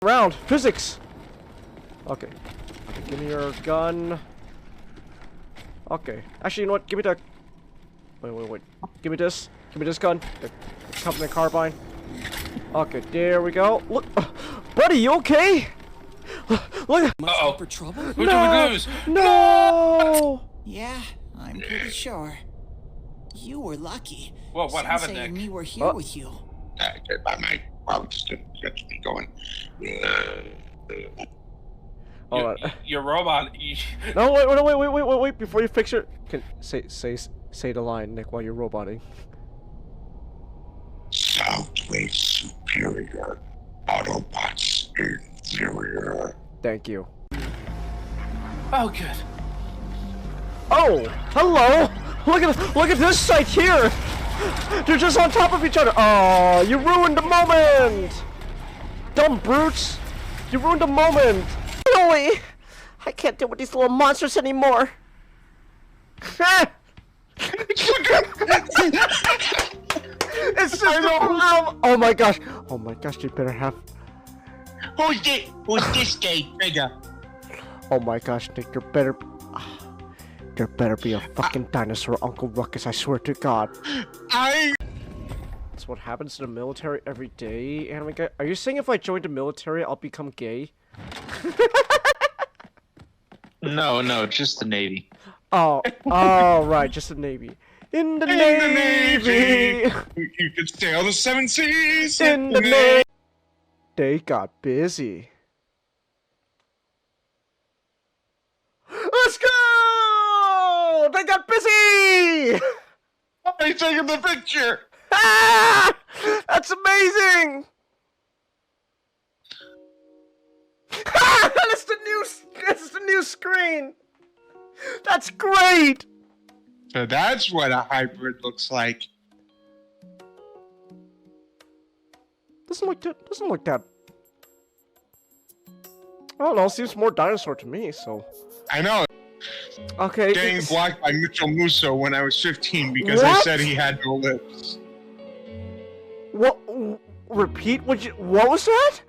Round physics. Okay. Okay, give me your gun. Okay. Actually, you know what? Give me the. Wait. Give me this. Give me this gun. The company carbine. Okay, there we go. Look, buddy, you okay? Look. Uh-oh. For trouble? Who do we lose? No. Yeah, I'm pretty sure. You were lucky. Well, what happened, Sensei and Nick? me were here with you. Well, just to get me going. Hold on. Your robot. No, wait! Before you fix your, can say the line, Nick, while you're roboting. Southway superior. Autobots inferior. Thank you. Oh, good. Oh, hello! Look at this site here! They're just on top of each other. Oh, you ruined the moment! Dumb brutes! You ruined the moment! Really? I can't deal with these little monsters anymore. It's just oh my gosh! Oh my gosh! You better have. Who's this guy, Trigger? Oh my gosh, Nick! There better be a fucking dinosaur, Uncle Ruckus! I swear to God. That's what happens to the military every day, anime guy. Are you saying if I join the military, I'll become gay? No, just the Navy. Oh, right, just the Navy. In the Navy. You could sail the 7 seas. In the Navy. They got busy. Let's go! They got busy! I'm taking the picture. Ah! That's amazing! That's the new screen! That's great! So that's what a hybrid looks like. Doesn't look that. I don't know, seems more dinosaur to me, so. I know. Okay. Getting blocked by Mitchell Musso when I was 15 because I said he had no lips. What? Repeat? What was that?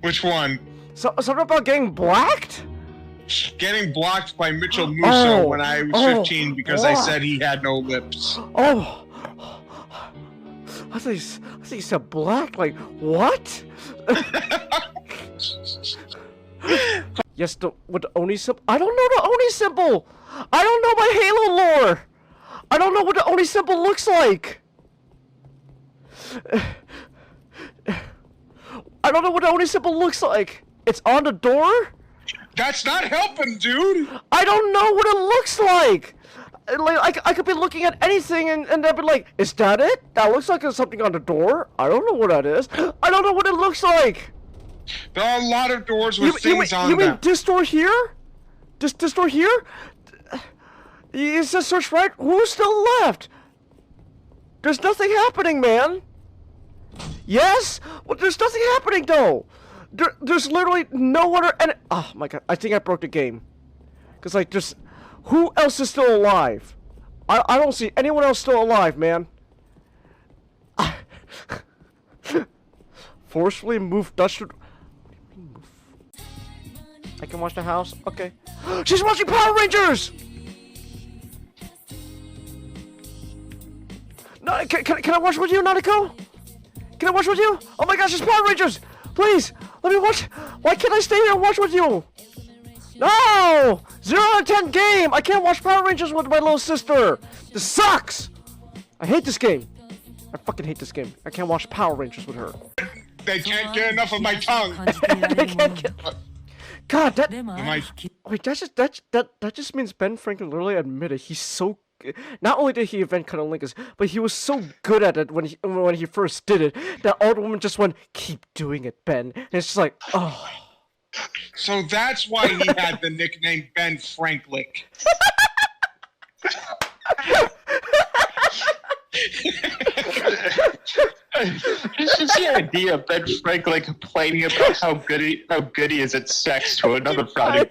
Which one? Something about getting blacked? Getting blocked by Mitchell Musso when I was 15 because I said he had no lips. Oh! I thought you said black. Like, what? Yes, with the Oni symbol. I don't know the Oni symbol. I don't know my Halo lore. I don't know what the Oni symbol looks like. I don't know what the Oni symbol looks like. It's on the door? That's not helping, dude! I don't know what it looks like! Like, I could be looking at anything and they'd be like, is that it? That looks like there's something on the door. I don't know what that is. I don't know what it looks like! There are a lot of doors with things on them. You mean this door here? This door here? It says search right. Who's still left? There's nothing happening, man. Yes? Well, there's nothing happening, though. There's literally no other. Oh my god! I think I broke the game. Cause like, who else is still alive? I don't see anyone else still alive, man. Forcefully move Dutch. I can watch the house. Okay. She's watching Power Rangers. No, can I watch with you, Nanako? Can I watch with you? Oh my gosh, it's Power Rangers! Please, let me watch. Why can't I stay here and watch with you? No! 0 out of 10 game! I can't watch Power Rangers with my little sister! This sucks! I hate this game. I fucking hate this game. I can't watch Power Rangers with her. They can't get enough of my tongue! They can't get... God, that... My... Wait, that just means Ben Franklin literally admitted he's so... Not only did he invent cunnilingus, but he was so good at it when he first did it that old woman just went, "Keep doing it, Ben." And it's just like, oh. So that's why he had the nickname Ben Franklick. It's just the idea of Ben Franklin complaining about how good he is at sex to another father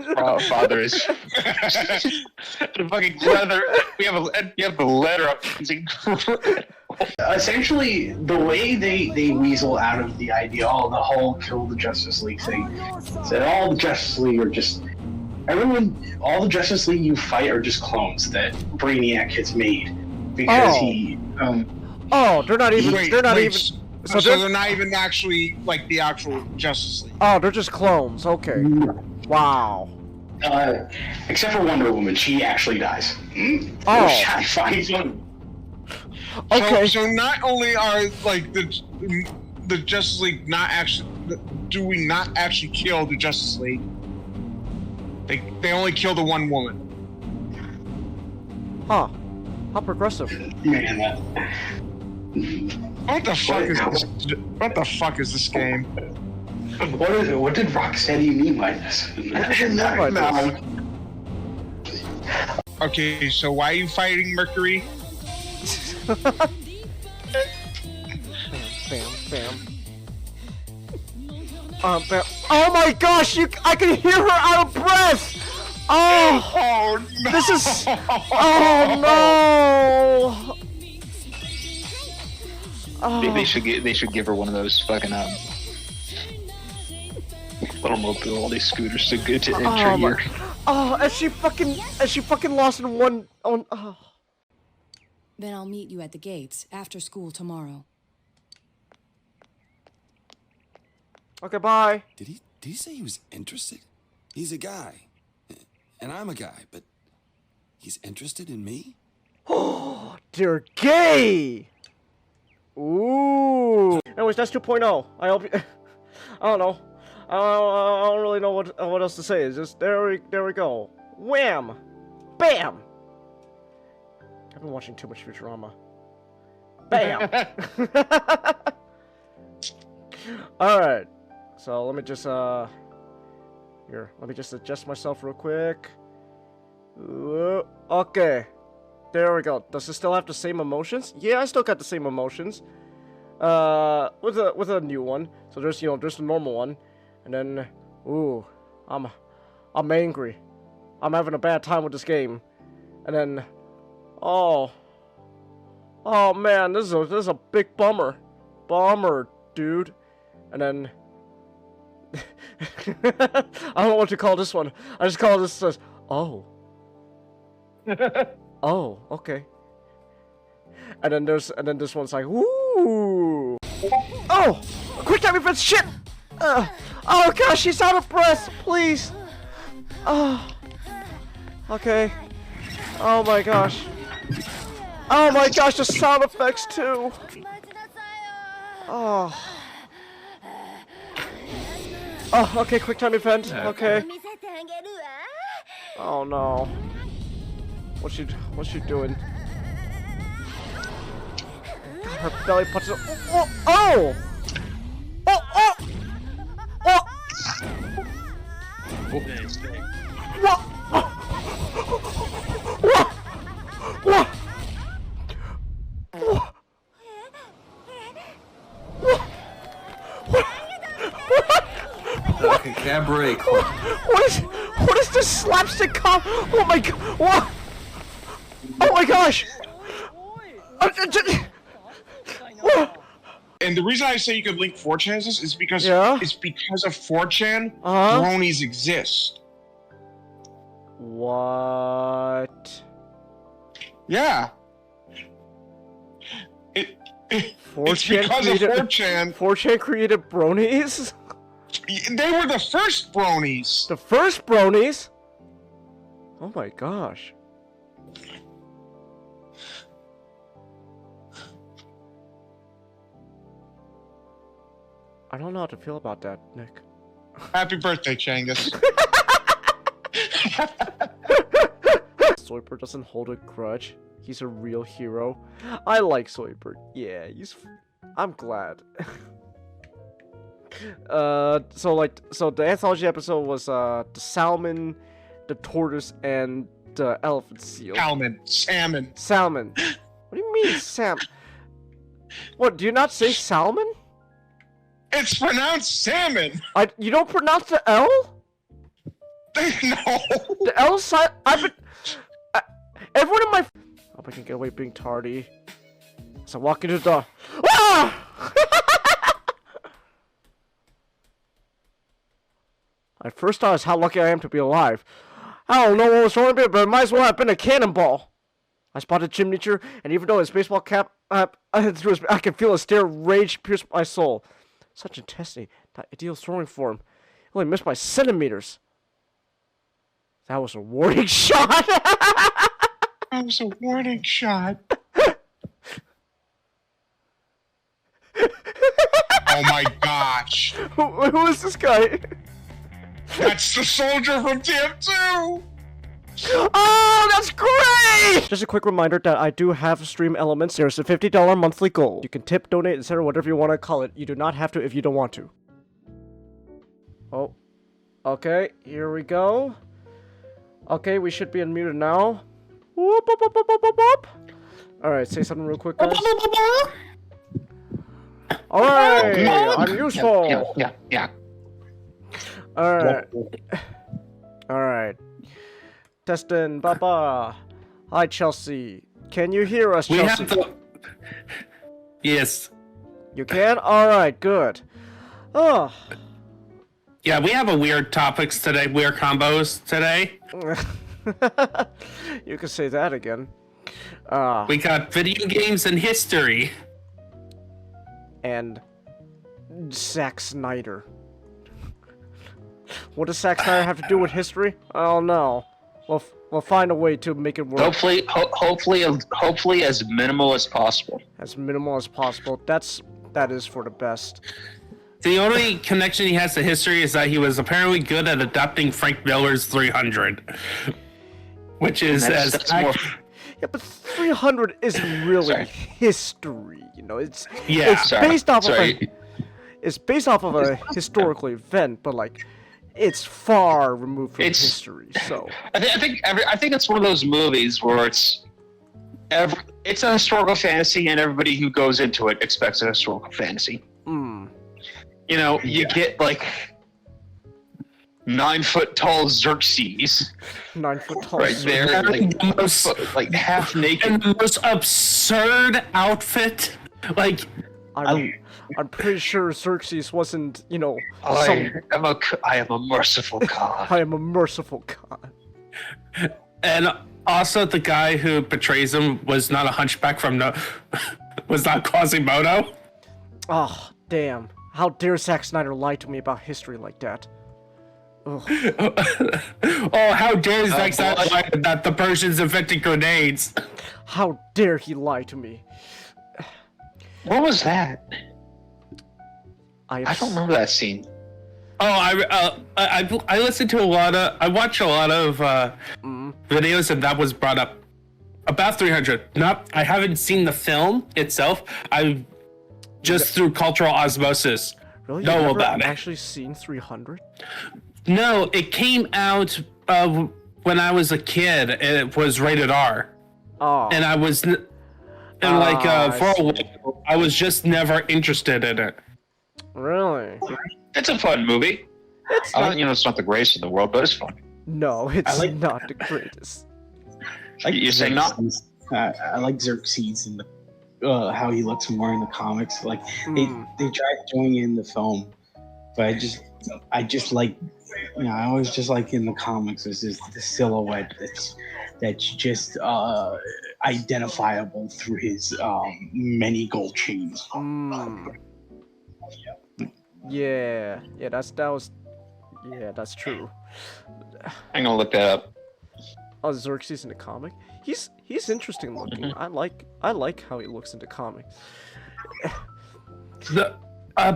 is. The fucking leather. We have the letter up. Essentially, the way they weasel out of the idea, the whole kill the Justice League thing, is that all the Justice League are just all the Justice League you fight are just clones that Brainiac has made because he. Oh, they're not even. Wait, they're not wait, even. So they're not even actually like the actual Justice League. Oh, they're just clones. Okay. Wow. Except for Wonder Woman, she actually dies. Oh. I find one. Okay. So not only are like the Justice League not actually, do we not actually kill the Justice League? They only kill the one woman. Huh. How progressive. Man, What the fuck is this? What the fuck is this game? what did Rocksteady mean by this? Okay, so why are you fighting Mercury? Bam, bam. Bam. Oh my gosh! I can hear her out of breath. Oh no! This is. Oh no! Oh. They should give her one of those fucking little mobility scooters to enter here. Oh, as she fucking lost in one. Oh. Then I'll meet you at the gates after school tomorrow. Okay, bye. Did he say he was interested? He's a guy. And I'm a guy, but he's interested in me? Oh, they're gay! Ooh. Anyways, that's 2.0. I hope you... I don't know. I don't really know what else to say. It's just, there we go. Wham! Bam! I've been watching too much Futurama. Bam! Alright. So, let me just, here, let me just adjust myself real quick. Okay. There we go. Does it still have the same emotions? Yeah, I still got the same emotions. With a new one. So there's, there's the normal one. And then, ooh, I'm angry. I'm having a bad time with this game. And then, oh man, this is a big bummer. Bummer, dude. And then, I don't know what to call this one. I just call this, oh. Oh, okay. And then this one's like, woo! Oh! Quick time events, shit! Oh gosh, she's out of breath, please! Oh. Okay. Oh my gosh. Oh my gosh, the sound effects too! Oh. Oh, okay, quick time event, okay. Oh no. What's she doing? God, her belly punches. Oh! Oh! Oh! Oh! Oh! What? What? What? Okay, can't break. What is this slapstick cop? Oh my god! What? Oh my gosh! And the reason I say you could link 4chans is because it's because of 4chan, bronies exist. What? Yeah. It's because of 4chan. 4chan created bronies? They were the first bronies. The first bronies? Oh my gosh. I don't know how to feel about that, Nick. Happy birthday, Changus. Soyper doesn't hold a grudge. He's a real hero. I like Soyper. Yeah, I'm glad. So the anthology episode was the salmon, the tortoise, and the elephant seal. Salmon. Salmon. What do you mean, What, do you not say salmon? It's pronounced salmon. You don't pronounce the L? No. The L side. Everyone in my. I hope I can get away being tardy. So walk into the door. Ah! I first thought is how lucky I am to be alive. I don't know what was wrong with me, but it might as well have been a cannonball. I spotted gym teacher, and even though his baseball cap, I could feel a stare of rage pierce my soul. Such intensity, that ideal throwing form. It only missed by centimeters. That was a warning shot. That was a warning shot. Oh my gosh. Who is this guy? That's the soldier from TF2! Oh, that's great! Just a quick reminder that I do have stream elements. There's a $50 monthly goal. You can tip, donate, etc., whatever you want to call it. You do not have to if you don't want to. Oh. Okay, here we go. Okay, we should be unmuted now. Whoop, whoop, whoop, whoop, whoop, whoop. Alright, say something real quick, guys. Alright, I'm useful. Yeah. Alright. Alright. Testing, Baba. Hi, Chelsea. Can you hear us, We Chelsea? have to. Yes. You can? Alright, good. Oh. Yeah, we have a weird topics today. Weird combos today. You can say that again. We got video games and history. And Zack Snyder. What does Zack Snyder have to do with history? I don't know. We'll find a way to make it work. Hopefully as minimal as possible. As minimal as possible. That is for the best. The only connection he has to history is that he was apparently good at adapting Frank Miller's 300, which is That's more. Yeah, but 300 isn't really Sorry. history, you know. It's Sorry. based off of Sorry. it's based off of a historical event, but like it's far removed from history. So I think it's one of those movies where it's a historical fantasy, and everybody who goes into it expects a historical fantasy. You know, you get like 9 foot tall Xerxes 9 foot tall. right there, like half naked. And the most absurd outfit. Like, I'm pretty sure Xerxes wasn't, you know. I am a merciful god. I am a merciful god. and also the guy who betrays him was not a hunchback from was not Quasimodo. Oh, damn. How dare Zack Snyder lie to me about history like that? Ugh. Oh, how dare Zack Snyder lie that the Persians invented grenades? How dare he lie to me? What was that? I don't remember that scene. Oh, I listened to I watched a lot of videos, and that was brought up about 300. I haven't seen the film itself. I just through cultural osmosis really know about it. Actually seen 300? No, it came out when I was a kid. It was rated R. Oh. And I was, for a while, I was just never interested in it. Really? It's a fun movie. It's it's not the greatest in the world, but it's fun. No, it's not the greatest. You say not? I like Xerxes and how he looks more in the comics. Like they tried doing it in the film, but I just like, you know, I always just like in the comics is just the silhouette that's just identifiable through his many gold chains. Yeah, that's true. I'm gonna look that up. Oh, Xerxes in the comic. He's interesting looking. I like how he looks in the comic.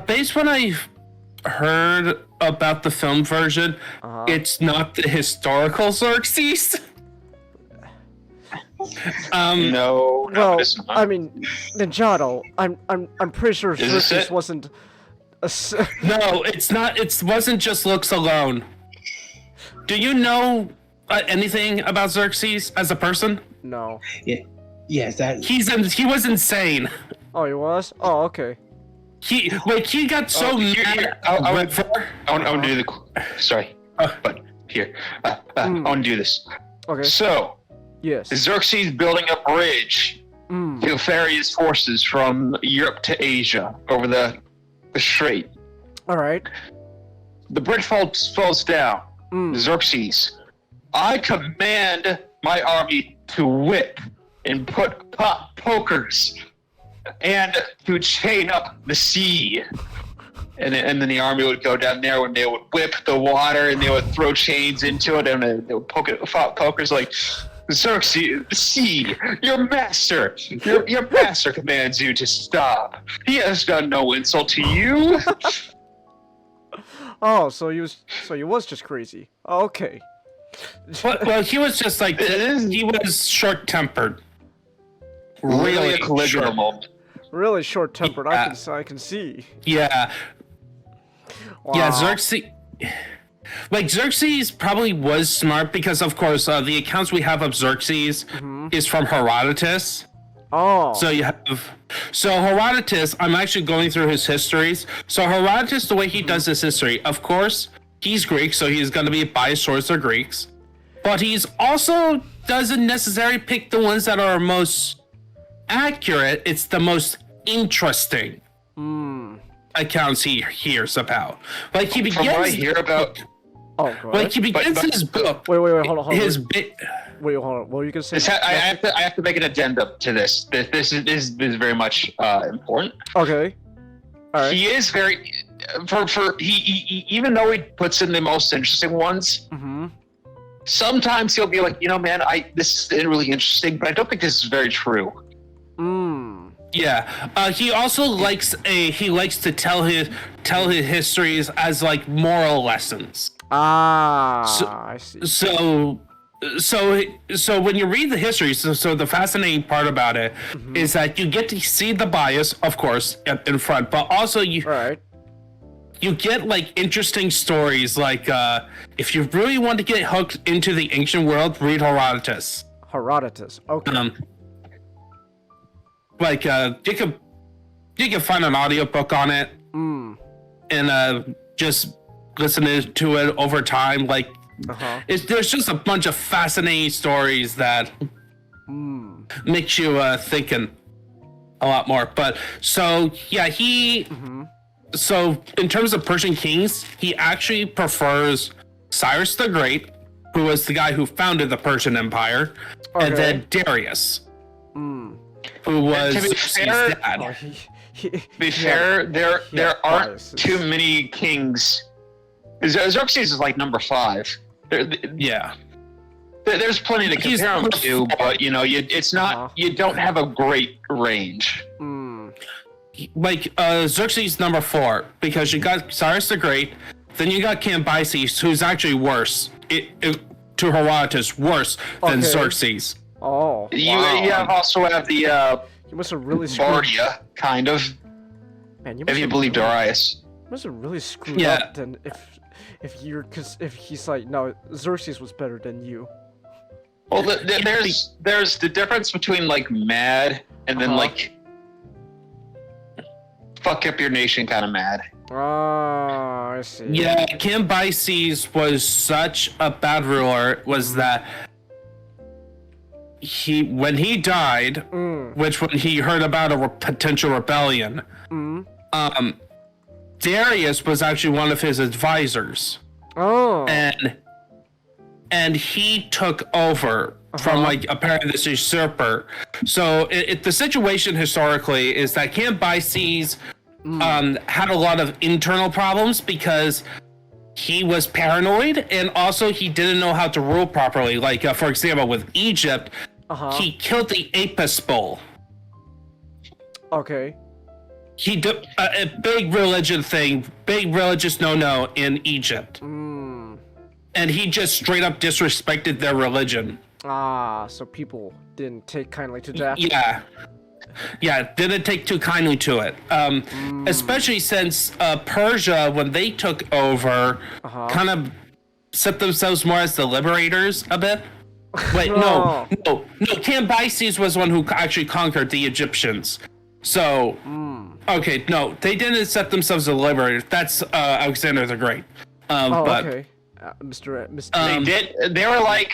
Based when I heard about the film version, it's not the historical Xerxes. No. Well, it's not. I mean, Ninjato. I'm pretty sure Xerxes wasn't. No, it's not. It wasn't just looks alone. Do you know anything about Xerxes as a person? No. Yes, that He was insane. Oh, he was? Oh, okay. He got so mad. I want to do the. Sorry, but here, I want to do this. Okay. So, Yes. Xerxes building a bridge to ferry his forces from Europe to Asia over the strait. All right. The bridge falls down. Xerxes, I command my army to whip and pop pokers and to chain up the sea. And then the army would go down there when they would whip the water and they would throw chains into it and they would pokers like, Xerxes, the sea, your master commands you to stop. He has done no insult to you. Oh, so he was just crazy. Okay. Well, he was just like, he was short-tempered. Really a Caligula moment. Really short-tempered. Yeah. I can see. Yeah. Wow. Yeah, Xerxes. Like, Xerxes probably was smart because, of course, the accounts we have of Xerxes is from Herodotus. Oh. So Herodotus, I'm actually going through his histories. So Herodotus, the way he does his history, of course, he's Greek, so he's going to be biased towards the Greeks. But he's also doesn't necessarily pick the ones that are most accurate. It's the most interesting accounts he hears about. Like, he begins... From what I hear about... Oh, go Like, he begins his book... Wait, hold on. His Wait, hold on. What were you gonna say? I have to make an addendum to this. This is very much important. Okay. All right. He is very he even though he puts in the most interesting ones. Sometimes he'll be like, you know, man, this is really interesting, but I don't think this is very true. Yeah. He also likes to tell his histories as like moral lessons. I see. So when you read the history, so the fascinating part about it is that you get to see the bias, of course, in front, but also you get like interesting stories. Like if you really want to get hooked into the ancient world, read Herodotus. Herodotus. Okay. Like you can find an audiobook on it and just listen to it over time. Like there's just a bunch of fascinating stories that makes you thinking a lot more. But so yeah, so in terms of Persian kings, he actually prefers Cyrus the Great, who was the guy who founded the Persian Empire, and then Darius, who was Xerxes' dad. To be fair, there aren't too many kings. Xerxes is like number 5. Yeah. There's plenty to compare him to, but you know, it's not. You don't have a great range. Like Xerxes number 4, because you got Cyrus the Great, then you got Cambyses, who's actually worse. To Herodotus, worse than Xerxes. Oh. Wow. You also have the you must have really screwed. Bardia, kind of. Man, if you believe Darius. You must have really screwed up then if he's like, no, Xerxes was better than you. Well, there's the difference between like mad and then like fuck up your nation kind of mad. Oh, I see. Yeah, Cambyses was such a bad ruler. Was that when he died, which when he heard about a potential rebellion, Darius was actually one of his advisors. Oh. And he took over from like apparently this usurper. So the situation historically is that Cambyses had a lot of internal problems because he was paranoid and also he didn't know how to rule properly. Like for example, with Egypt, he killed the Apis bull. Okay. He did a big religion thing, big religious no-no in Egypt. And he just straight up disrespected their religion. So people didn't take kindly to that. Yeah, didn't take too kindly to it. Especially since Persia, when they took over, kind of set themselves more as the liberators a bit. Wait, no. Cambyses was one who actually conquered the Egyptians. So, okay, no, they didn't set themselves as the liberators. That's Alexander the Great. But, okay. Mr. They did. They were like,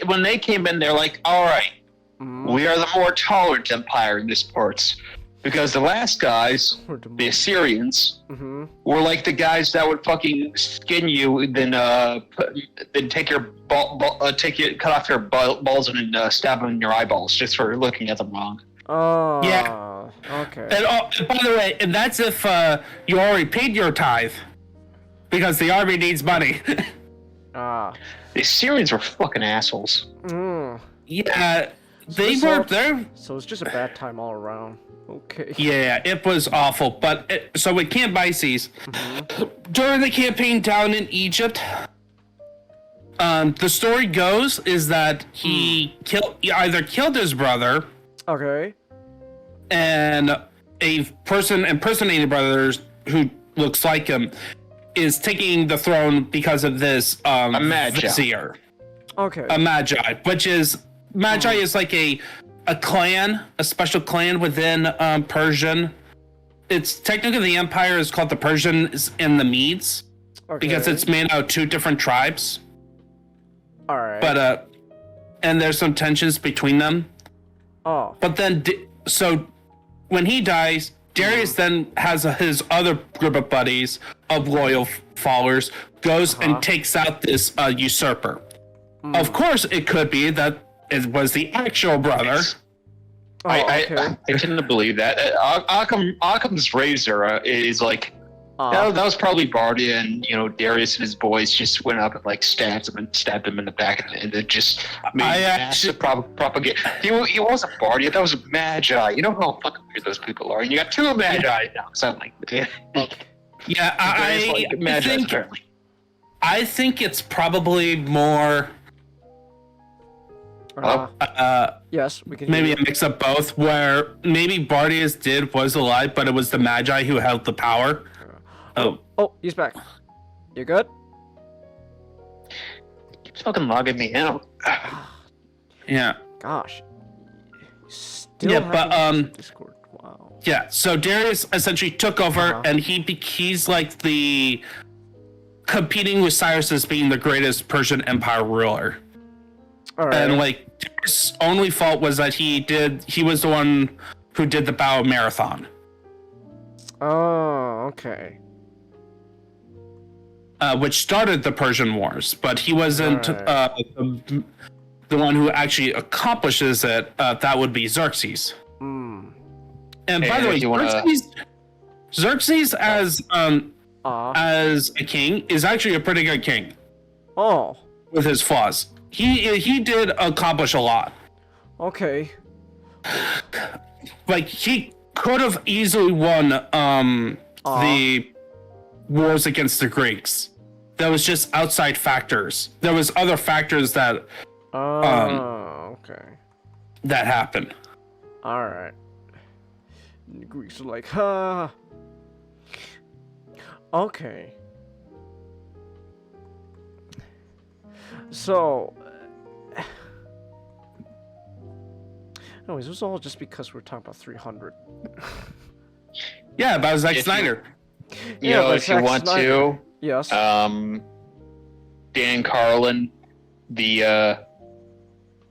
when they came in, they're like, all right, We are the more tolerant empire in this parts. Because the last guys, the Assyrians, were like the guys that would fucking skin you, then take your cut off your balls and then stab them in your eyeballs just for looking at them wrong. Oh. Yeah. Okay. And by the way, and that's if you already paid your tithe, because the army needs money. Ah. The Assyrians were fucking assholes. Yeah, they were there. So it's just a bad time all around. Okay. Yeah, it was awful. But so with Cambyses, during the campaign down in Egypt, the story goes is that he either killed his brother. Okay. And a person impersonating brothers who looks like him is taking the throne because of this a magi. vizier. Okay. A magi, which is magi is like a clan, a special clan within Persian. It's technically the empire is called the Persians and the Medes because it's made out of two different tribes. All right. But and there's some tensions between them. Oh. But then, so when he dies, Darius then has his other group of buddies of loyal followers, goes and takes out this usurper. Of course, it could be that it was the actual brother. Oh, I tend to believe that. Occam's razor is like, that was probably Bardia, and Darius and his boys just went up and like stabbed him in the back, and then just made massive propaganda. He wasn't Bardia, that was Magi. You know how fucking weird those people are, and you got two Magi now. So I'm like, yeah, Magi, I think it's probably more. Yes, we can. Maybe a mix of both, where maybe Bardia's was alive, but it was the Magi who held the power. Oh, he's back. You good? Keep fucking logging me out. Yeah. Gosh. Still Yeah, but Discord. Wow. Yeah. So Darius essentially took over, and he's like the competing with Cyrus as being the greatest Persian Empire ruler. All right. And like his only fault was that he was the one who did the Battle of Marathon. Oh, okay. Which started the Persian Wars, but he wasn't the one who actually accomplishes it. That would be Xerxes. And by the way, Xerxes as a king is actually a pretty good king. Oh. With his flaws, he did accomplish a lot. Okay. Like he could have easily won the wars against the Greeks. There was just outside factors. There was other factors that okay. that happened. All right. The Greeks are like, huh. Okay. So, anyways, it was all just because we're talking about 300. Yeah, about Zack Snyder. If you want to, yes. Dan Carlin,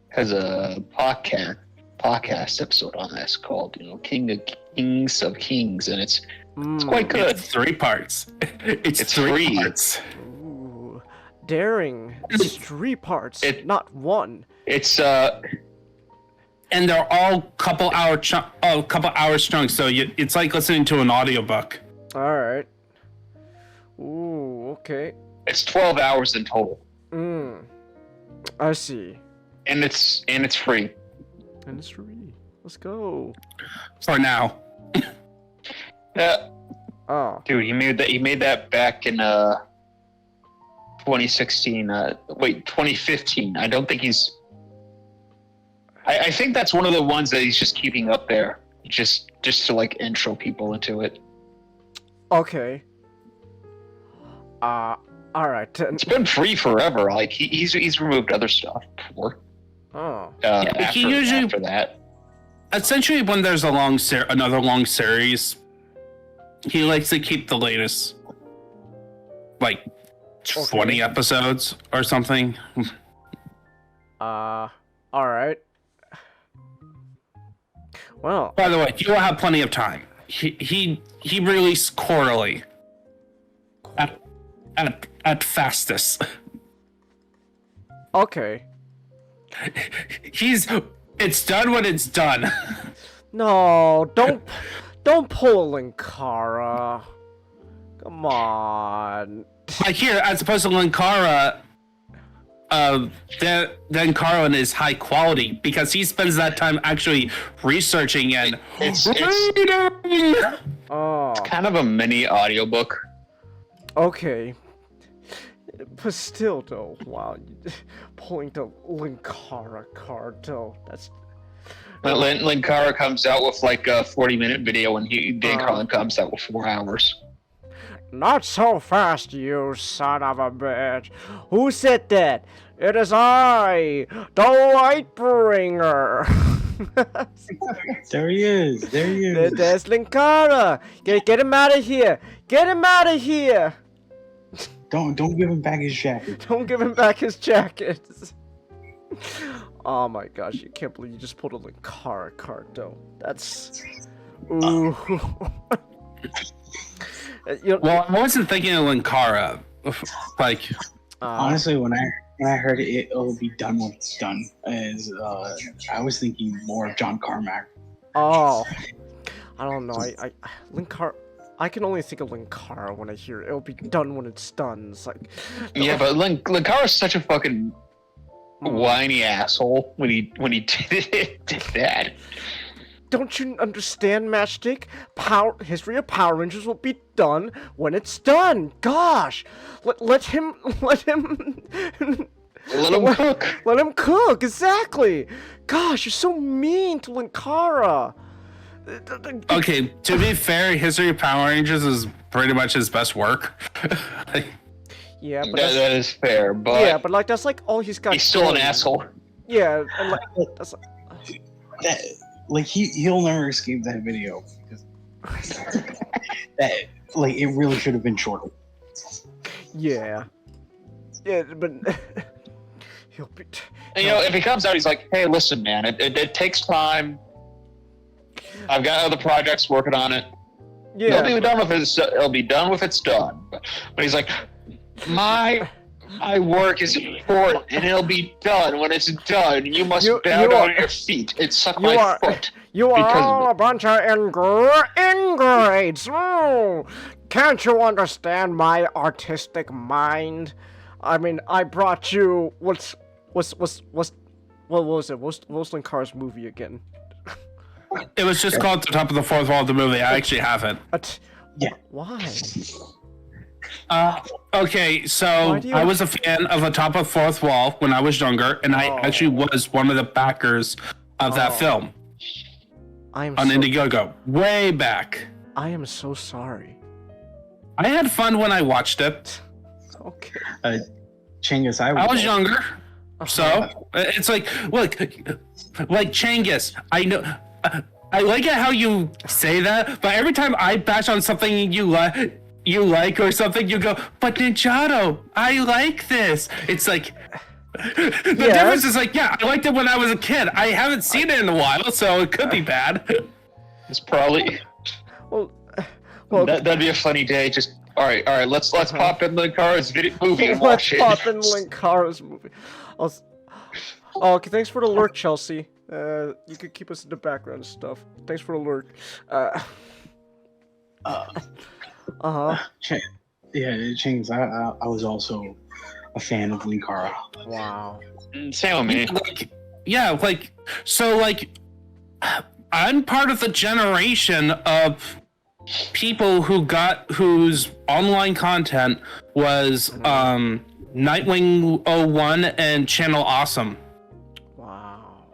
has a podcast episode on this called Kings of Kings, and it's quite good. It's 3 parts. It's three parts. Ooh, daring. It's 3 parts, not 1. It's and they're all couple hours chunks, so it's like listening to an audiobook. All right. Ooh, okay. It's 12 hours in total. I see. And it's free. And it's free. Let's go. For now. Oh. Dude, he made that back in 2016. 2015. I don't think he's. I think that's one of the ones that he's just keeping up there, just to like intro people into it. Okay. All right. It's been free forever. Like he's removed other stuff before. Oh. After that. Essentially, when there's another long series, he likes to keep the latest, like 20 episodes or something. All right. Well, By the way, you will have plenty of time. He released quarterly. At fastest. okay. It's done when it's done. No, don't pull Linkara. Come on. Like here, as opposed to Linkara, then Carlin is high quality because he spends that time actually researching and reading. Oh, It's kind of a mini audiobook. okay. But still, though, wow, pulling the Linkara card, though, that's... Linkara comes out with like a 40-minute video, and Dan Carlin comes out with 4 hours. Not so fast, you son of a bitch. Who said that? It is I, the Lightbringer. There he is. There he is. There's Linkara. Get him out of here. Get him out of here. Don't give him back his jacket. Don't give him back his jacket. Oh my gosh, I can't believe you just pulled a Linkara card, though. That's... Ooh. Well, I wasn't thinking of Linkara. Like, Honestly, when I heard it'll be done when it's done, I was thinking more of John Carmack. oh, I don't know. I Linkara. I can only think of Linkara when I hear it'll be done when it's done. It's like, Yeah, but Linkara's such a fucking whiny asshole when he did that. don't you understand, Matchstick? History of Power Rangers will be done when it's done. Gosh, let him Let him cook. Let him cook. Exactly. Gosh, you're so mean to Linkara. okay, to be fair, History of Power Rangers is pretty much his best work. Yeah, but That is fair, but yeah, but like that's like all he's got. he's still an going. asshole. Yeah, and like that's He'll never escape that video. It really should have been shorter. yeah, but he'll be. And, if he comes out, he's like, "Hey, listen, man, it takes time. I've got other projects working on it. Yeah, It'll be done with it. It'll be done with it's done." But he's like, "My work is important, and it'll be done when it's done. You must bow down on your feet and suck my foot." You are because of all it. a bunch of ingrates. Can't you understand my artistic mind? I mean, I brought you what was it? What was Linkara's movie again? It was just called The Top of the Fourth Wall of the movie. I actually have it. Yeah. Why? Okay, so I was a fan of The Top of the Fourth Wall when I was younger, and I actually was one of the backers of that film I am on so, Indiegogo, way back. I am so sorry. I had fun when I watched it. Okay. Chingus, I was younger, so it's like, look, like Changus, I know. I like it how you say that, but every time I bash on something you like or something, you go, but Ninjato, I like this. It's like, the difference is like, yeah, I liked it when I was a kid. I haven't seen it in a while, so it could be bad. It's probably. Well, That'd be a funny day. Just all right. Let's pop in Linkara's movie and let's watch it. pop in Linkara's movie. Okay, thanks for the alert, Chelsea. You could keep us in the background and stuff. Thanks for the alert. Yeah, Chingus, I was also a fan of Linkara. Wow. Same with me. I'm part of the generation of people whose online content was Nightwing 01 and Channel Awesome. Wow.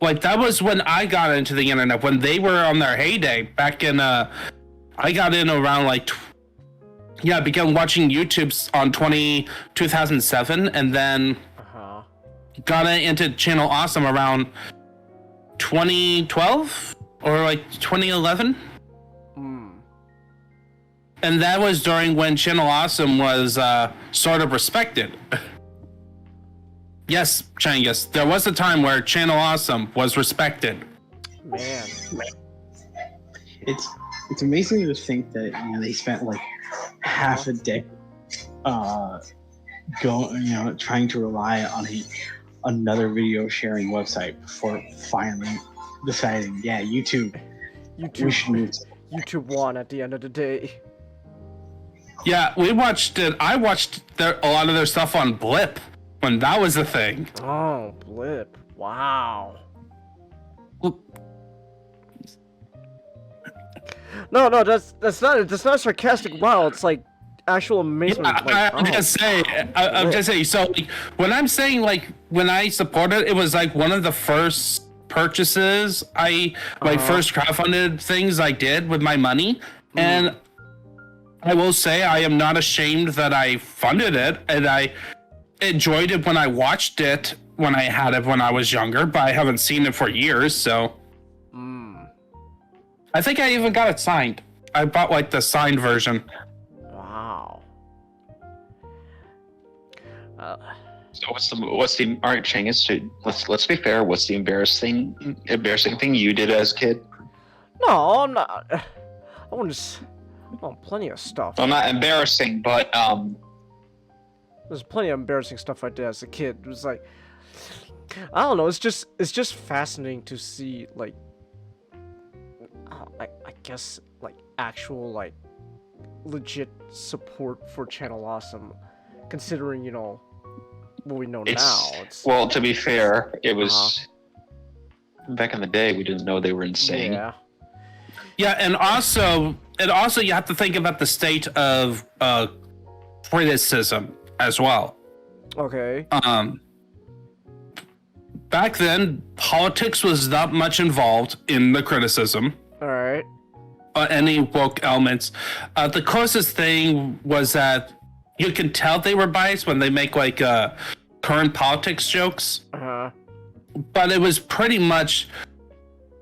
Like that was when I got into the internet, when they were on their heyday back in I got in around I began watching YouTube's on 2007 and then got into Channel Awesome around 2012 or 2011. And that was during when Channel Awesome was sort of respected. Yes, Changus, there was a time where Channel Awesome was respected. Man. It's amazing to think that they spent like half a decade trying to rely on another video sharing website before finally deciding, yeah, YouTube we should move to. YouTube won at the end of the day. Yeah, we watched it. I watched a lot of their stuff on Blip when that was a thing. Oh, Blip. Wow. No, that's not sarcastic. Wow, it's like actual amazement. Yeah, like, I'm just saying. So like, when I'm saying like when I supported, it was like one of the first purchases first crowdfunded things I did with my money, and I will say I am not ashamed that I funded it, and I enjoyed it when I watched it when I had it when I was younger, but I haven't seen it for years, so. I think I even got it signed. I bought like the signed version. Wow. So what's the all right, Chang, let's be fair. What's the embarrassing thing you did as a kid? No, I'm not. I want to. Oh, plenty of stuff. Well, not embarrassing, but There's plenty of embarrassing stuff I did as a kid. It was like, I don't know. It's just fascinating to see like, I guess like actual like legit support for Channel Awesome, considering what we know now. Well, to be fair, it was back in the day. We didn't know they were insane. Yeah, and also you have to think about the state of criticism as well. Okay. Back then, politics was not much involved in the criticism. All right. Any woke elements. The closest thing was that you can tell they were biased when they make like current politics jokes. But it was pretty much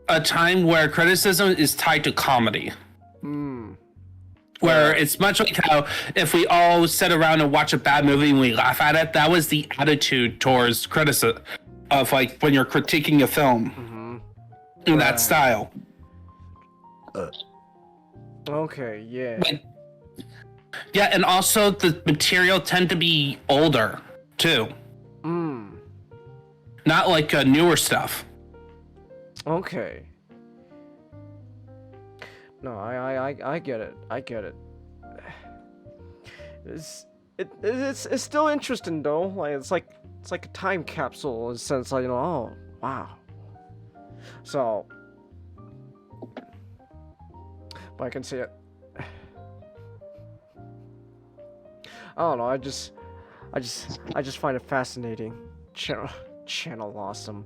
a time where criticism is tied to comedy. Where it's much like how if we all sit around and watch a bad movie and we laugh at it, that was the attitude towards criticism of like when you're critiquing a film in that style. Okay, yeah. But, yeah, and also the material tend to be older too. Not like newer stuff. Okay. No, I get it. I get it. It's still interesting though. Like it's like a time capsule in the sense like oh wow. So, but I can see it. I don't know. I just find it fascinating. Channel Awesome.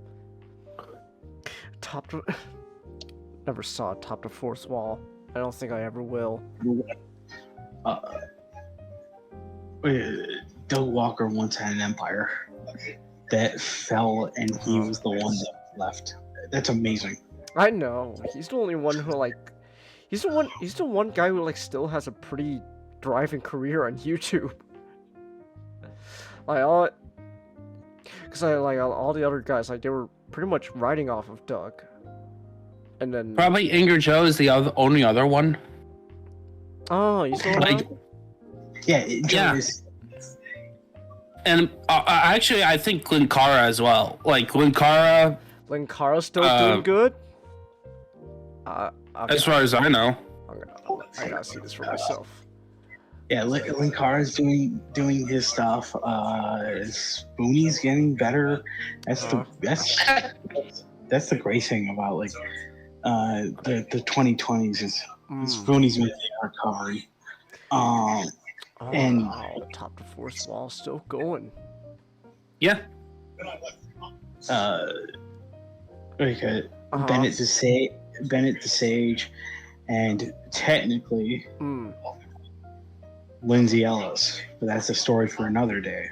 Never saw Top to Fourth Wall. I don't think I ever will. Doug Walker once had an empire that fell, and he was the one that left. That's amazing. I know. He's the only one who he's the one guy who still has a pretty thriving career on YouTube. All the other guys they were pretty much riding off of Doug. And then probably Inger Joe is the only other one. Oh, you saw that? Yeah. And actually, I think Linkara as well. Like Linkara's still doing good. As far as I know. I gotta see this for myself. Yeah, Linkara's doing his stuff. Spoonie's getting better. That's the great thing about the 2020s is Spoonie's making a recovery. And Top to Fourth Wall still going. Yeah. Bennett DeSage, and technically Lindsay Ellis, but that's a story for another day.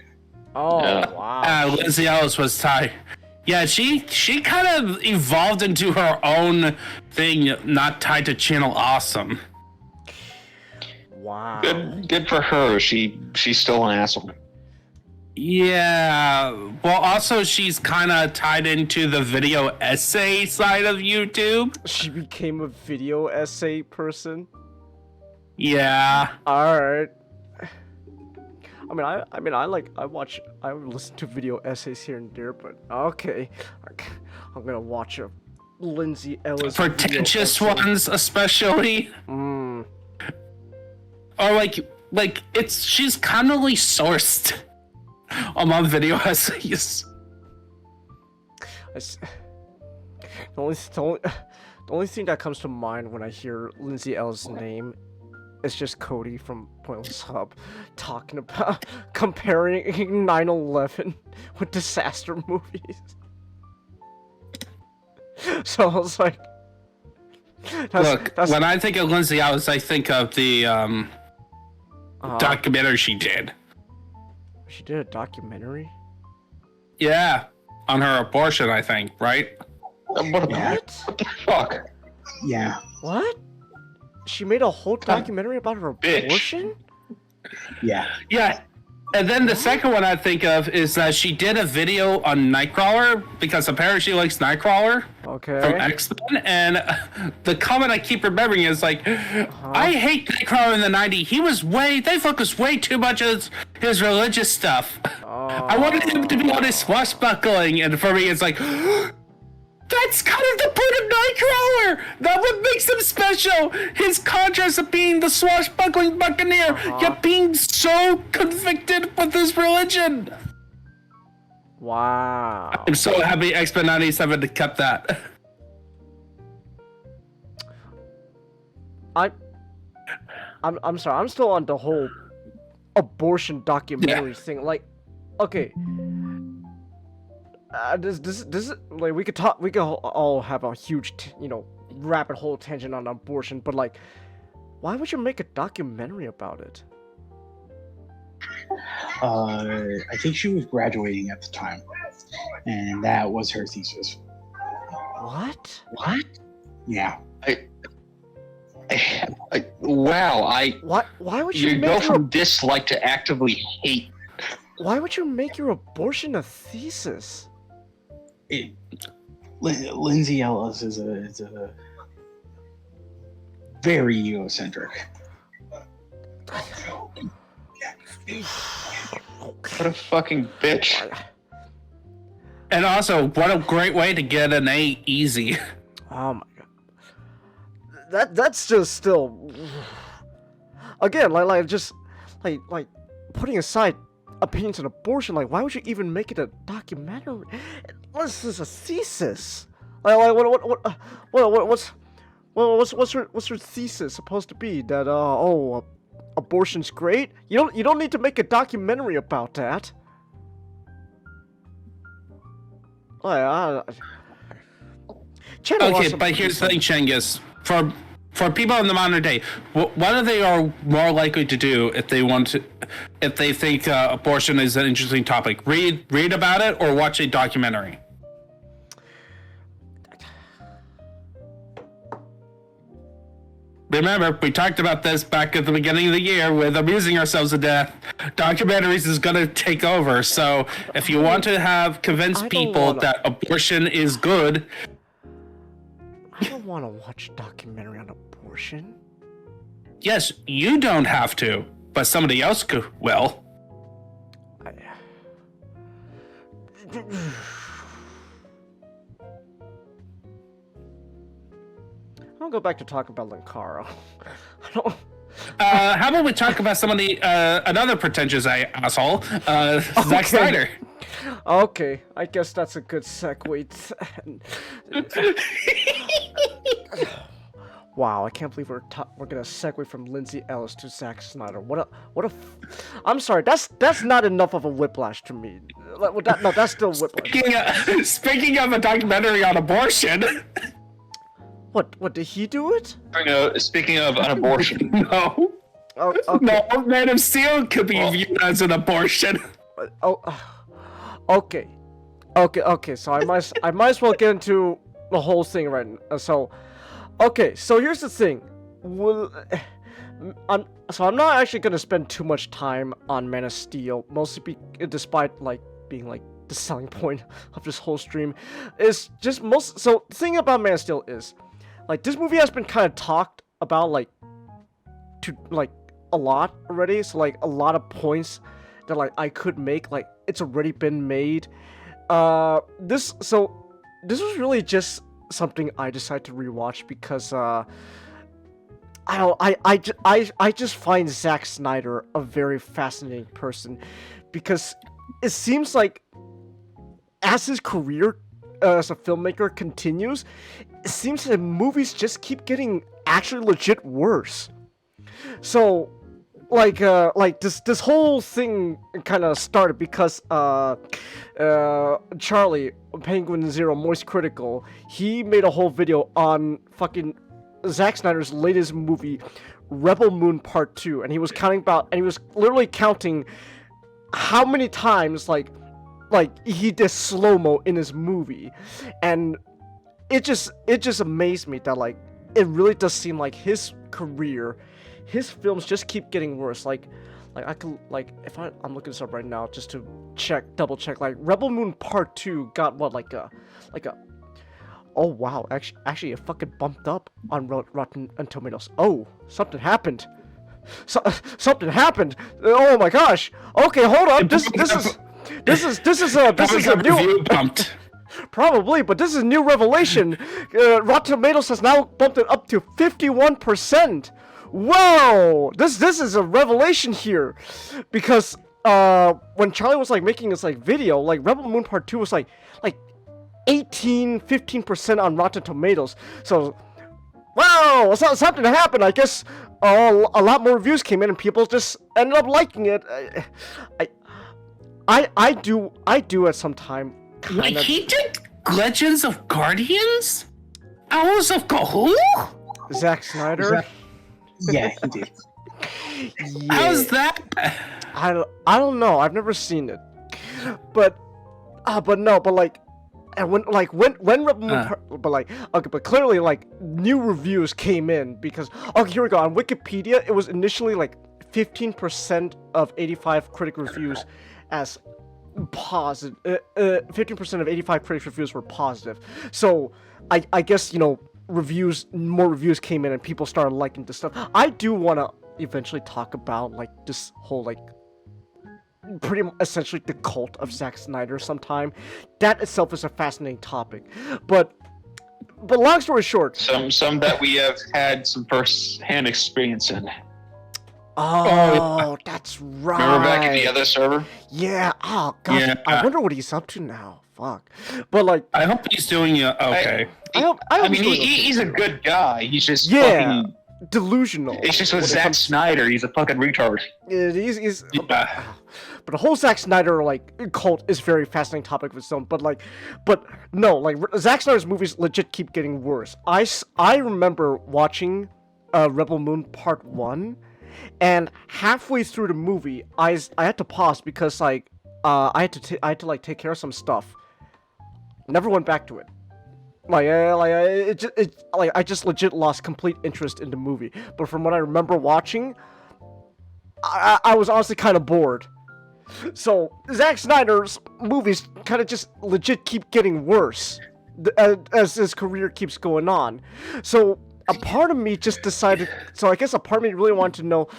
Oh wow! Lindsay Ellis was tied. Yeah, she kind of evolved into her own thing, not tied to Channel Awesome. Wow. Good for her. She's still an asshole. Yeah. Well, also she's kind of tied into the video essay side of YouTube. She became a video essay person. Yeah. All right. I listen to video essays here and there, but okay. I'm gonna watch a Lindsay Ellis Pretentious video essay. ones, especially. Mm. Or like she's commonly sourced among video essays. The only thing that comes to mind when I hear Lindsay Ellis' name is just Cody from Pointless Hub talking about comparing 9/11 with disaster movies. So I was like, Look, when I think of Lindsay Ellis, I think of the documentary she did. She did a documentary? Yeah, on her abortion, I think, right? What the fuck? Yeah. What? She made a whole documentary about her abortion? Yeah. Yeah. And then the second one I think of is that she did a video on Nightcrawler because apparently she likes Nightcrawler Okay. from X-Men. And the comment I keep remembering is like, I hate Nightcrawler in the 90s. They focused way too much on his religious stuff. I wanted him to be on his swashbuckling. And for me, it's like, that's kind of the point of Nightcrawler! That what makes him special! His contrast of being the swashbuckling buccaneer, yet being so convicted with his religion! Wow. I'm so happy X-Men 97 kept that. I'm sorry, I'm still on the whole abortion documentary thing. Like, okay. This like we could all have a huge rabbit hole tangent on abortion, but like, why would you make a documentary about it? I think she was graduating at the time, and that was her thesis. What? Yeah. Why would You you go make from dislike to actively hate. why would you make your abortion a thesis? Lindsay Ellis is a very egocentric. What a fucking bitch. And also, what a great way to get an A easy. Oh my god. That's just still again like putting aside opinions on abortion, like why would you even make it a documentary? This is a thesis. Like what's her thesis supposed to be? That abortion's great? You don't need to make a documentary about that. Okay, but here's the thing, Chengiz. For people in the modern day, what are they are more likely to do if they think abortion is an interesting topic? Read about it or watch a documentary? Remember, we talked about this back at the beginning of the year with amusing ourselves to death. Documentaries is going to take over. So if you want to convince people that abortion is good... I don't want to watch a documentary on abortion. Yes, you don't have to, but somebody else will. I'll go back to talking about Linkara. I don't... How about we talk about somebody, another pretentious asshole, Zack Snyder. Okay, I guess that's a good segue. Wow, I can't believe we're gonna segue from Lindsay Ellis to Zack Snyder. I'm sorry, that's not enough of a whiplash to me. No, that's still whiplash. Speaking of a documentary on abortion. What did he do it? Speaking of an abortion. No. Oh, okay. No, Man of Steel could be viewed as an abortion. Okay. So I might as well get into the whole thing right now. So, okay. So here's the thing. I'm not actually gonna spend too much time on Man of Steel, mostly despite like being like the selling point of this whole stream, is just So the thing about Man of Steel is, like, this movie has been kind of talked about like a lot already. So like a lot of points that like I could make, like it's already been made. This was really just something I decided to rewatch because I just find Zack Snyder a very fascinating person, because it seems like as his career as a filmmaker continues, it seems that movies just keep getting actually legit worse. So like this whole thing kind of started because Charlie, Penguin Zero Moist Critical, he made a whole video on fucking Zack Snyder's latest movie, Rebel Moon Part 2, and he was literally counting how many times like he did slow-mo in his movie, and it just amazed me that like it really does seem like his career, his films just keep getting worse. Like I could, like, if I'm looking this up right now just to double check, like Rebel Moon Part 2 got what, like a oh wow, actually it fucking bumped up on Rotten Tomatoes. Oh, something happened. Something happened. Oh my gosh. Okay, hold up. This is a new bumped. Probably, but this is a new revelation. Rotten Tomatoes has now bumped it up to 51%. Whoa! This is a revelation here, because when Charlie was like making this like video, like Rebel Moon Part 2 was like 15% on Rotten Tomatoes. So, wow, something happened. I guess a lot more reviews came in and people just ended up liking it. I do at some time. Like, he did Legends of Guardians? Hours of Cthulhu? Zack Snyder? Yeah, he did. Yeah. How's that? I don't know. I've never seen it. But like, and when Rebel Moon but clearly like new reviews came in because, okay, here we go. On Wikipedia, it was initially like 15% of 85 critic reviews as positive. 15% of 85 critic reviews were positive. So I guess, you know, more reviews came in and people started liking this stuff. I do want to eventually talk about like this whole like pretty essentially the cult of Zack Snyder sometime. That itself is a fascinating topic. But long story short, some that we have had some first-hand experience in. Oh, that's right. Remember back in the other server? Yeah. Oh gosh, Yeah. I wonder what he's up to now. Fuck. But like, I hope he's doing okay. I mean, he's a good guy. He's just fucking delusional. It's just with Zack Snyder. He's a fucking retard. He's Yeah. But the whole Zack Snyder like cult is very fascinating topic of its own. But no, like Zack Snyder's movies legit keep getting worse. I remember watching Rebel Moon Part 1, and halfway through the movie, I had to pause because like I had to like take care of some stuff. Never went back to it. I just legit lost complete interest in the movie. But from what I remember watching, I was honestly kind of bored. So Zack Snyder's movies kind of just legit keep getting worse as his career keeps going on. So a part of me just decided. So I guess a part of me really wanted to know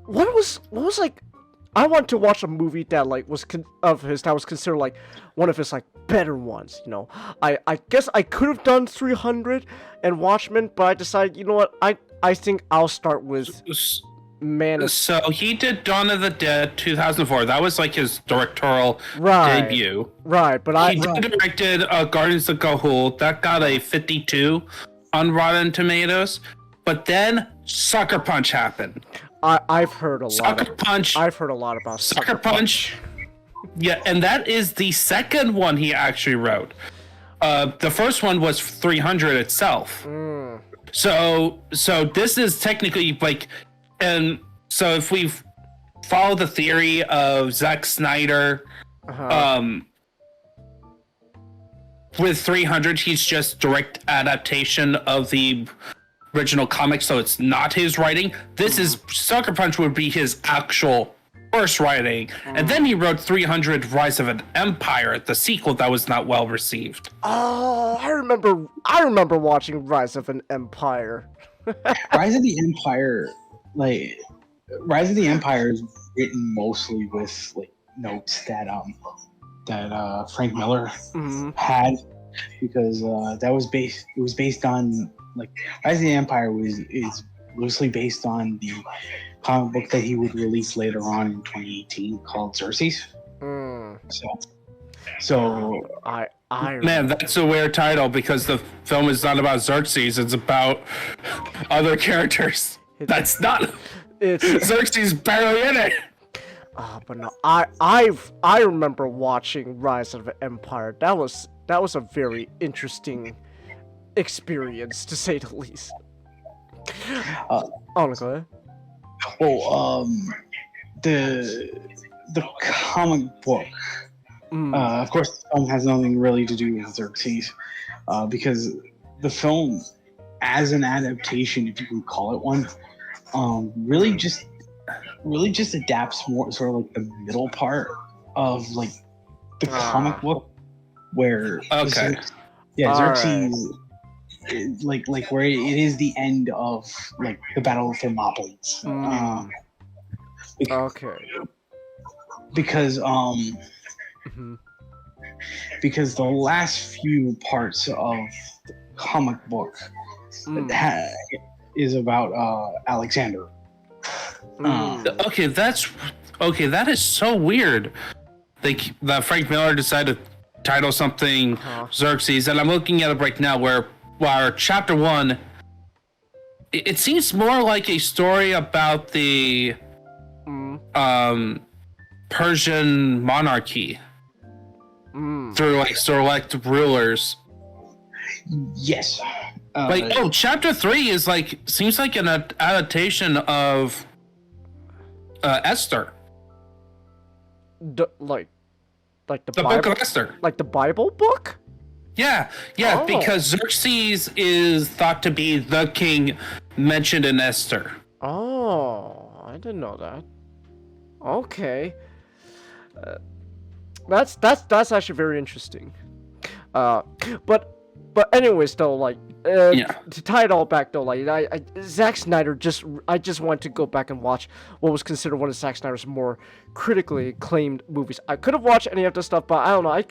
what was like. I want to watch a movie that like was considered like one of his like better ones. You know, I guess I could have done 300 and Watchmen, but I decided, you know what, I think I'll start with Man. So he did Dawn of the Dead 2004. That was like his directorial debut. Right, but he directed Guardians of Cthulhu. That got a 52 on Rotten Tomatoes. But then Sucker Punch happened. I've heard a lot. I've heard a lot about Sucker Punch. Yeah, and that is the second one he actually wrote. The first one was 300 itself. So this is technically like, and so if we follow the theory of Zack Snyder, with 300, he's just direct adaptation of the original comic, so it's not his writing. This is Sucker Punch would be his actual first writing, and then he wrote 300 Rise of an Empire, the sequel that was not well received. Oh, I remember watching Rise of an Empire. Rise of the Empire, Rise of the Empire is written mostly with like notes that Frank Miller had, because it was based on like Rise of the Empire is loosely based on the comic book that he would release later on in 2018 called Xerxes. So I Man, that's a weird title because the film is not about Xerxes, it's about other characters. That's not Xerxes barely in it. But no, I remember watching Rise of the Empire. That was a very interesting experience, to say the least. Go ahead. Well, the comic book, of course, the film has nothing really to do with Xerxes, because the film, as an adaptation, if you can call it one, really just adapts more sort of like the middle part of like the comic book, where Xerxes, like where it is the end of like the Battle of Thermopylae. Because the last few parts of the comic book is about Alexander. That is so weird. That Frank Miller decided to title something Xerxes, and I'm looking at it right now where chapter 1, it seems more like a story about the Persian monarchy through like select rulers. Yes. Chapter 3 is seems like an adaptation of Esther. The book Bible? of Esther. Like the Bible book? Yeah, because Xerxes is thought to be the king mentioned in Esther. Oh, I didn't know that. Okay. That's actually very interesting. But anyways, though, to tie it all back, though, Zack Snyder I just wanted to go back and watch what was considered one of Zack Snyder's more critically acclaimed movies. I could have watched any of this stuff, but I don't know.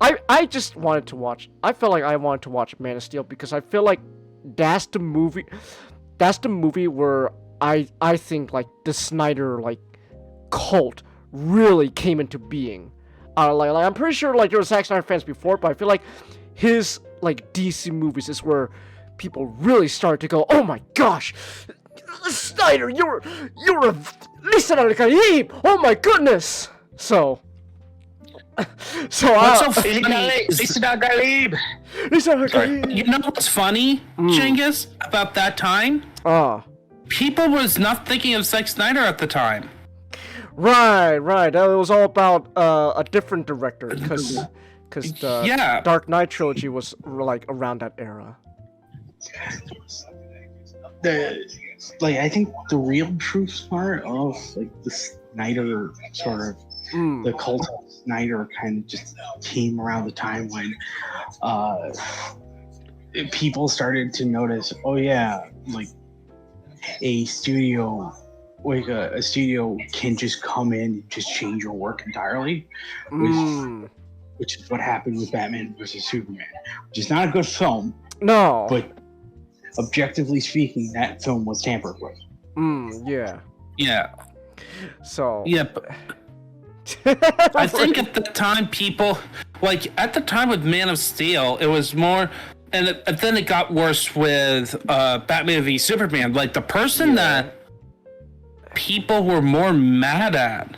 I just wanted to watch. I felt like I wanted to watch Man of Steel because I feel like that's the movie where I think like the Snyder cult really came into being. I'm pretty sure there were Zack Snyder fans before, but I feel like his DC movies is where people really start to go, oh my gosh, Snyder, you're a Lisa al-Khalib, oh my goodness. So what's so funny? Lisa al-Khalib. You know what's funny, Genghis, about that time? People was not thinking of Zack Snyder at the time. Right. It was all about a different director because the Dark Knight trilogy was around that era. I think the real true part of the Snyder sort of the cult of Snyder kind of just came around the time when people started to notice, a studio can just come in and just change your work entirely, which is what happened with Batman vs. Superman, which is not a good film. No. But objectively speaking, that film was tampered with. Yeah. So. Yeah. I think at the time people, at the time with Man of Steel, it was more, and then it got worse with Batman v Superman. The person that people were more mad at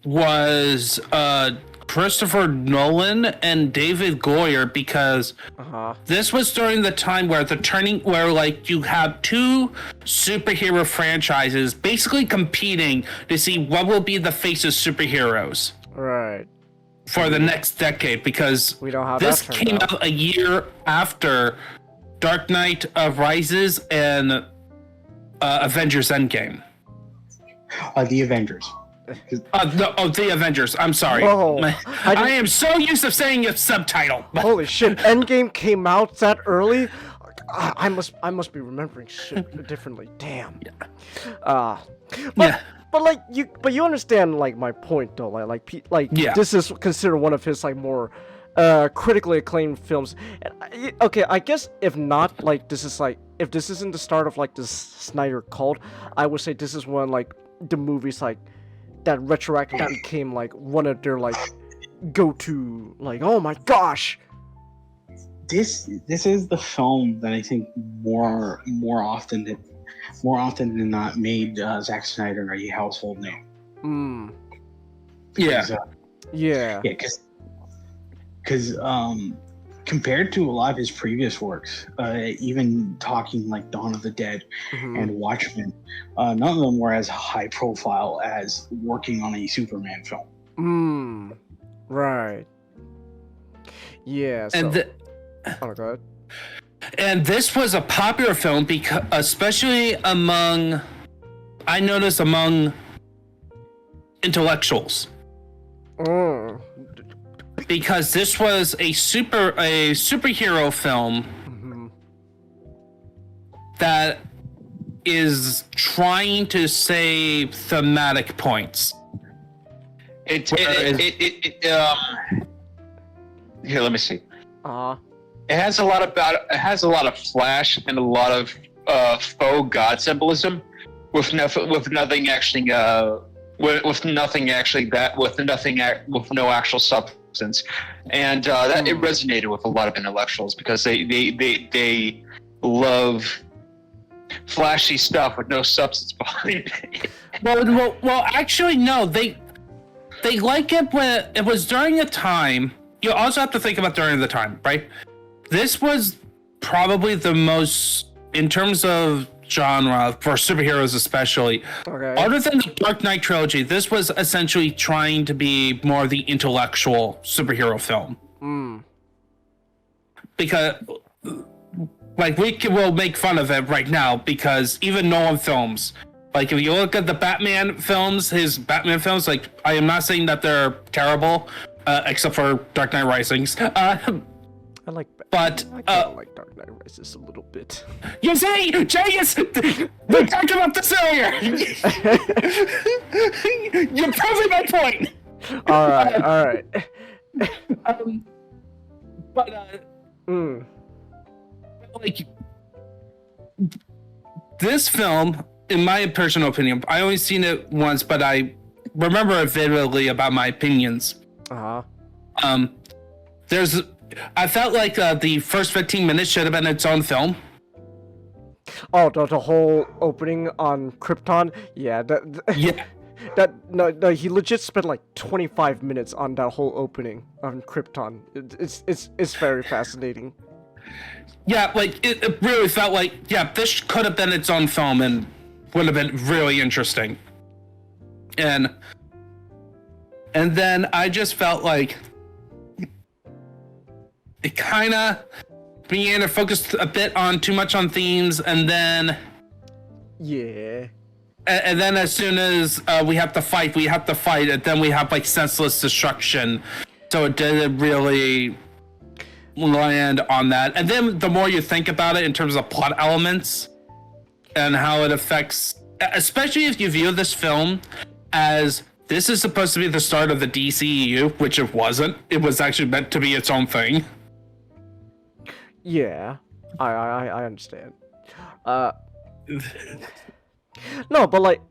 was Christopher Nolan and David Goyer, because this was during the time where you have two superhero franchises basically competing to see what will be the face of superheroes for the next decade, because we don't have this came out a year after Dark Knight Rises and Avengers Endgame. The Avengers. The Avengers. I'm sorry. Whoa, I am so used to saying a subtitle. Holy shit! Endgame came out that early. I must be remembering shit differently. Damn. But you understand like my point though. This is considered one of his like more critically acclaimed films. And, okay, I guess if not like this is like if this isn't the start of like this Snyder cult, I would say this is one like the movies like that retroactively became like one of their like go-to like oh my gosh. This is the film that I think more often than not made Zack Snyder a household name. Yeah, because compared to a lot of his previous works, even talking like Dawn of the Dead and Watchmen, none of them were as high profile as working on a Superman film. Right. Yeah. So... Oh, go ahead. And this was a popular film because, especially among intellectuals. Because this was a superhero film that is trying to say thematic points. Here, let me see. It has a lot of flash and a lot of faux god symbolism, with nothing actually with no actual substance, and that it resonated with a lot of intellectuals because they love flashy stuff with no substance behind it. Well, actually, no. They like it when it was during a time. You also have to think about during the time, right? This was probably the most, in terms of genre, for superheroes especially, other than the Dark Knight trilogy, this was essentially trying to be more of the intellectual superhero film. Because, like, we'll make fun of it right now, because even Nolan films, like, if you look at the Batman films, his Batman films, like, I am not saying that they're terrible, except for Dark Knight Risings. I like, but I like Dark Knight Rises a little bit. You see, Jayus, we talked about this earlier. You're proving my point. All right. Like this film, in my personal opinion, I only seen it once, but I remember it vividly about my opinions. I felt like the first 15 minutes should have been its own film. Oh, the whole opening on Krypton? Yeah, No, he legit spent like 25 minutes on that whole opening on Krypton. It's very fascinating. Yeah, like it really felt like this could have been its own film and would have been really interesting. And then I just felt like it kind of began to focus a bit on too much on themes, and then and then as soon as we have to fight, and then we have like senseless destruction. So it didn't really land on that. And then the more you think about it in terms of plot elements and how it affects, especially if you view this film as this is supposed to be the start of the DCEU, which it wasn't. It was actually meant to be its own thing. Yeah, I understand. No, but like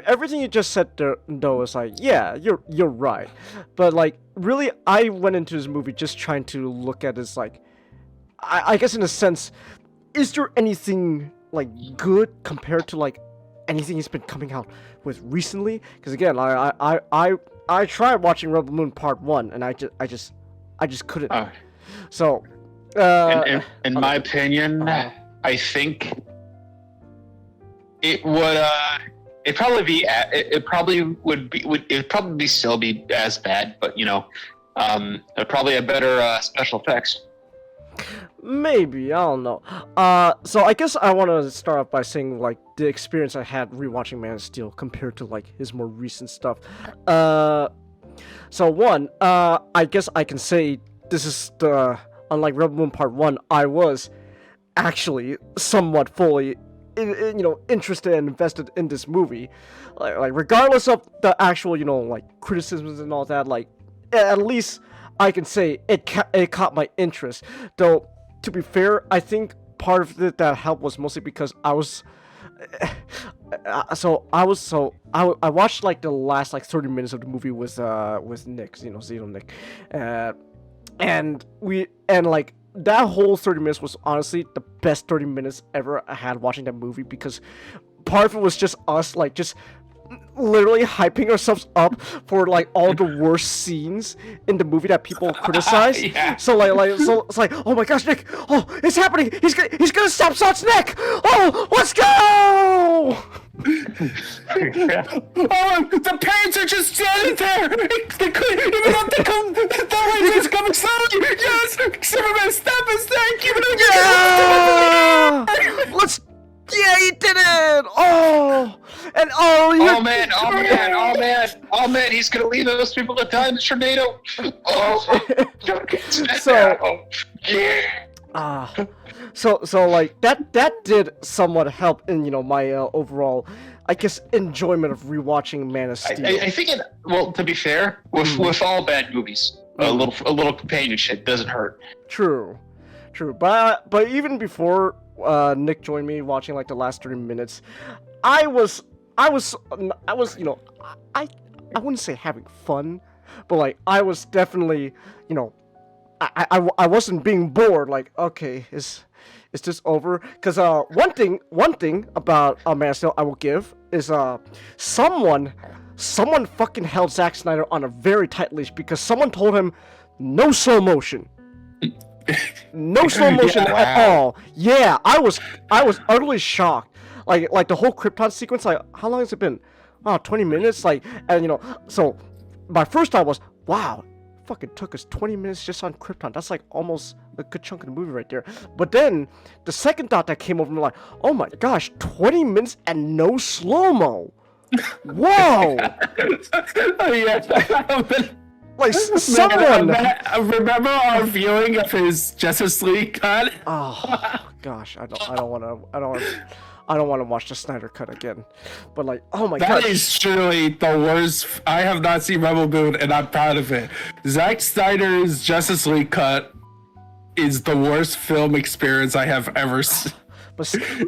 everything you just said there, though, is like, yeah, you're right. But like, really, I went into this movie just trying to look at this like, I guess in a sense, is there anything like good compared to like anything he's been coming out with recently? Because again, I tried watching Rebel Moon Part 1, and I just couldn't. So. In my opinion, I think it would probably still be as bad, but it'd probably have better special effects. Maybe, I don't know. So I guess I want to start off by saying like the experience I had rewatching Man of Steel compared to like his more recent stuff. So one, I guess I can say this is the unlike Rebel Moon Part 1, I was actually somewhat fully interested and invested in this movie. Like regardless of the actual, like criticisms and all that, like at least I can say it caught my interest. Though to be fair, I think part of it that helped was mostly because I was I watched like the last like 30 minutes of the movie with Nick, Zeno Nick, and like that whole 30 minutes was honestly the best 30 minutes ever I had watching that movie, because part of it was just us like just literally hyping ourselves up for like all the worst scenes in the movie that people criticize. Yeah. So it's like, oh my gosh, Nick, oh, it's happening, he's gonna stab Sot's neck, oh, let's go. Oh, the parents are just standing there. They couldn't even though they come. The way is coming slowly. Yes, Superman, stab his neck. Even though Yeah, he did it! Oh! And Oh man, he's gonna leave those people to die in the tornado. Oh, so like that did somewhat help in my overall, I guess, enjoyment of rewatching Man of Steel. I think to be fair, with all bad movies, a little companionship doesn't hurt. True, but even before Nick joined me watching like the last 30 minutes, I wouldn't say having fun, but like I was definitely, I wasn't being bored. Like, okay, is this over? Because one thing about Man of Steel I will give is someone fucking held Zack Snyder on a very tight leash, because someone told him no slow motion. No slow motion at all. Yeah, I was utterly shocked. Like the whole Krypton sequence, like how long has it been? 20 minutes. Like, and so my first thought was, wow, fucking took us 20 minutes just on Krypton. That's like almost a good chunk of the movie right there. But then the second thought that came over me, like, oh my gosh, 20 minutes and no slow-mo. Whoa. Oh yeah. Like someone. Remember our viewing of his Justice League cut? Oh gosh, I don't want to watch the Snyder cut again. But like, oh my god, that is truly the worst. I have not seen Rebel Moon, and I'm proud of it. Zack Snyder's Justice League cut is the worst film experience I have ever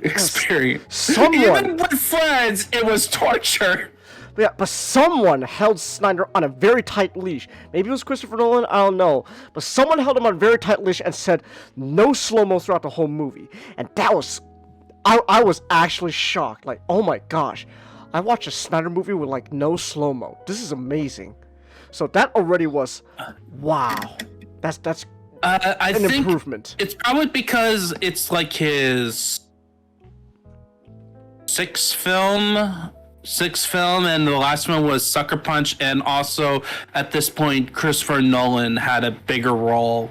experienced. Even with friends, it was torture. Yeah, but someone held Snyder on a very tight leash. Maybe it was Christopher Nolan, I don't know. But someone held him on a very tight leash and said no slow-mo throughout the whole movie. And that was... I was actually shocked. Like, oh my gosh. I watched a Snyder movie with, like, no slow-mo. This is amazing. So that already was... Wow. That's I an think improvement. It's probably because it's, like, his... sixth film, and the last one was Sucker Punch, and also at this point Christopher Nolan had a bigger role,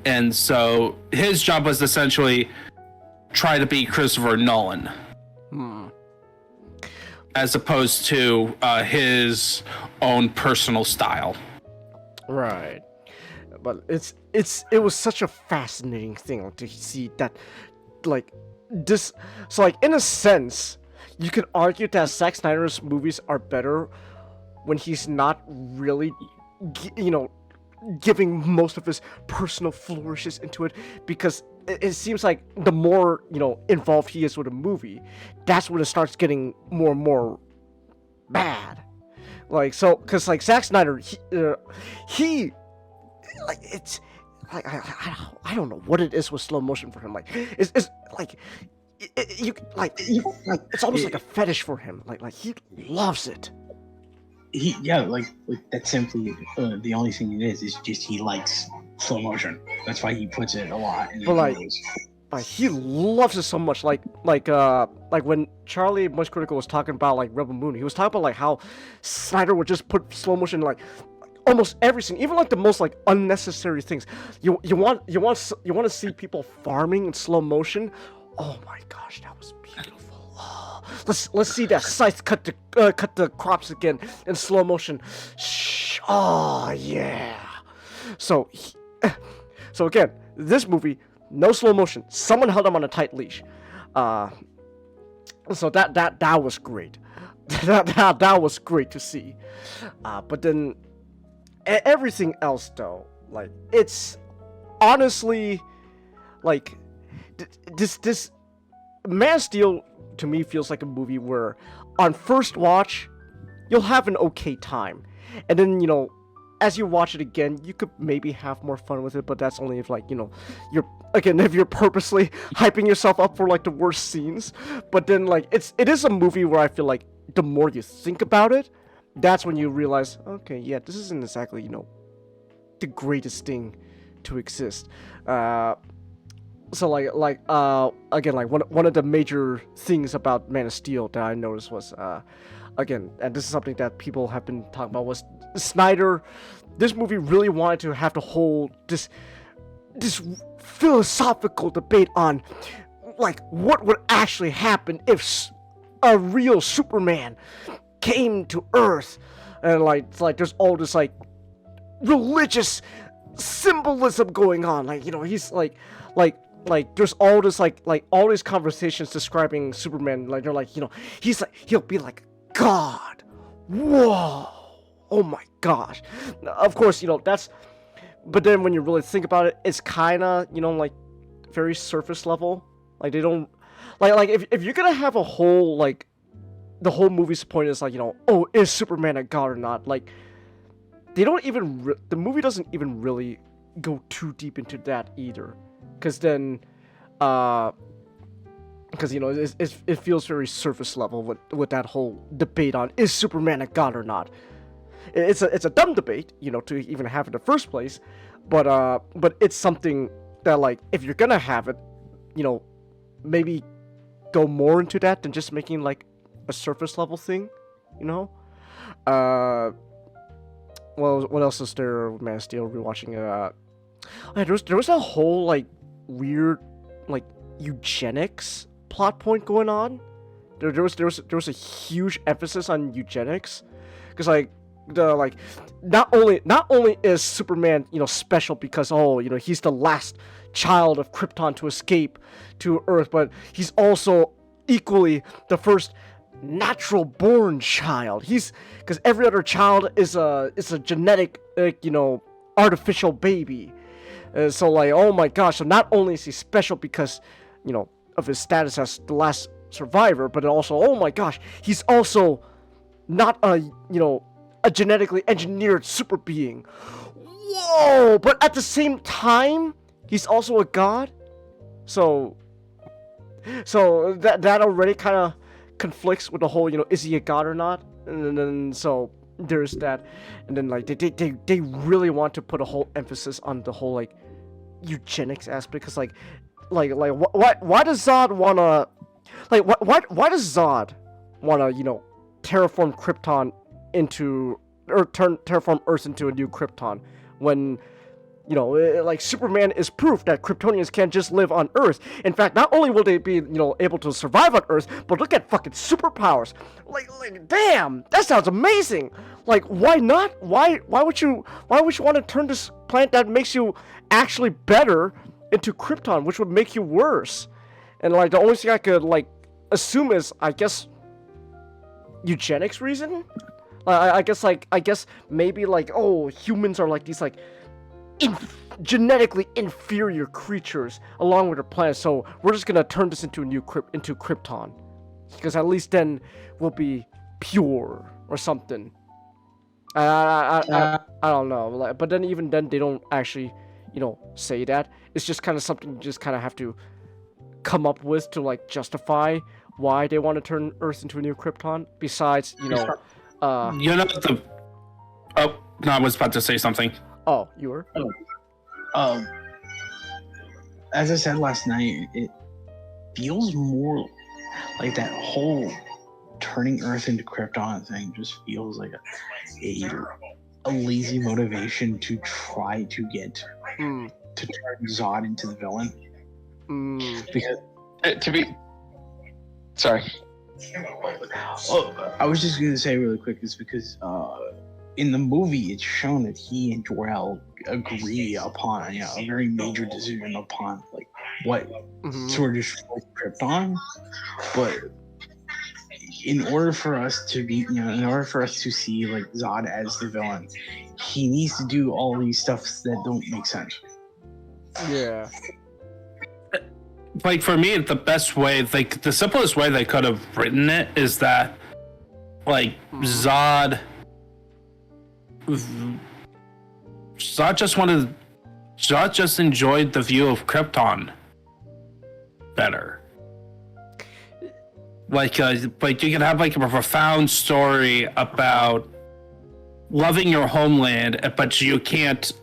and so his job was essentially try to be Christopher Nolan, as opposed to his own personal style. Right. But it was such a fascinating thing to see that, like, this. So like in a sense, you could argue that Zack Snyder's movies are better when he's not really, giving most of his personal flourishes into it, because it seems like the more, involved he is with a movie, that's when it starts getting more and more bad. Like, so, because like Zack Snyder, he like, it's like, I don't know what it is with slow motion for him. Like, it's like, it's almost like a fetish for him. Like he loves it. Like that's simply the only thing it is just he likes slow motion. That's why he puts it a lot in the movies. Like he loves it so much. Like when Charlie Much Critical was talking about like Rebel Moon, he was talking about like how Snyder would just put slow motion like almost everything, even like the most like unnecessary things. You want to see people farming in slow motion. Oh my gosh, that was beautiful. Oh, let's see that scythe cut the crops again in slow motion. Shh. Oh yeah. So again, this movie, no slow motion. Someone held him on a tight leash. So that was great. that was great to see. But then everything else though, like it's honestly like this Man of Steel to me feels like a movie where on first watch you'll have an okay time, and then as you watch it again, you could maybe have more fun with it, but that's only if if you're purposely hyping yourself up for like the worst scenes. But then like it is a movie where I feel like the more you think about it, that's when you realize, okay, yeah, this isn't exactly the greatest thing to exist. So again, like one of the major things about Man of Steel that I noticed was again, and this is something that people have been talking about, was Snyder. This movie really wanted to have to hold this philosophical debate on like what would actually happen if a real Superman came to Earth, and like there's all this like religious symbolism going on. Like he's like there's all this like all these conversations describing Superman. Like they're like he's like he'll be like God. Whoa. Oh my gosh. Of course, that's, but then when you really think about it, it's kind of, like very surface level. Like they don't like if you're gonna have a whole like the whole movie's point is like oh, is Superman a god or not? Like they don't even the movie doesn't even really go too deep into that either, because then because it feels very surface level with that whole debate on is Superman a god or not. It's a dumb debate, to even have in the first place, but it's something that like if you're gonna have it, maybe go more into that than just making like a surface level thing, Well, what else is there with Man of Steel? Rewatching it. There was a whole like weird like eugenics plot point going on. There was a huge emphasis on eugenics, because like not only is Superman special because he's the last child of Krypton to escape to Earth, but he's also equally the first natural born child. Because every other child is a genetic artificial baby. So like, oh my gosh, so not only is he special because of his status as the last survivor, but also, oh my gosh, he's also not a genetically engineered super being. Whoa! But at the same time, he's also a god. So that already kind of conflicts with the whole, is he a god or not? And then so there's that, and then like they really want to put a whole emphasis on the whole like eugenics aspect, because like why does Zod wanna why does Zod wanna terraform Krypton into, or terraform Earth into a new Krypton, when like Superman is proof that Kryptonians can't just live on Earth. In fact, not only will they be able to survive on Earth, but look at fucking superpowers. Like damn, that sounds amazing. Like why not? Why would you want to turn this planet that makes you actually better into Krypton, which would make you worse? And like the only thing I could like assume is, I guess, eugenics reason. I guess maybe like, oh, humans are like these like genetically inferior creatures along with their planet, so we're just gonna turn this into a new into Krypton, because at least then we'll be pure or something. I don't know, like, but then even then they don't actually say that. It's just kind of something you just kind of have to come up with to like justify why they want to turn Earth into a new Krypton. Besides, Oh, no, I was about to say something. Oh, you were? As I said last night, it feels more like that whole turning Earth into Krypton thing just feels like a a lazy motivation to try to get Mm. to turn Zod into the villain. Because To be sorry. I was just gonna say really quick is because in the movie it's shown that he and Jor-El agree upon a very major decision upon like what sort of destroys Krypton, but in order for us to see like Zod as the villain, he needs to do all these stuffs that don't make sense. Yeah. Like for me, the best way, like the simplest way they could have written it is that, like Zod just enjoyed the view of Krypton better. Like you can have like a profound story about loving your homeland, but you can't.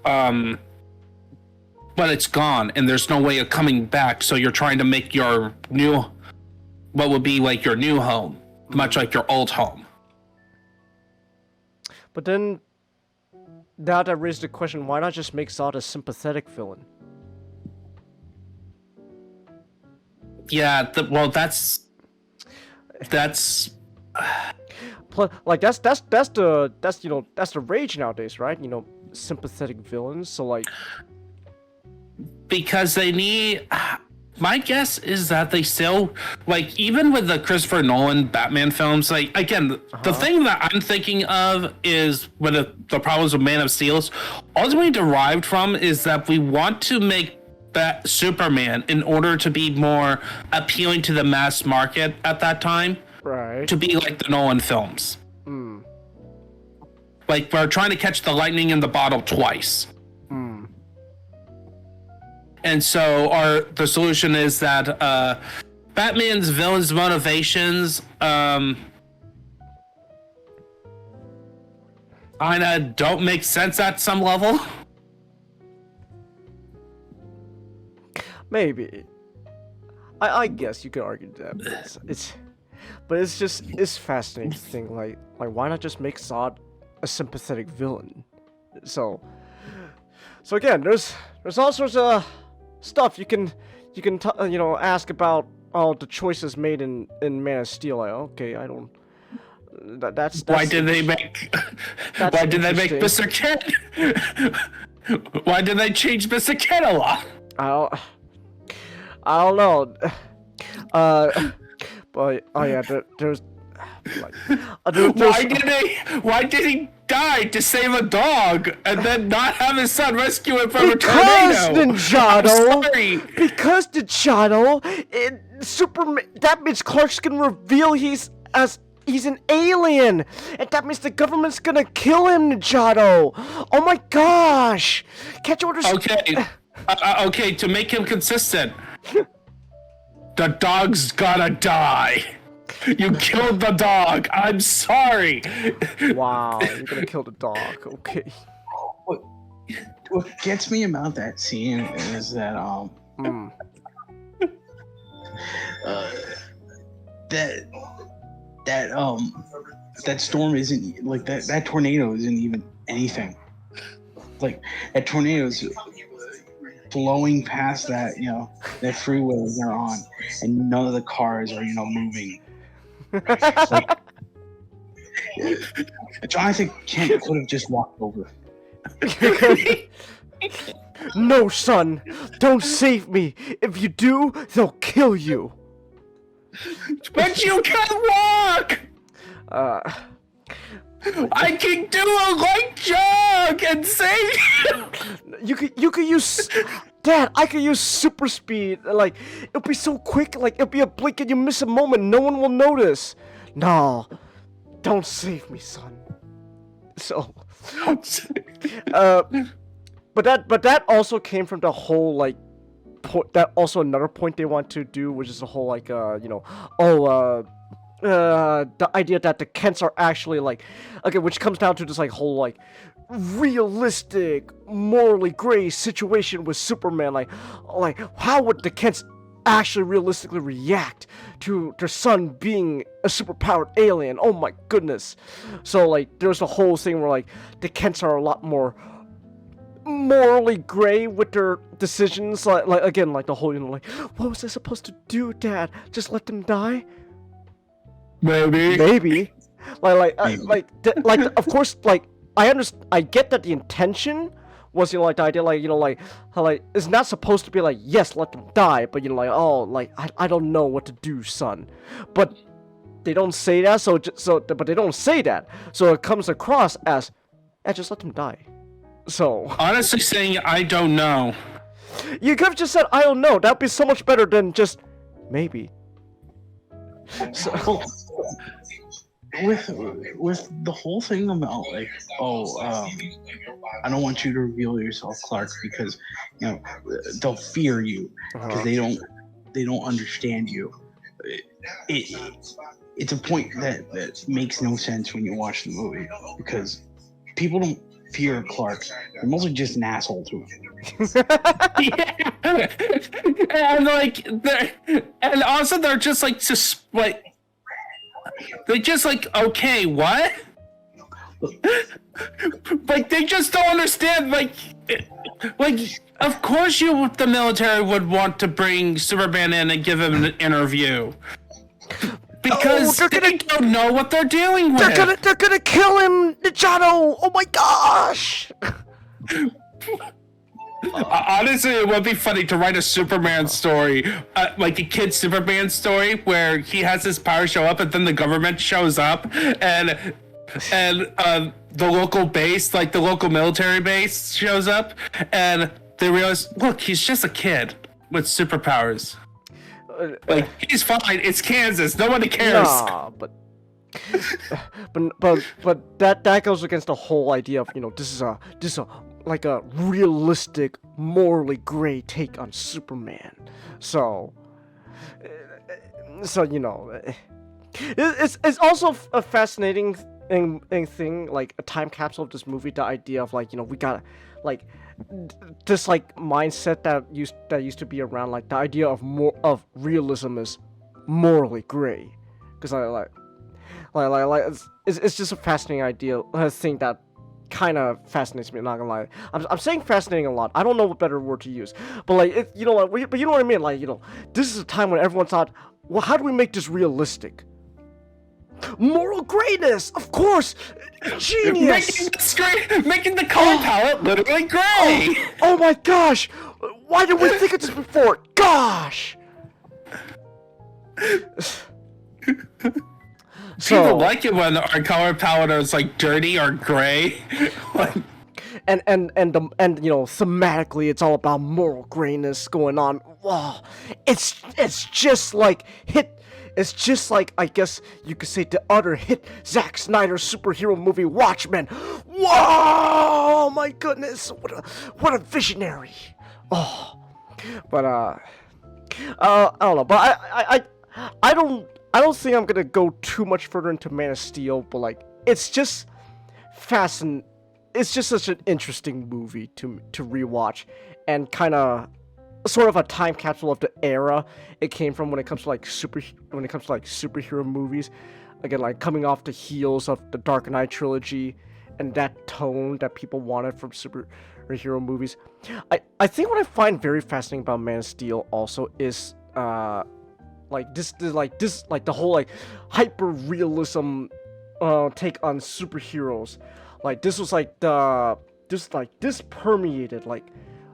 But it's gone, and there's no way of coming back. So you're trying to make your new, what would be like your new home, much like your old home. But then, now that raised the question: why not just make Zod a sympathetic villain? Yeah, that's like that's the rage nowadays, right? You know, sympathetic villains. So like, because they need. My guess is that they still, like, even with the Christopher Nolan Batman films, like, again, the thing that I'm thinking of is with the problems with Man of Steel, ultimately derived from is that we want to make that Superman in order to be more appealing to the mass market at that time, right? To be like the Nolan films. Like, we're trying to catch the lightning in the bottle twice. And so the solution is that Batman's villain's motivations kinda don't make sense at some level. Maybe. I guess you could argue that. But it's fascinating to think like why not just make Zod a sympathetic villain? So again, there's all sorts of stuff you can ask about all the choices made in Man of Steel. Like, okay, I don't. That's why did they make Mr. Kent? Why did they change Mr. Kent a lot? I don't know. But oh yeah, there's. Like, why did he die to save a dog and then not have his son rescue him from a tornado? Ninjato! Because Ninjato, Superman, that means Clark's gonna reveal he's an alien, and that means the government's gonna kill him, Ninjato. Oh my gosh! Can't you understand? Okay, to make him consistent, the dog's gotta die. You killed the dog. I'm sorry. Wow, you're gonna kill the dog. Okay. What gets me about that scene is that that storm isn't like that tornado isn't even anything. Like that tornado's blowing past that that freeway they're on, and none of the cars are moving. Like, Jonathan Kent could have just walked over. No, son, don't save me. If you do, they'll kill you. But you can walk. I can do a light jog and save you. You could use. Dad, I could use super speed. Like, it'll be so quick. Like, it'll be a blink and you miss a moment. No one will notice. No, don't save me, son. So, but that also came from the whole like. That also another point they want to do, which is the whole like the idea that the Kents are actually like, okay, which comes down to this like whole like realistic, morally gray situation with Superman. Like how would the Kents actually realistically react to their son being a superpowered alien. Oh my goodness. So like there's a whole thing where like the Kents are a lot more morally gray with their decisions, like again, like the whole, like, what was I supposed to do, Dad? Just let them die? Maybe. Like of course, like I get that the intention was, like the idea, like, like how, like, it's not supposed to be like, yes, let them die, but like, oh, like I don't know what to do, son. But they don't say that, but they don't say that, so it comes across as, just let them die. So honestly, saying I don't know. You could have just said I don't know. That'd be so much better than just maybe. So with the whole thing about like, I don't want you to reveal yourself, Clark, because they'll fear you because they don't understand you. It's a point that makes no sense when you watch the movie, because people don't fear Clark. They're mostly just an asshole to him. Yeah. And like and also they're just like they're just like, okay, what? Like they just don't understand, like of course the military would want to bring Superman in and give him an interview. Because they don't know what they're dealing with. They're gonna kill him, Ninjato! Oh my gosh! Honestly, it would be funny to write a Superman story, like a kid's Superman story, where he has his power show up, and then the government shows up, and the local base, like the local military base, shows up, and they realize, look, he's just a kid with superpowers. Like, he's fine. It's Kansas. Nobody cares. Nah, but that goes against the whole idea of, this is a like a realistic, morally gray take on Superman. So it's also a fascinating thing, like a time capsule of this movie. The idea of like, we got like this like mindset that used to be around, like the idea of realism is morally gray, because it's just a fascinating idea. A thing that kind of fascinates me. Not gonna lie, I'm saying fascinating a lot. I don't know what better word to use, but like but you know what I mean. Like, this is a time when everyone thought, well, how do we make this realistic? Moral grayness, of course. Genius. Making the color palette literally gray. Oh my gosh! Why didn't we think of this before? Gosh. People like it when our color palette is like dirty or gray. and thematically, it's all about moral grayness going on. Wow, it's just like It's just like, I guess you could say, the other hit Zack Snyder superhero movie, Watchmen. Whoa, my goodness, what a visionary. Oh, but I don't know, but I don't think I'm gonna go too much further into Man of Steel, but like, it's just fascinating. It's just such an interesting movie to rewatch, and kind of sort of a time capsule of the era it came from when it comes to like superhero movies. Again, like coming off the heels of the Dark Knight trilogy and that tone that people wanted from superhero movies. I think what I find very fascinating about Man of Steel also is the whole like hyper realism take on superheroes. Like this was like this permeated like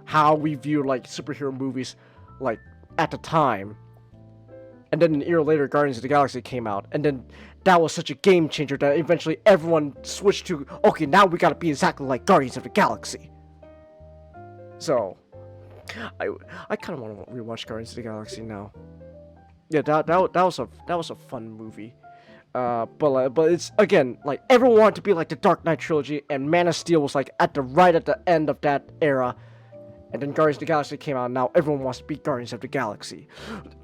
how we viewed like superhero movies like at the time. And then a year later, Guardians of the Galaxy came out, and then that was such a game changer that eventually everyone switched to, okay, now we gotta be exactly like Guardians of the Galaxy. So I kind of want to rewatch Guardians of the Galaxy now. Yeah, that was a fun movie. But it's, again, like, everyone wanted to be like the Dark Knight trilogy, and Man of Steel was like at the end of that era. And then Guardians of the Galaxy came out, and now everyone wants to be Guardians of the Galaxy.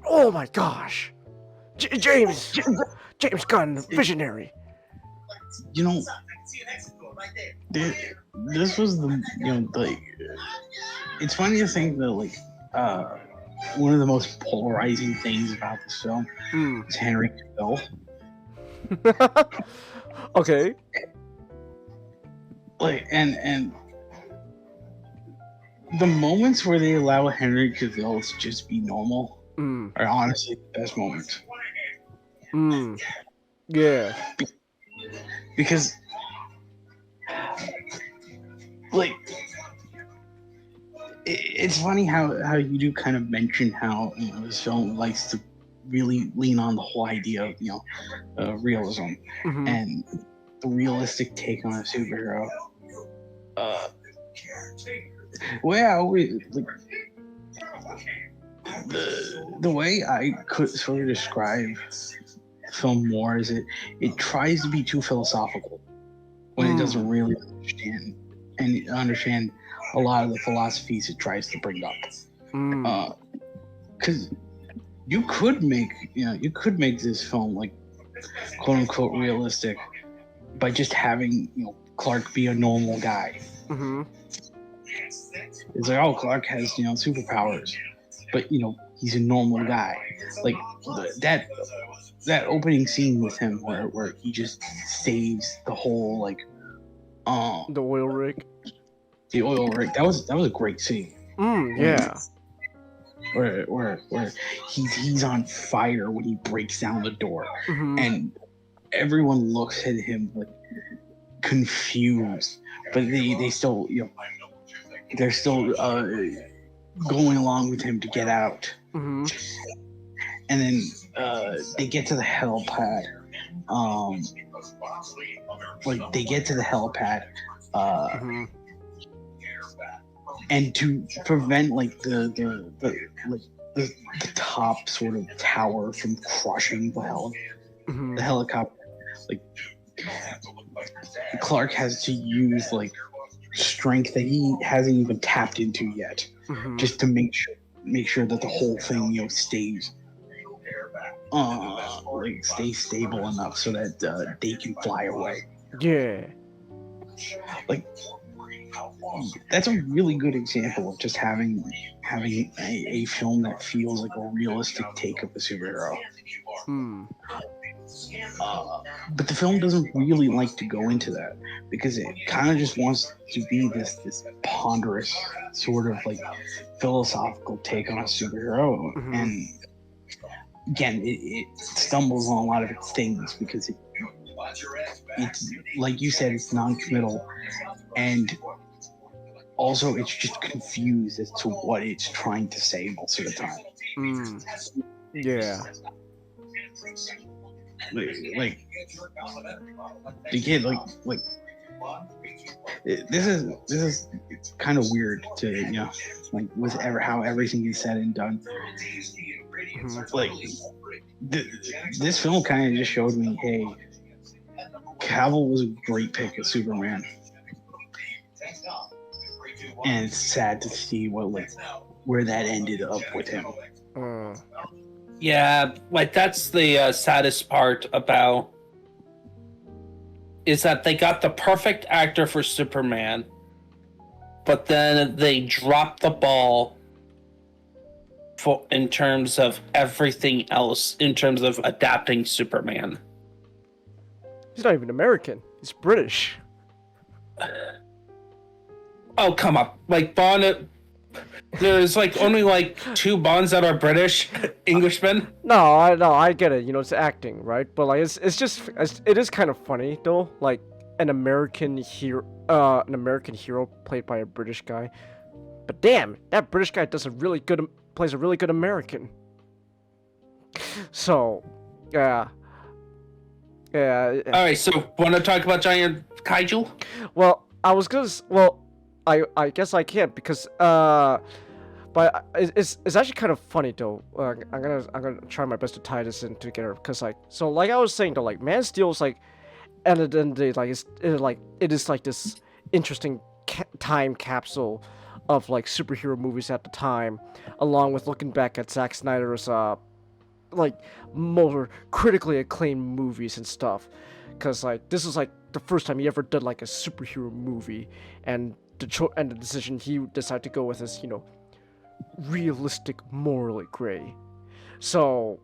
Oh my gosh! James Gunn, visionary. This was the it's funny to think that like one of the most polarizing things about this film is Henry Cavill. Okay. Like, and the moments where they allow Henry Cavill to just be normal are honestly the best moments. Yeah. Because, like, it's funny how you do kind of mention how this film likes to really lean on the whole idea of realism and the realistic take on a superhero. The way I could sort of describe film more is it tries to be too philosophical when it doesn't really understand a lot of the philosophies it tries to bring up. Because you could make this film like quote unquote realistic by just having Clark be a normal guy. It's like, oh, Clark has superpowers, but he's a normal guy. Like that opening scene with him where he just saves the whole the oil rig. The oil rig. That was a great scene. Yeah. Where he's on fire when he breaks down the door, and everyone looks at him like confused, but they still they're still going along with him to get out. And then they get to the helipad. And to prevent the top sort of tower from crushing the helicopter, Clark has to use strength that he hasn't even tapped into yet, just to make sure that the whole thing stays stable enough so that they can fly away. Yeah. That's a really good example of just having a film that feels like a realistic take of a superhero. But the film doesn't really like to go into that because it kind of just wants to be this ponderous sort of philosophical take on a superhero. And again, it stumbles on a lot of its things because it's like you said, it's non-committal, and also it's just confused as to what it's trying to say most of the time. Yeah. This is kind of weird to with how everything is said and done. This film kind of just showed me, hey, Cavill was a great pick as Superman, and it's sad to see where that ended up with him. Yeah, that's the saddest part about is that they got the perfect actor for Superman, but then they dropped the ball in terms of everything else, in terms of adapting Superman. He's not even American. He's British. Oh, come on. Bond... There's only 2 Bonds that are British Englishmen. No, I get it. It's acting, right? But it is kind of funny though. An American hero played by a British guy. But damn, that British guy plays a really good American. So, yeah. Yeah. All right. So, want to talk about giant kaiju? Well, I guess I can't because but it's actually kind of funny though. I'm gonna try my best to tie this in together because I was saying though, Man of Steel is at the end of the day, it is this interesting time capsule of superhero movies at the time, along with looking back at Zack Snyder's more critically acclaimed movies and stuff, because this is the first time he ever did a superhero movie, and the decision he decided to go with is realistic, morally gray. So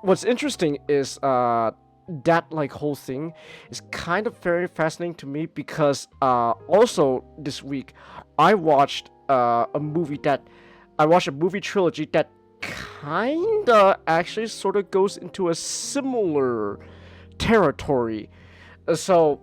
what's interesting is that like whole thing is kind of very fascinating to me because also this week I watched a movie trilogy that kinda actually sort of goes into a similar territory. So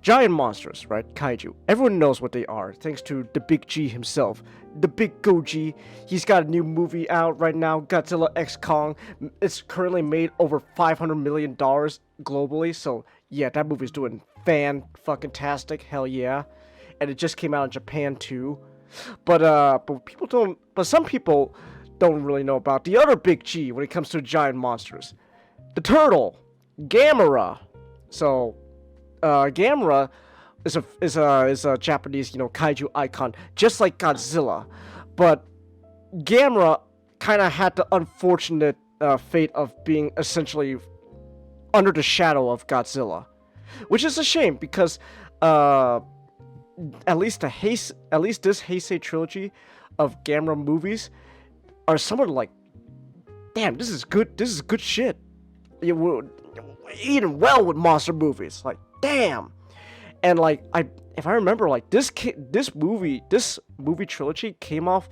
giant monsters, right? Kaiju. Everyone knows what they are, thanks to the Big G himself. The Big Goji. He's got a new movie out right now, Godzilla X Kong. It's currently made over $500 million globally, so yeah, that movie's doing fan-fucking-tastic, hell yeah. And it just came out in Japan too. But some people don't really know about the other Big G when it comes to giant monsters. The turtle, Gamera. So Gamera is a Japanese, kaiju icon, just like Godzilla, but Gamera kind of had the unfortunate fate of being essentially under the shadow of Godzilla, which is a shame because at least this Heisei trilogy of Gamera movies are somewhat like, damn, this is good shit. We're eating well with monster movies, like, damn. And like if I remember, like this movie trilogy came off,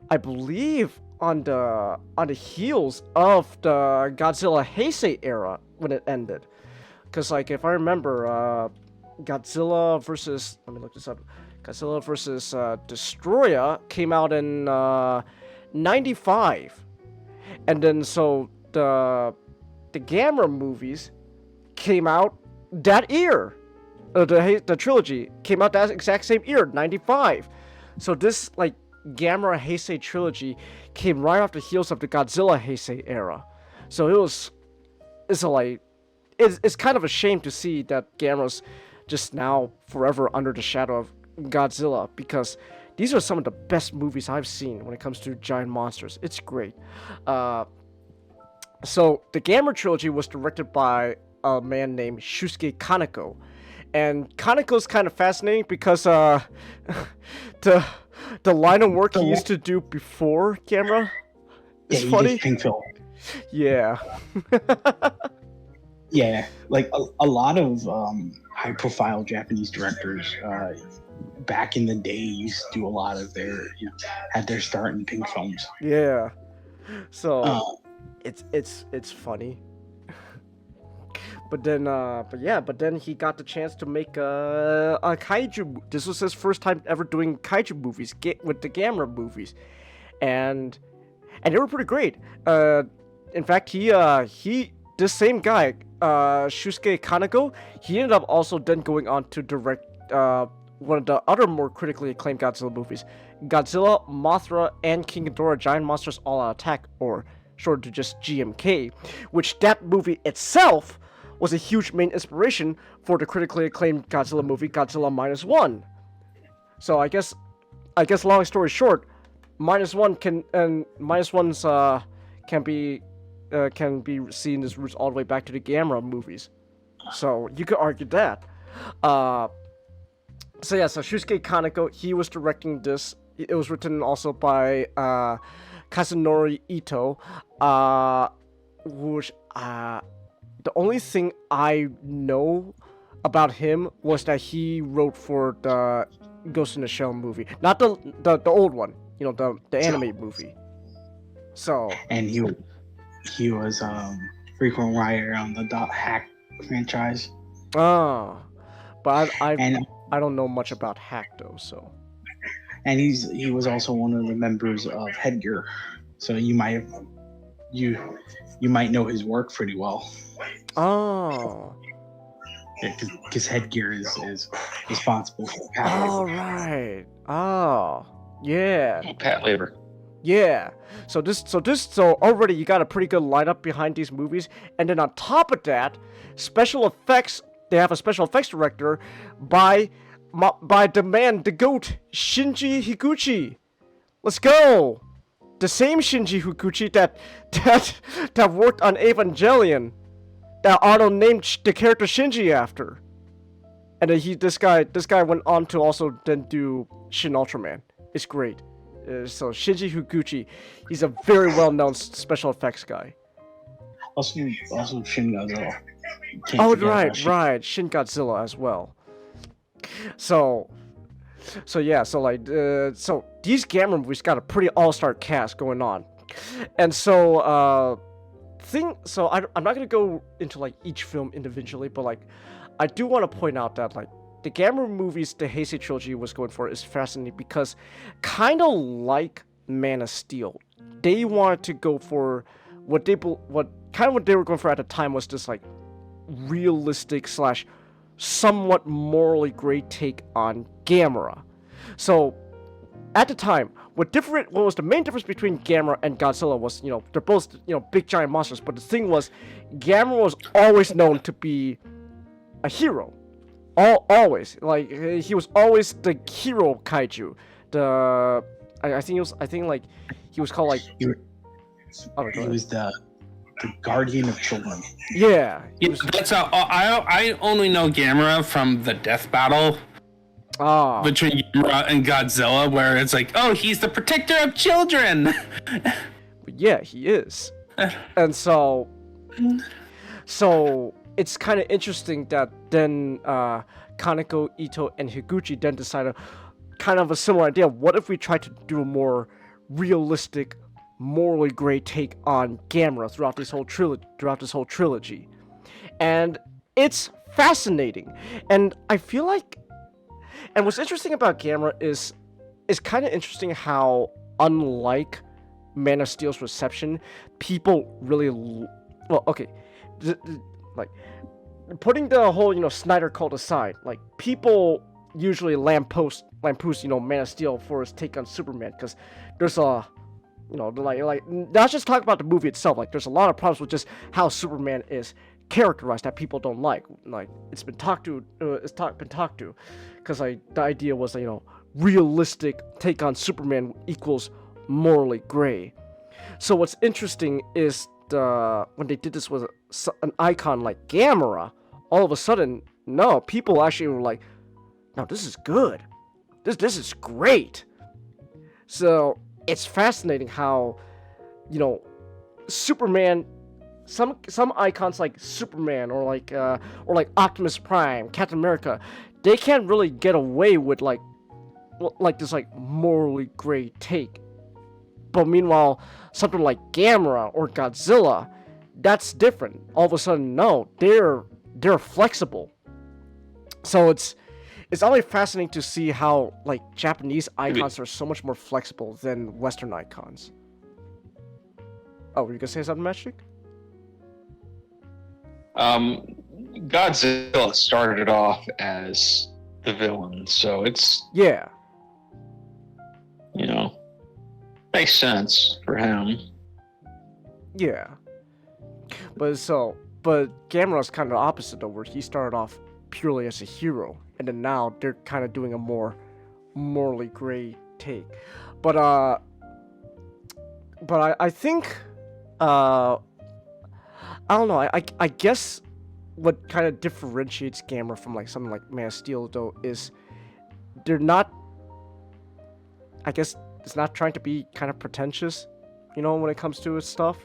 I believe, on the heels of the Godzilla Heisei era when it ended. Because like if I remember, Godzilla versus Destroyer came out in 95, and then so the Gamera movies came out that year. The trilogy came out that exact same year, 95. So this like Gamera Heisei trilogy came right off the heels of the Godzilla Heisei era. So it's kind of a shame to see that Gamera's just now forever under the shadow of Godzilla, because these are some of the best movies I've seen when it comes to giant monsters. It's great. So the Gamera trilogy was directed by a man named Shusuke Kaneko. And Kaneko's kind of fascinating because the line of work he used to do before Gamera is funny. Pink film. Yeah. Yeah, like a lot of high-profile Japanese directors back in the day used to do a lot of their, had their start in pink films. Yeah. So it's funny. But then he got the chance to make a kaiju. This was his first time ever doing kaiju movies with the Gamera movies, and they were pretty great. In fact, this same guy, Shusuke Kaneko, he ended up also then going on to direct one of the other more critically acclaimed Godzilla movies, Godzilla, Mothra, and King Ghidorah Giant Monsters All Out Attack, or shortened to just GMK, which that movie itself was a huge main inspiration for the critically acclaimed Godzilla movie, Godzilla -1. So I guess long story short, -1 can be seen as roots all the way back to the Gamera movies. So you could argue that. So Shusuke Kaneko, he was directing this. It was written also by Kazunori Ito, which the only thing I know about him was that he wrote for the Ghost in the Shell movie, not the old one, the anime movie. So and he was frequent writer on the Hack franchise. But I don't know much about Hack though, so. And he was also one of the members of Headgear, so you might know his work pretty well. Oh. Because Headgear is responsible for Pat Labor. Oh, right. Oh, yeah. Pat Labor. Yeah. So already you got a pretty good lineup behind these movies, and then on top of that, special effects. They have a special effects director by the man, the GOAT, Shinji Higuchi. Let's go. The same Shinji Higuchi that worked on Evangelion, that Arnold named the character Shinji after. And then this guy went on to also then do Shin Ultraman. It's great. So Shinji Higuchi, he's a very well-known special effects guy. Also Shin Godzilla. Oh, right. Shin Godzilla as well. So yeah, so these Gamera movies got a pretty all-star cast going on. And so, I'm not gonna go into, like, each film individually, but, like, I do want to point out that, like, the Gamera movies the Heisei trilogy was going for is fascinating because, kind of like Man of Steel, they wanted to go for what they were going for at the time was this, like, realistic / somewhat morally gray take on Gamera. So, at the time, what was the main difference between Gamera and Godzilla was, they're both, big giant monsters, but the thing was, Gamera was always known to be a hero. Always. Like, he was always the hero kaiju. I think he was called, like... He was the guardian of children. Yeah. That's how I only know Gamera from the death battle between Gamera and Godzilla, where it's like, oh, he's the protector of children. But yeah, he is. And so it's kind of interesting that then Kaneko, Ito, and Higuchi then decided kind of a similar idea. What if we try to do a more realistic, morally gray take on Gamera throughout this whole trilogy? And it's fascinating. And I feel like, and what's interesting about Gamera is kind of interesting how, unlike Man of Steel's reception, people really like, putting the whole, SNYDER cult aside, like, people usually lampost, Man of Steel for his take on Superman, because there's not just talk about the movie itself, like, there's a lot of problems with just how Superman is characterized that people don't like. Like, it's been talked to, because, like, the idea was, realistic take on Superman equals morally gray. So what's interesting is when they did this with an icon like Gamera, all of a sudden, no, people actually were like, no, this is good. This is great. So it's fascinating how, Superman, some icons like Superman or like Optimus Prime, Captain America, they can't really get away with like this like morally gray take. But meanwhile, something like Gamera or Godzilla, that's different. All of a sudden, no, they're flexible. So it's always fascinating to see how, like, Japanese icons are so much more flexible than Western icons. Oh, were you gonna say something, Magic? Godzilla started off as the villain, so it's... Yeah. Makes sense for him. Yeah. But Gamera's kind of the opposite, though, where he started off purely as a hero, and then now they're kind of doing a more morally gray take. But I think I don't know. I guess what kind of differentiates Gamera from like something like Man of Steel, though, is they're not. I guess it's not trying to be kind of pretentious, when it comes to its stuff,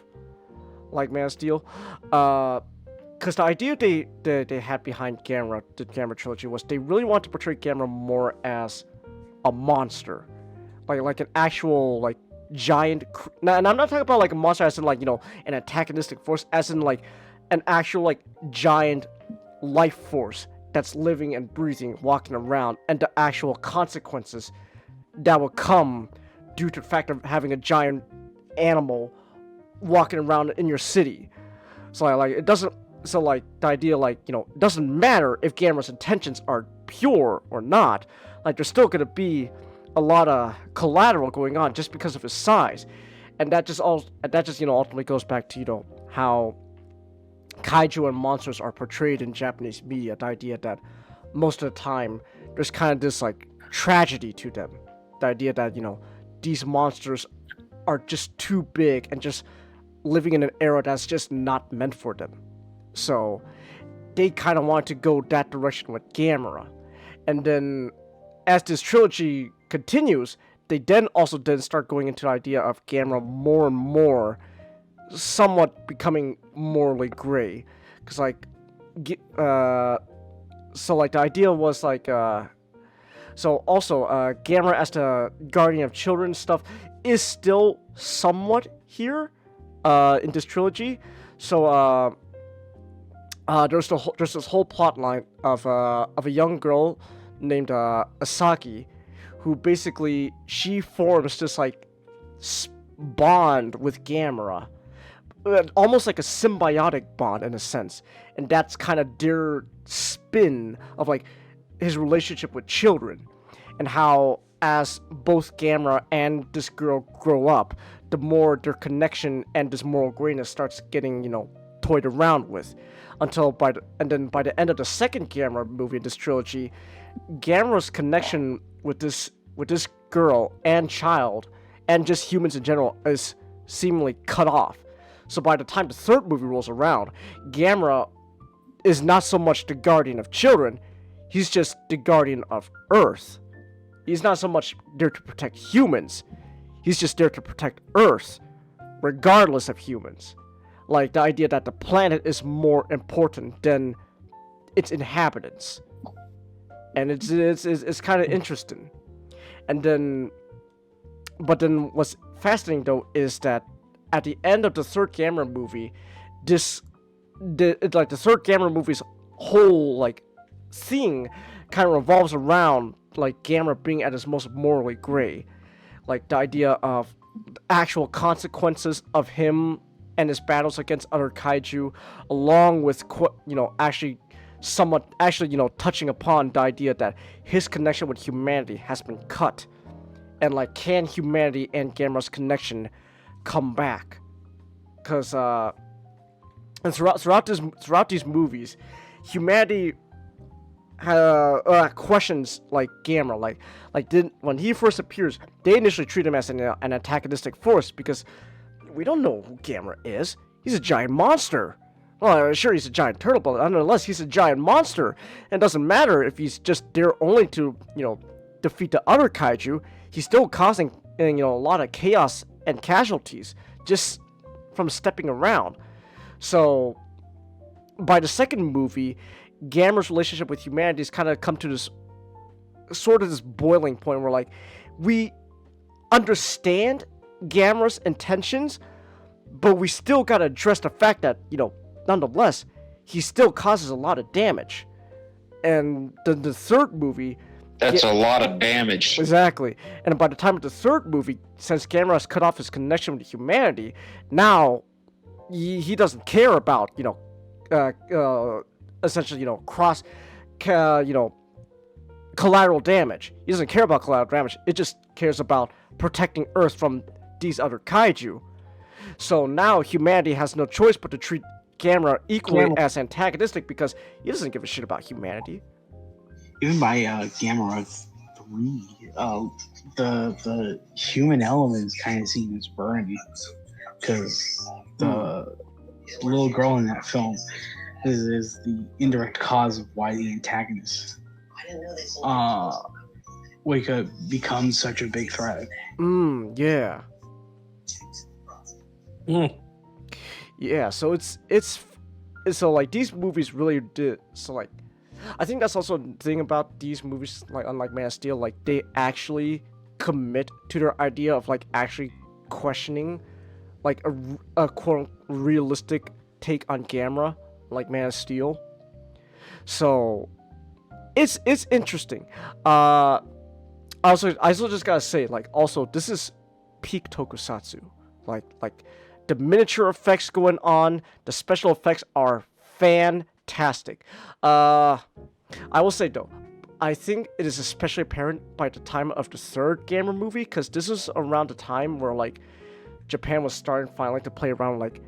like Man of Steel. Because the idea they had behind the Gamera trilogy, was they really want to portray Gamera more as a monster, like an actual like giant. And I'm not talking about like a monster as in like an antagonistic force, as in like an actual like giant life force that's living and breathing, walking around, and the actual consequences that will come due to the fact of having a giant animal walking around in your city. So like it doesn't. So like the idea, like it doesn't matter if Gamera's intentions are pure or not. Like there's still gonna be a lot of collateral going on just because of his size, and that just ultimately goes back to how kaiju and monsters are portrayed in Japanese media. The idea that most of the time there's kind of this like tragedy to them. The idea that these monsters are just too big and just living in an era that's just not meant for them. So they kind of want to go that direction with Gamera. And then as this trilogy continues, they then also start going into the idea of Gamera more and more, somewhat becoming morally gray, because like, so like the idea was like, so also Gamera as the guardian of children stuff is still somewhat here, in this trilogy. So there's this whole plot line of a young girl named Asaki, who basically she forms this like bond with Gamera, almost like a symbiotic bond in a sense, and that's kind of their spin of like his relationship with children, and how as both Gamera and this girl grow up, the more their connection and this moral grayness starts getting, toyed around with, until by the end of the second Gamera movie in this trilogy, Gamera's connection with this girl and child and just humans in general is seemingly cut off. So by the time the third movie rolls around, Gamera is not so much the guardian of children, he's just the guardian of Earth. He's not so much there to protect humans, he's just there to protect Earth, regardless of humans. Like the idea that the planet is more important than its inhabitants. And it's kind of interesting. And then, but then what's fascinating though is that at the end of the third Gamera movie, the third Gamera movie's whole like thing kind of revolves around like Gamera being at his most morally gray, like the idea of actual consequences of him and his battles against other kaiju, along with actually touching upon the idea that his connection with humanity has been cut, and like can humanity and Gamera's connection come back? Because and throughout these movies, humanity questions like Gamera, when he first appears, they initially treat him as an antagonistic force because we don't know who Gamera is. He's a giant monster. Well, sure, he's a giant turtle, but nonetheless, he's a giant monster. And it doesn't matter if he's just there only to, defeat the other kaiju. He's still causing, a lot of chaos and casualties just from stepping around. So, by the second movie, Gamera's relationship with humanity has kind of come to this boiling point where, like, we understand Gamera's intentions, but we still gotta address the fact that, nonetheless, he still causes a lot of damage. And the third movie... That's a lot of damage. Exactly. And by the time of the third movie, since Gamera has cut off his connection with humanity, now he doesn't care about, essentially, collateral damage. He doesn't care about collateral damage. It just cares about protecting Earth from these other kaiju. So now humanity has no choice but to treat Gamera equally as antagonistic because he doesn't give a shit about humanity. Even by Gamera 3, the human element is kind of seen as burned because the little girl in that film is the indirect cause of why the antagonist becomes such a big threat. Yeah. Yeah, so it's so like these movies really did, so like I think that's also the thing about these movies, like unlike Man of Steel, like they actually commit to their idea of like actually questioning like a quote realistic take on Gamera, like Man of Steel. So it's interesting. I also just gotta say, like, also this is peak tokusatsu. Like the miniature effects going on, the special effects are fantastic. I will say though, I think it is especially apparent by the time of the third Gamera movie, because this is around the time where like Japan was starting finally to play around like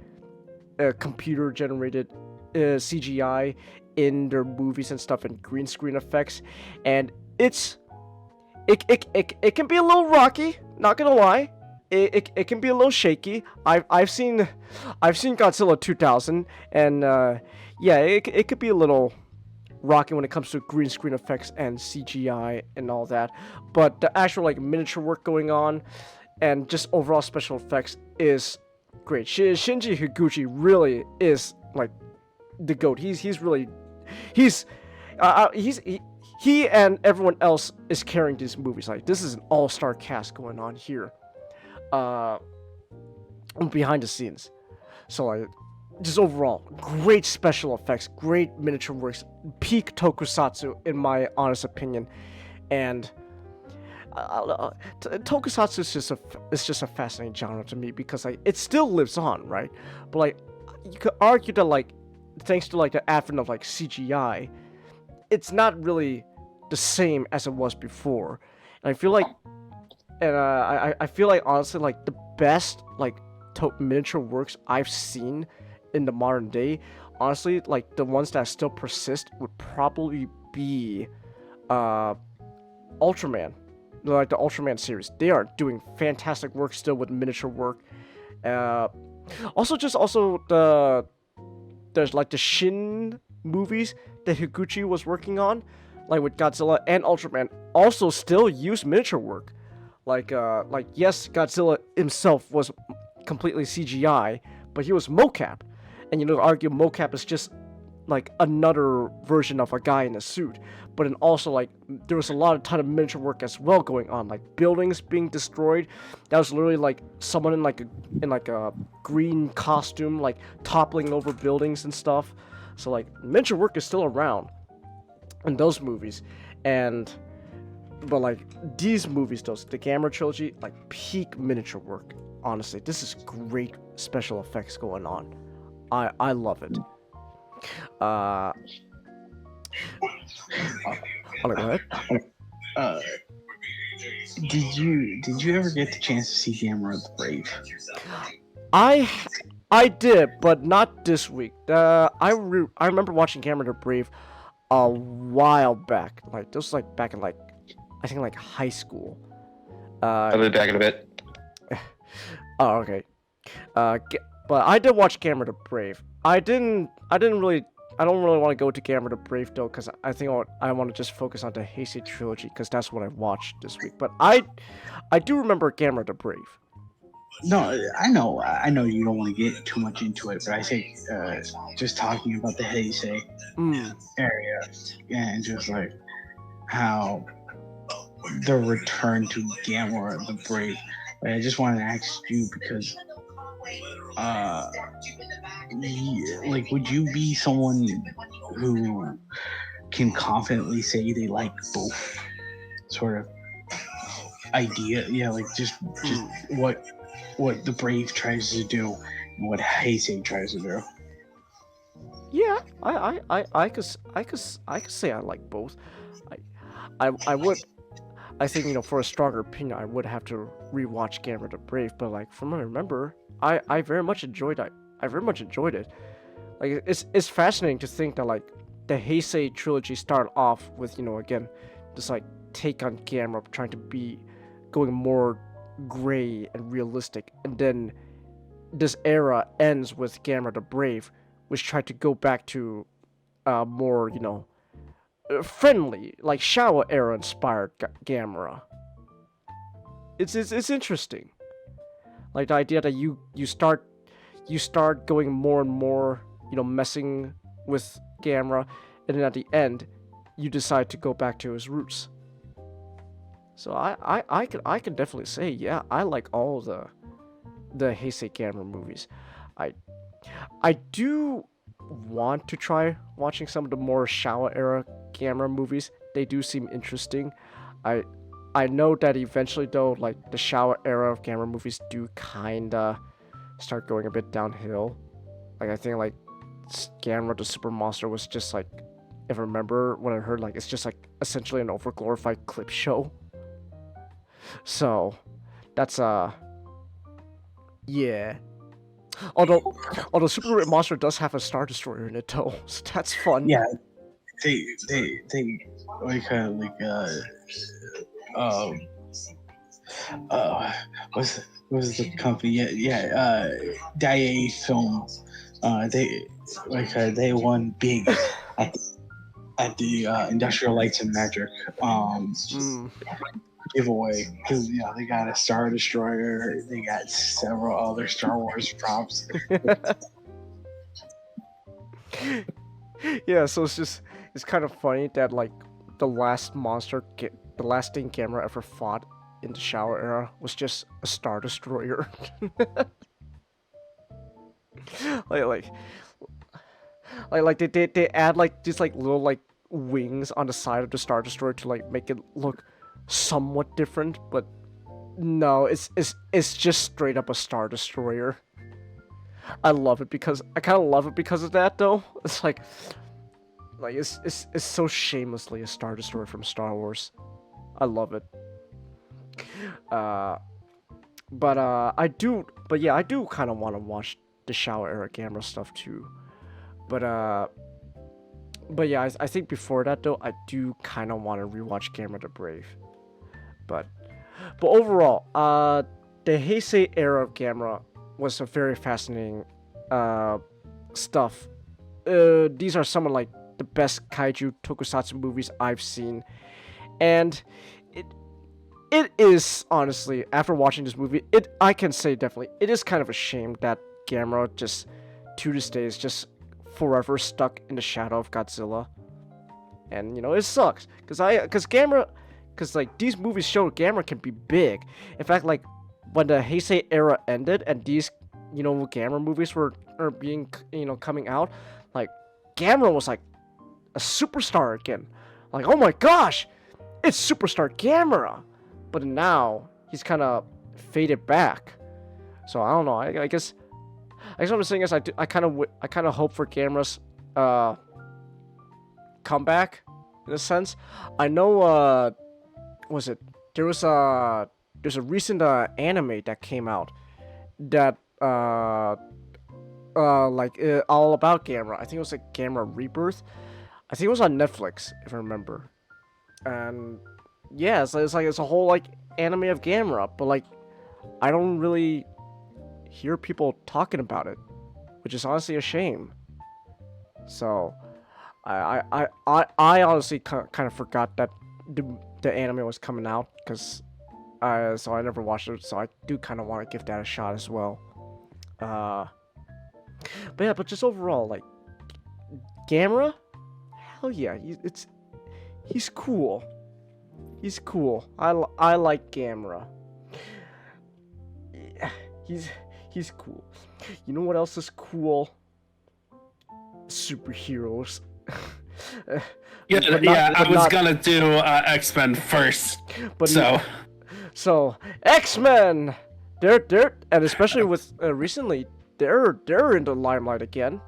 computer generated CGI in their movies and stuff, and green screen effects, and it can be a little rocky, not gonna lie. It can be a little shaky. I've seen Godzilla 2000, and yeah, it could be a little rocking when it comes to green screen effects and CGI and all that. But the actual like miniature work going on and just overall special effects is great. Shinji Higuchi really is like the GOAT. He and everyone else is carrying these movies. Like, this is an all-star cast going on here, behind the scenes. So like, just overall, great special effects, great miniature works, peak tokusatsu in my honest opinion, and tokusatsu is just a fascinating genre to me because like it still lives on, right? But like, you could argue that like, thanks to like the advent of like CGI, it's not really the same as it was before. And I feel like, I feel like honestly, like the best like miniature works I've seen in the modern day, honestly, like the ones that still persist would probably be Ultraman, like the Ultraman series. They are doing fantastic work still with miniature work. Also there's like the Shin movies that Higuchi was working on, like with Godzilla and Ultraman, also still use miniature work. Like yes, Godzilla himself was completely CGI, but he was mocap, and you know, argue mocap is just like another version of a guy in a suit. But then also like there was a ton of miniature work as well going on, like buildings being destroyed. That was literally like someone in like a green costume, like toppling over buildings and stuff. So like miniature work is still around in those movies, but like these movies, the Gamera trilogy, like peak miniature work. Honestly, this is great special effects going on. I love it. Go ahead. Did you ever get the chance to see Gamera the Brave? I did, but not this week. I remember watching Gamera the Brave a while back. Like this was like back in like I think like high school. I'll be back in a bit. Oh, okay. But I did watch Gamera the Brave. I don't really want to go to Gamera the Brave though, because I think I want to just focus on the Heisei trilogy, because that's what I watched this week. But I do remember Gamera the Brave. No, I know you don't want to get too much into it, but I think just talking about the Heisei area and just like how the return to Gamera the Brave. I just wanted to ask you because, like, would you be someone who can confidently say they like both sort of idea? Yeah, like just what the Brave tries to do and what Heisei tries to do. Yeah, I could say I like both. I would. I think, you know, for a stronger opinion, I would have to rewatch Gamera the Brave. But like from what I remember, I very much enjoyed it. I very much enjoyed it. Like it's fascinating to think that like the Heisei trilogy started off with, you know, again, this like take on Gamera, trying to be going more gray and realistic, and then this era ends with Gamera the Brave, which tried to go back to more, you know, friendly, like Showa era inspired Gamera. It's interesting, like the idea that you start going more and more, you know, messing with Gamera, and then at the end you decide to go back to his roots. So I can definitely say, yeah, I like all the Heisei Gamera movies. I do want to try watching some of the more Showa era Gamera movies. They do seem interesting. I know that eventually though, like the Showa era of Gamera movies do kinda start going a bit downhill. Like I think like Gamera the Super Monster was just like, if I remember what I heard, like it's just like essentially an overglorified clip show. So that's yeah. Although Super Great Monster does have a Star Destroyer in it though, so that's fun. Yeah, they what's the company? Yeah, Daiei Film. They won big at the Industrial Lights and Magic giveaway, because they got a Star Destroyer, they got several other Star Wars props. Yeah, so it's kind of funny that like the last thing camera ever fought in the Shower Era was just a Star Destroyer. like they add like these like little like wings on the side of the Star Destroyer to like make it look somewhat different, but no, it's just straight up a Star Destroyer. I kind of love it because of that though. It's like it's so shamelessly a Star Destroyer from Star Wars. I love it. I do kind of want to watch the Shower Era camera stuff too. But yeah, I think before that though, I do kind of want to rewatch Gamera the Brave. But overall, the Heisei era of Gamera was a very fascinating stuff. These are some of like the best kaiju tokusatsu movies I've seen, and it is honestly, after watching this movie, I can say definitely it is kind of a shame that Gamera just to this day is just forever stuck in the shadow of Godzilla. And it sucks because like these movies show Gamera can be big. In fact, like when the Heisei era ended and these Gamera movies were being coming out, like Gamera was like a superstar again. Like, oh my gosh, it's superstar Gamera. But now he's kind of faded back. So I don't know. I guess what I'm saying is I kind of hope for Gamera's comeback in a sense. I know there's a recent anime that came out that all about Gamera. I think it was like Gamera Rebirth. I think it was on Netflix if I remember. And yeah, it's a whole like anime of Gamera, but like I don't really hear people talking about it, which is honestly a shame. So I honestly kind of forgot that the anime was coming out because so I never watched it. So I do kind of want to give that a shot as well. But just overall, like Gamera, hell yeah, he's cool. He's cool. I like Gamera. Yeah, he's cool. You know what else is cool? Superheroes. I was gonna do X-Men first. So X-Men, they're and especially with recently they're in the limelight again.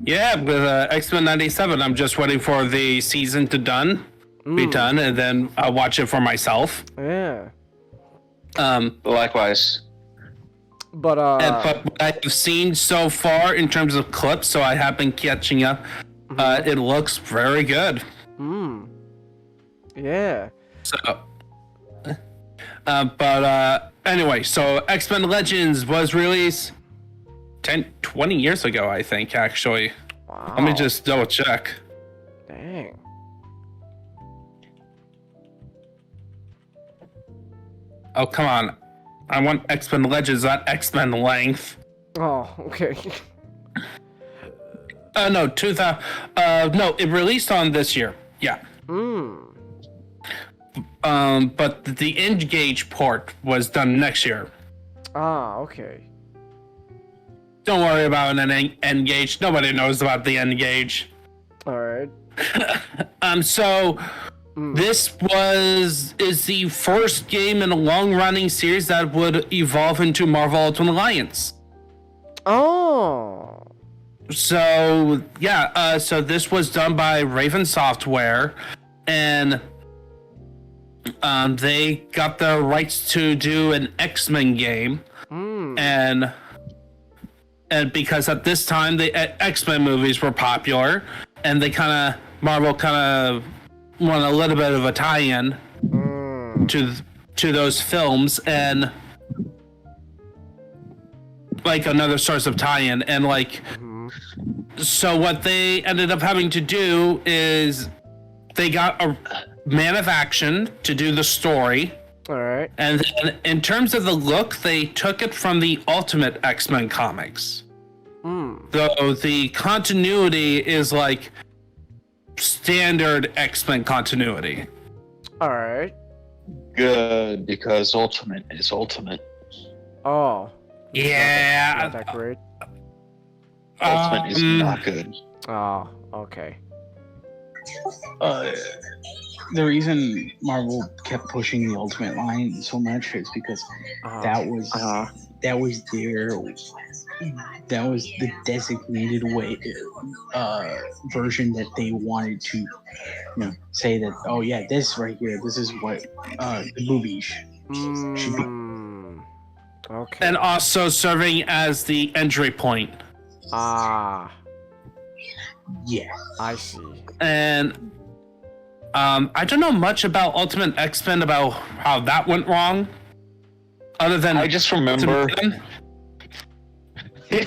Yeah, with X-Men 97, I'm just waiting for the season to be done, and then I'll watch it for myself. Yeah. Likewise. But what I've seen so far in terms of clips, so I have been catching up. It looks very good. Yeah. So, anyway, so X-Men Legends was released 20 years ago, I think, actually. Wow. Let me just double check. Dang. Oh, come on. I want X-Men Legends, not X-Men Length. Oh, okay. No, 2000. No, it released on this year. Yeah. But the Engage port was done next year. Ah, okay. Don't worry about an Engage. Nobody knows about the Engage. All right. This is the first game in a long-running series that would evolve into Marvel Ultimate Alliance. Oh. So yeah, so this was done by Raven Software, and they got the rights to do an X-Men game, and because at this time the X-Men movies were popular, and Marvel kind of want a little bit of a tie-in to those films, and like another source of tie-in, and like so what they ended up having to do is they got a man of action to do the story. All right. And then in terms of the look, they took it from the Ultimate X-Men comics. Though the continuity is like standard X-Men continuity. All right. Good, because Ultimate is Ultimate. Oh. Yeah. Not that great. Ultimate is not good. Oh, okay. The reason Marvel kept pushing the Ultimate line so much is because that was the designated way version that they wanted to say that, oh yeah, this right here, this is what the movie should be. Okay. And also serving as the entry point. Ah, Yeah. I see. And I don't know much about Ultimate X-Men, about how that went wrong. Other than I just remember. Yeah,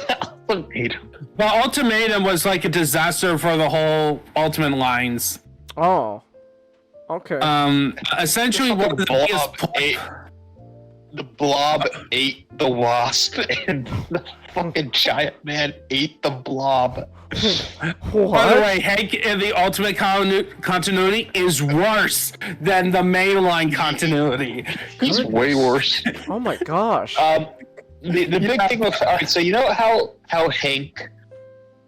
Ultimatum. Well, Ultimatum was like a disaster for the whole Ultimate lines. Oh. Okay. Essentially, one of the biggest the Blob ate the Wasp, and the fucking Giant Man ate the Blob. By the way, Hank in the Ultimate continuity is worse than the mainline continuity. He's way worse. Oh my gosh. The big thing with, all right, so you know how Hank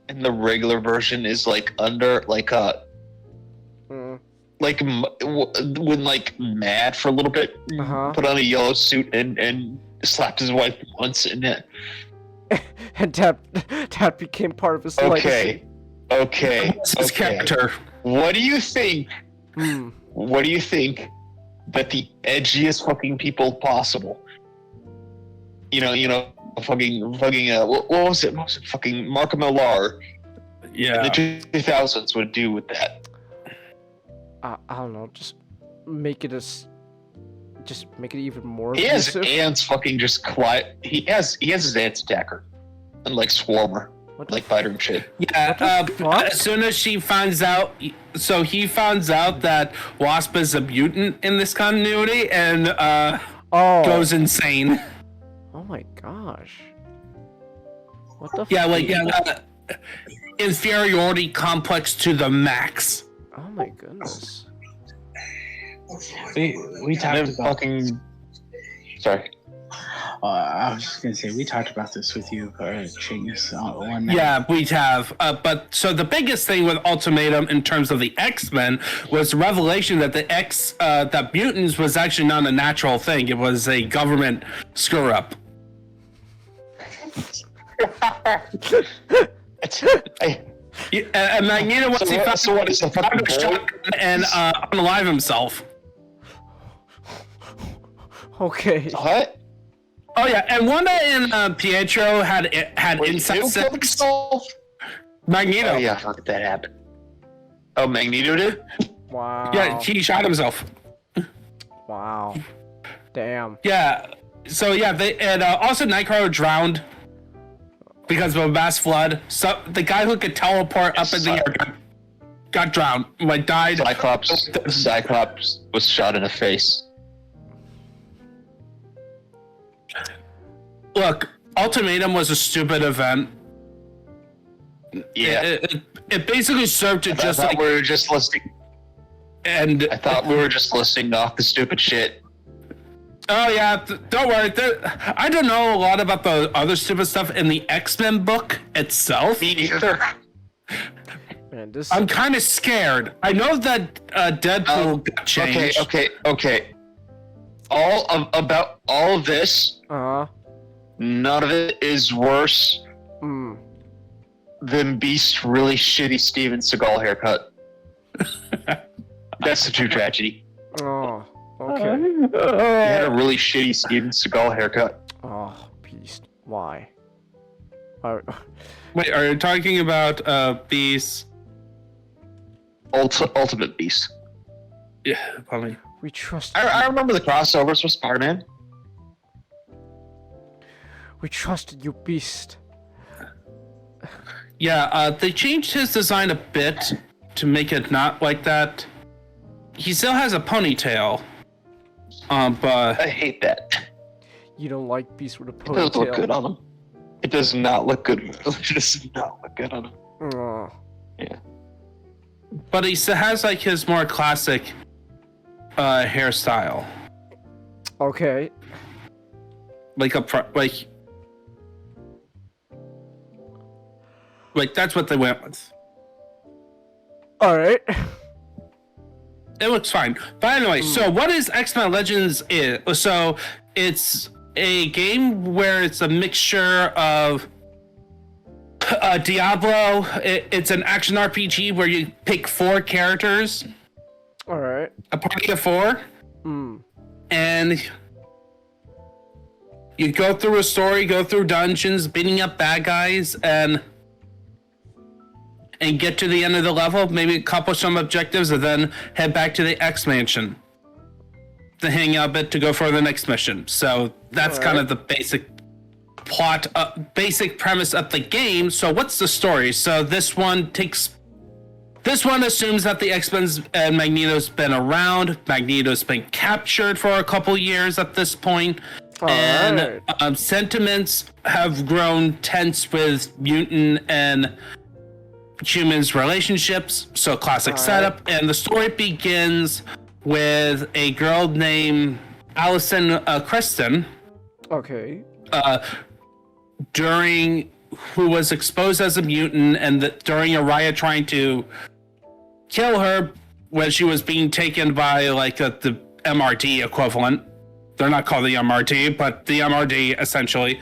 in the regular version is like under like when like mad for a little bit, put on a yellow suit and slapped his wife once, and and that became part of his legacy. Okay. His character. What do you think? What do you think that the edgiest fucking people possible? Fucking what was it? Fucking Mark Millar. Yeah. In the 2000s would do with that. I don't know. Just make it even more. He has abusive. ants fucking just quiet. He has his ants attacker, and like Swarmer, like biter and shit. Yeah. As soon as she finds out, so he finds out that Wasp is a mutant in this continuity, and goes insane. Oh my gosh. What the? Yeah, like inferiority complex to the max. Oh my goodness. We talked about fucking. Sorry. I was just gonna say we talked about this with you, Chingus, one night. Yeah, we have. But so the biggest thing with Ultimatum in terms of the X-Men was the revelation that that mutants was actually not a natural thing. It was a government screw up. And Magneto once he found a shotgun and unalive himself. Okay. What? Oh yeah, and Wanda and Pietro had Wait, inside who killed sex. himself? Magneto. Oh yeah, fuck that happened. Oh, Magneto did? Wow. Yeah, he shot himself. Wow. Damn. Yeah. So yeah, also Nightcrawler drowned because of a mass flood. So the guy who could teleport up in the air got drowned. Like died. Cyclops was shot in the face. Look, Ultimatum was a stupid event. Yeah. It basically served to just like we were just listing. And I thought we were just listing off the stupid shit. Oh yeah, don't worry. I don't know a lot about the other stupid stuff in the X-Men book itself. Me neither. Man, I'm kind of scared. I know that Deadpool got changed. Okay. About all of this. None of it is worse than Beast's really shitty Steven Seagal haircut. That's the true tragedy. Oh, okay. He had a really shitty Steven Seagal haircut. Oh, Beast. Why? Wait, are you talking about Beast? Ultimate Beast. Yeah, probably. We trust. I remember the crossovers with Spider-Man. We trusted you, Beast. Yeah, they changed his design a bit to make it not like that. He still has a ponytail, but I hate that. You don't like Beast with a It doesn't look good ponytail? on him. It does not look good. It does not look good on him. Aw. Yeah. but he still has like his more classic hairstyle, Okay. like like that's what they went with. All right. It looks fine. But anyway, so what is X-Men Legends is? So it's a game where it's a mixture of Diablo. It's an action RPG where you pick 4 characters, All right. a party of 4, and you go through a story, go through dungeons, beating up bad guys, and get to the end of the level, maybe accomplish some objectives, and then head back to the X Mansion to hang out a bit to go for the next mission. So that's kind of the basic plot, basic premise of the game. So what's the story? So this one assumes that the X-Men's and Magneto's been around. Magneto's been captured for a couple years at this point. And sentiments have grown tense with mutant and humans' relationships. So classic setup. And the story begins with a girl named Allison Creston. Okay. Who was exposed as a mutant, and during a riot trying to kill her when she was being taken by like the MRD equivalent. They're not called the MRD, but the MRD essentially.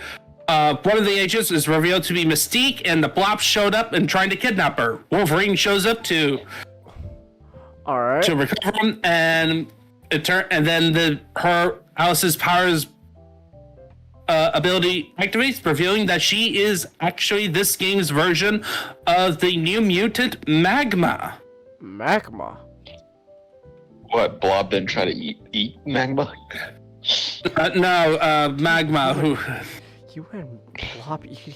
One of the agents is revealed to be Mystique, and the Blob showed up and trying to kidnap her. Wolverine shows up to recover him, and then Alice's powers ability activates, revealing that she is actually this game's version of the New Mutant Magma. Magma? What, Blob didn't try to eat Magma? No, Magma, who... You and Blob eating...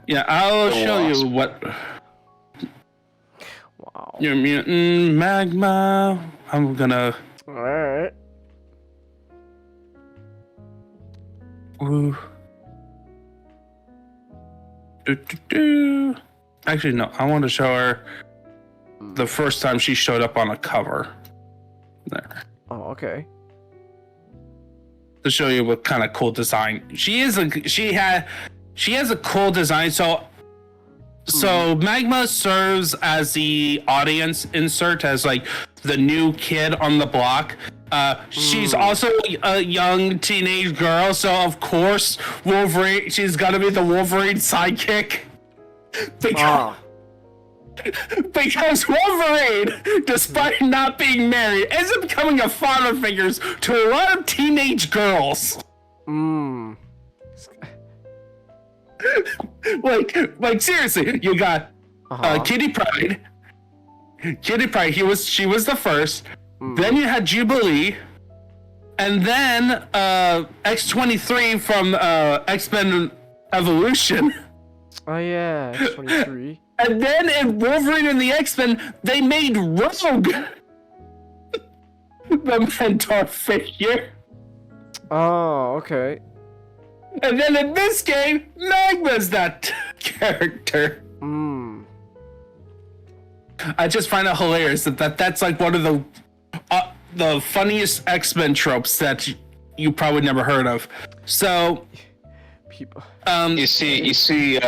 Yeah, I'll show you what... Wow. Your Mutant Magma... I'm gonna... Alright. Ooh. Actually, no. I want to show her the first time she showed up on a cover. There. Oh, okay. To show you what kind of cool design she has a cool design. So Magma serves as the audience insert, as like the new kid on the block. She's also a young teenage girl, so of course Wolverine. She's got to be the Wolverine sidekick. Because Wolverine, despite not being married, ends up becoming a father figure to a lot of teenage girls. Like seriously, you got Kitty Pryde. Kitty Pryde, she was the first. Then you had Jubilee, and then X-23 from X-Men Evolution. Oh yeah, X-23. And then in Wolverine and the X-Men, they made Rogue the mentor figure. Oh, okay. And then in this game, Magma's that character. I just find it hilarious that's like one of the funniest X-Men tropes that you probably never heard of. So, people. You see,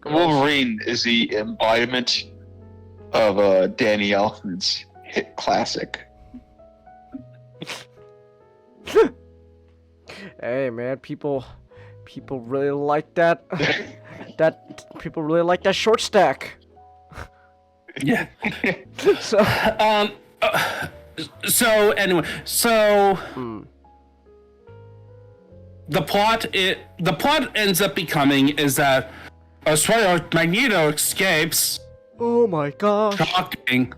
Wolverine is the embodiment of Danny Elfman's hit classic. Hey man, people really like that. People really like that short stack. Yeah. So anyway, the plot ends up becoming is that Magneto escapes. Oh my gosh. Shocking.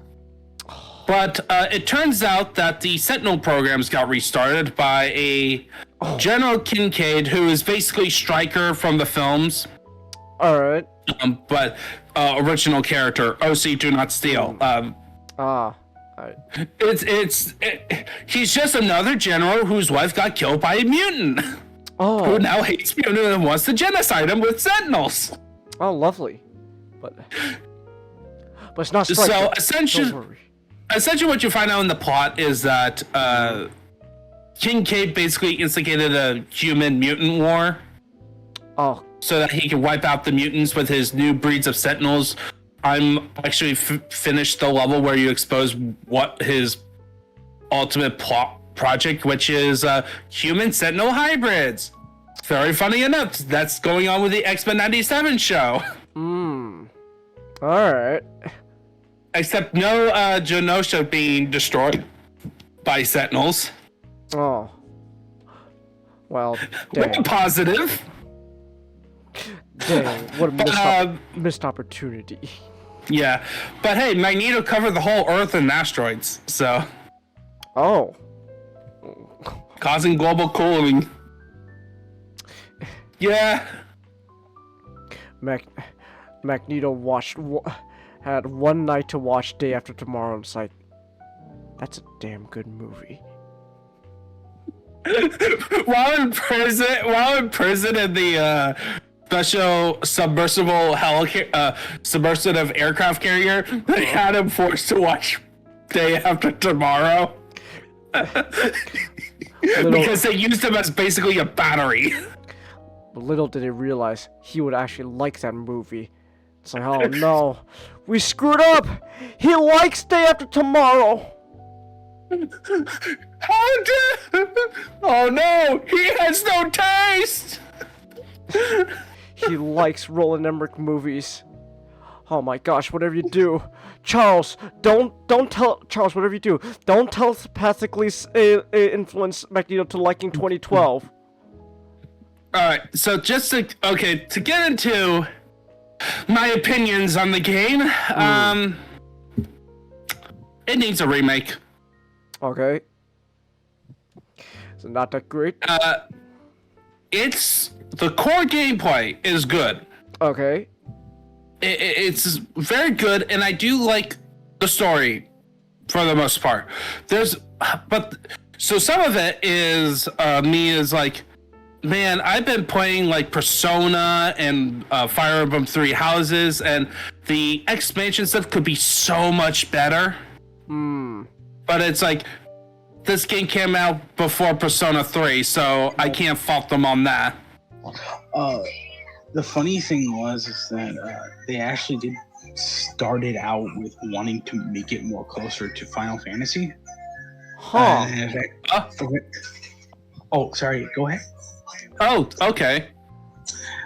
But it turns out that the Sentinel programs got restarted by a General Kincaid, who is basically Stryker from the films. All right. But original character OC Do Not Steal. He's just another general whose wife got killed by a mutant. Oh. Who now hates mutant and wants to genocide him with sentinels. Oh, lovely. But it's not Strike. So Don't essentially what you find out in the plot is that King Cape basically instigated a human mutant war. Oh. So that he can wipe out the mutants with his new breeds of sentinels. I'm actually finished the level where you expose what his ultimate plot project, which is human sentinel hybrids. Very funny enough, that's going on with the X-Men 97 show. Alright. Except no Genosha being destroyed by sentinels. Oh. Well, Very damn. positive. Dang, what a missed opportunity. Yeah, but hey, Magneto covered the whole Earth in asteroids, so... Oh. Causing global cooling. Yeah. Magneto had one night to watch Day After Tomorrow, and it's like, that's a damn good movie. while in prison in the special submersible submersive aircraft carrier, they had him forced to watch Day After Tomorrow. Because they used him as basically a battery. Little did he realize he would actually like that movie. It's like, oh no, we screwed up! He likes Day After Tomorrow! How dare... Oh no, he has no taste! He likes Roland Emmerich movies. Oh my gosh, whatever you do. Charles, don't tell... Charles, whatever you do, don't telepathically influence Magneto to liking 2012. Alright, so just to get into my opinions on the game, it needs a remake. Okay. So not that great? The core gameplay is good. Okay. It's very good, and I do like the story for the most part. So some of it is me is like, man, I've been playing like Persona and Fire Emblem Three Houses, and the expansion stuff could be so much better. But it's like, this game came out before Persona 3, so I can't fault them on that. The funny thing was that they actually did start it out with wanting to make it more closer to Final Fantasy. Huh. Oh, sorry. Go ahead. Oh, okay.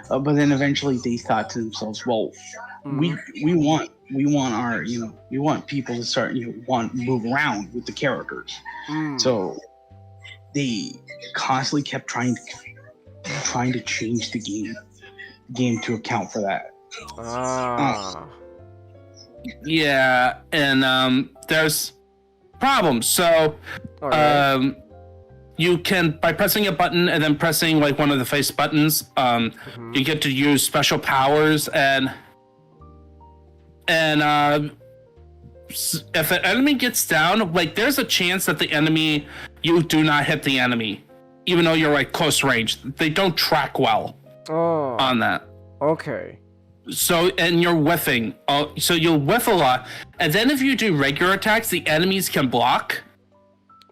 But then eventually they thought to themselves, well, we want our, we want people to start, move around with the characters. So they constantly kept trying to change the game to account for that. Yeah, and there's problems. So you can, by pressing a button and then pressing like one of the face buttons, you get to use special powers, and if an enemy gets down, like there's a chance that you do not hit the enemy, even though you're like close range. They don't track well on that. Okay. So, and you're whiffing. So you'll whiff a lot, and then if you do regular attacks, the enemies can block.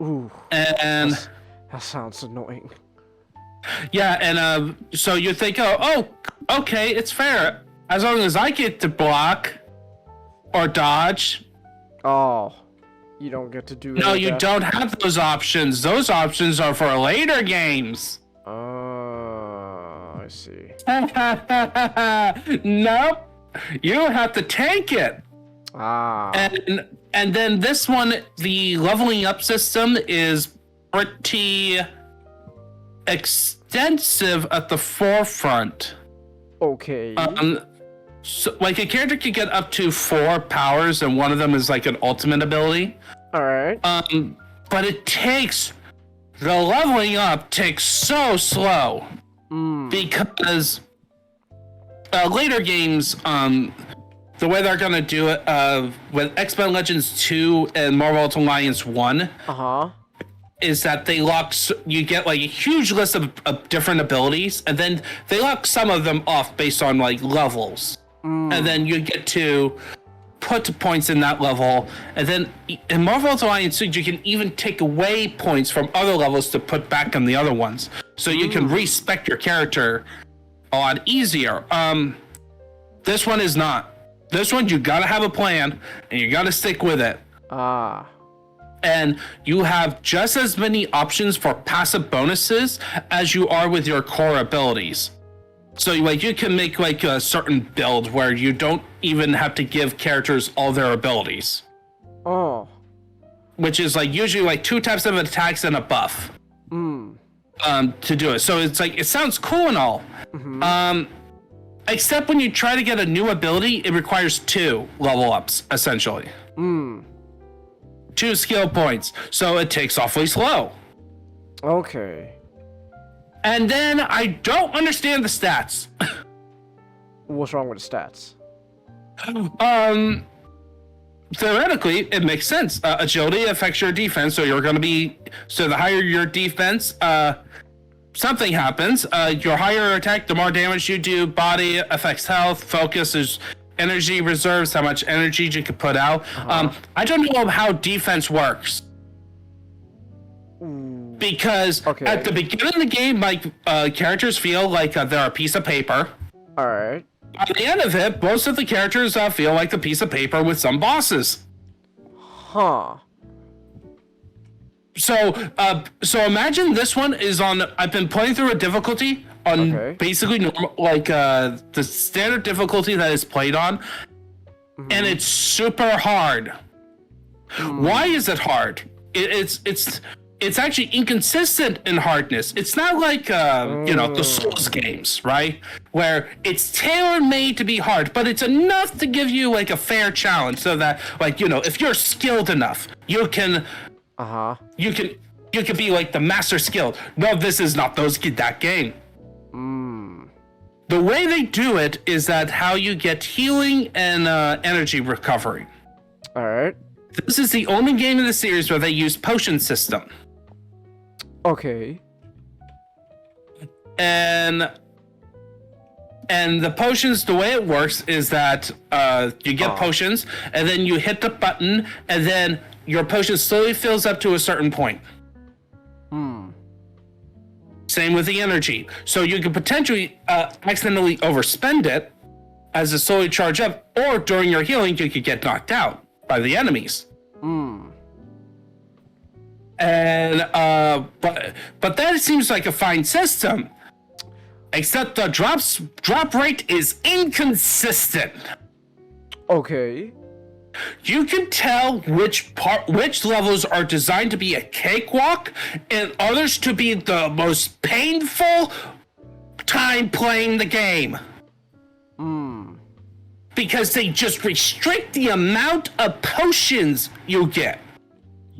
Ooh. And that sounds annoying. Yeah, and so you think, oh, okay, it's fair as long as I get to block or dodge. Oh, you don't get to do that. No, you don't have those options. Those options are for later games. I see. Nope. You have to tank it. And then this one, the leveling up system is pretty extensive at the forefront. Okay. So, like, a character can get up to 4 powers, and one of them is like an ultimate ability. All right. But the leveling up takes so slow because later games, the way they're gonna do it with X-Men Legends 2 and Marvel Ultimate Alliance 1 is that you get like a huge list of different abilities, and then they lock some of them off based on like levels. And then you get to put points in that level, and then in Marvel Ultimate Alliance 2, you can even take away points from other levels to put back in the other ones. So you can respec your character a lot easier. This one is not. This one, you gotta have a plan, and you gotta stick with it. And you have just as many options for passive bonuses as you are with your core abilities. So like you can make like a certain build where you don't even have to give characters all their abilities. Which is like usually like 2 types of attacks and a buff. To do it. So it's like, it sounds cool and all. Except when you try to get a new ability, it requires 2 level ups, essentially. 2 skill points. So it takes awfully slow. Okay. And then I don't understand the stats. What's wrong with the stats? Theoretically, it makes sense. Agility affects your defense, so the higher your defense, something happens. Your higher attack, the more damage you do. Body affects health. Focus is energy reserves, how much energy you can put out. I don't know how defense works. Because at the beginning of the game, my characters feel like they're a piece of paper. All right. At the end of it, most of the characters feel like a piece of paper with some bosses. So imagine this one is on. I've been playing through a difficulty on basically normal, like the standard difficulty that is played on, and it's super hard. Why is it hard? It's actually inconsistent in hardness. It's not like the Souls games, right? Where it's tailor-made to be hard, but it's enough to give you like a fair challenge, so that if you're skilled enough, you can be like the master skilled. No, this is not that game. The way they do it is that how you get healing and energy recovery. All right. This is the only game in the series where they use potion system. Okay. And the potions, the way it works is that you get potions, and then you hit the button, and then your potion slowly fills up to a certain point. Same with the energy. So you can potentially accidentally overspend it as it slowly charge up, or during your healing, you could get knocked out by the enemies. And but that seems like a fine system, except the drop rate is inconsistent. Okay. You can tell which levels are designed to be a cakewalk and others to be the most painful time playing the game. Because they just restrict the amount of potions you get.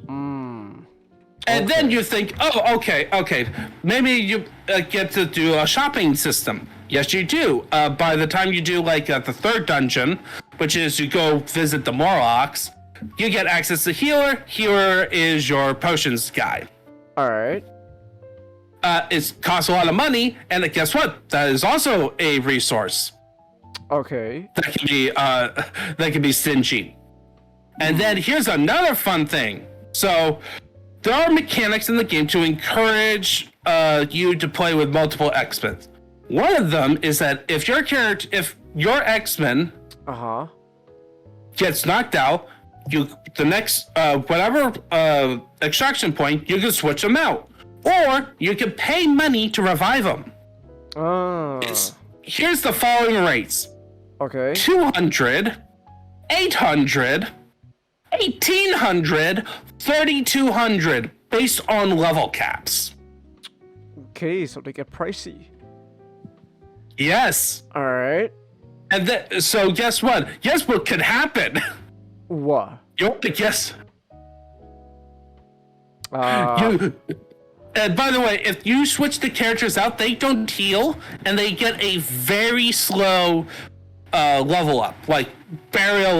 And then you think, oh, okay, maybe you get to do a shopping system. Yes, you do. By the time you do like the 3rd dungeon, which is you go visit the Morlocks, you get access to Healer. Healer is your potions guy. All right. It costs a lot of money, and guess what? That is also a resource. Okay. That can be stingy. And then here's another fun thing. So there are mechanics in the game to encourage you to play with multiple X-Men. One of them is that if your X-Men gets knocked out, the next whatever extraction point, you can switch them out, or you can pay money to revive them. Here's the following rates. Okay. 200, 800, 1800, 3200, based on level caps. Okay, so they get pricey. Yes. All right. And so guess what? Guess what could happen? What? You want to guess? And by the way, if you switch the characters out, they don't heal, and they get a very slow level up, like barely a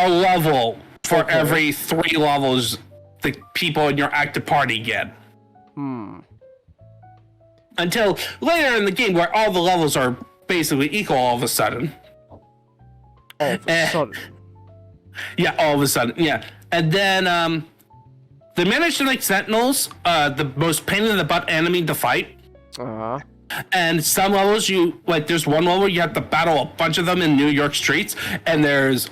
level for every 3 levels the people in your active party get. Until later in the game, where all the levels are basically equal all of a sudden. All of a sudden. Yeah, all of a sudden, yeah. And then they managed to make Sentinels the most pain in the butt enemy to fight. Uh-huh. And some levels there's one level you have to battle a bunch of them in New York streets, and there's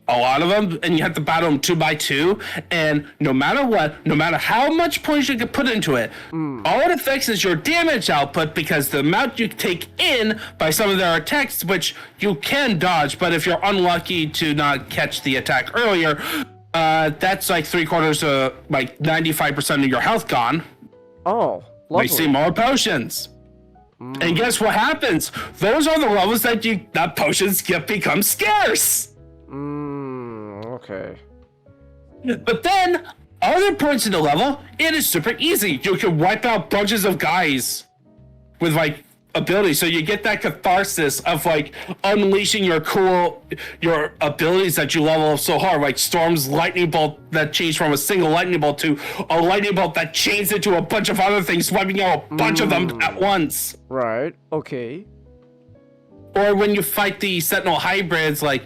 a lot of them, and you have to battle them 2 by 2. And no matter what, no matter how much points you can put into it, all it affects is your damage output, because the amount you take in by some of their attacks, which you can dodge, but if you're unlucky to not catch the attack earlier, that's like 3/4 like 95% of your health gone. Oh, lovely. They see more potions. And guess what happens? Those are the levels that potions become scarce. Okay. But then, other points in the level, it is super easy. You can wipe out bunches of guys with like abilities, so you get that catharsis of like unleashing your abilities that you level up so hard, like Storm's lightning bolt that changed from a single lightning bolt to a lightning bolt that changed into a bunch of other things, wiping out a bunch of them at once. Right. Okay. Or when you fight the Sentinel hybrids, like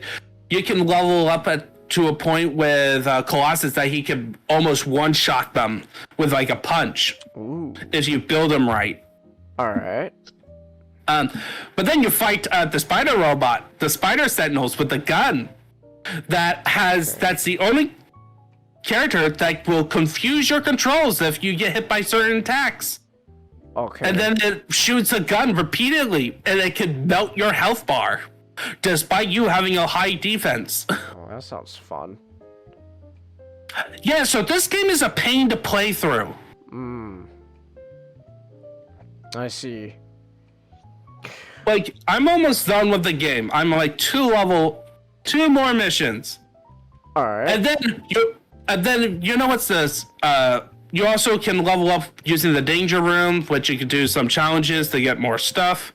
you can level up to a point with Colossus that he can almost one-shot them with like a punch. If you build him right. All right. But then you fight the spider robot, the spider sentinels with the gun. That's the only character that will confuse your controls if you get hit by certain attacks. Okay. And then it shoots a gun repeatedly, and it can melt your health bar, despite you having a high defense. Oh, that sounds fun. Yeah, so this game is a pain to play through. I see. Like, I'm almost done with the game. I'm like 2 more missions. All right. And then you know what's this? You also can level up using the danger room, which you can do some challenges to get more stuff.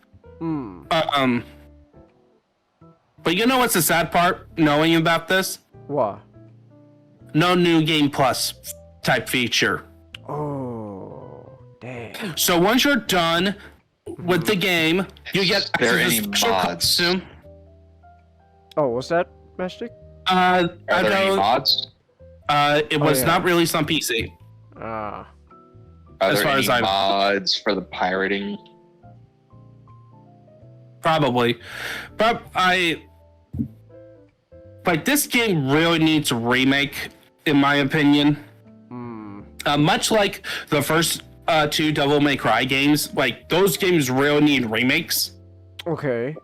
But you know what's the sad part, knowing about this? What? No new game plus type feature. Oh, damn. So once you're done with the game, you get There access any to special mods? costume. Oh, what's that, Mystic? Are there any mods? It was not released on PC. Ah. Are as there far any as I know. mods for the pirating? Probably. But this game really needs a remake, in my opinion. Much like the first 2 Devil May Cry games, like those games really need remakes. Okay.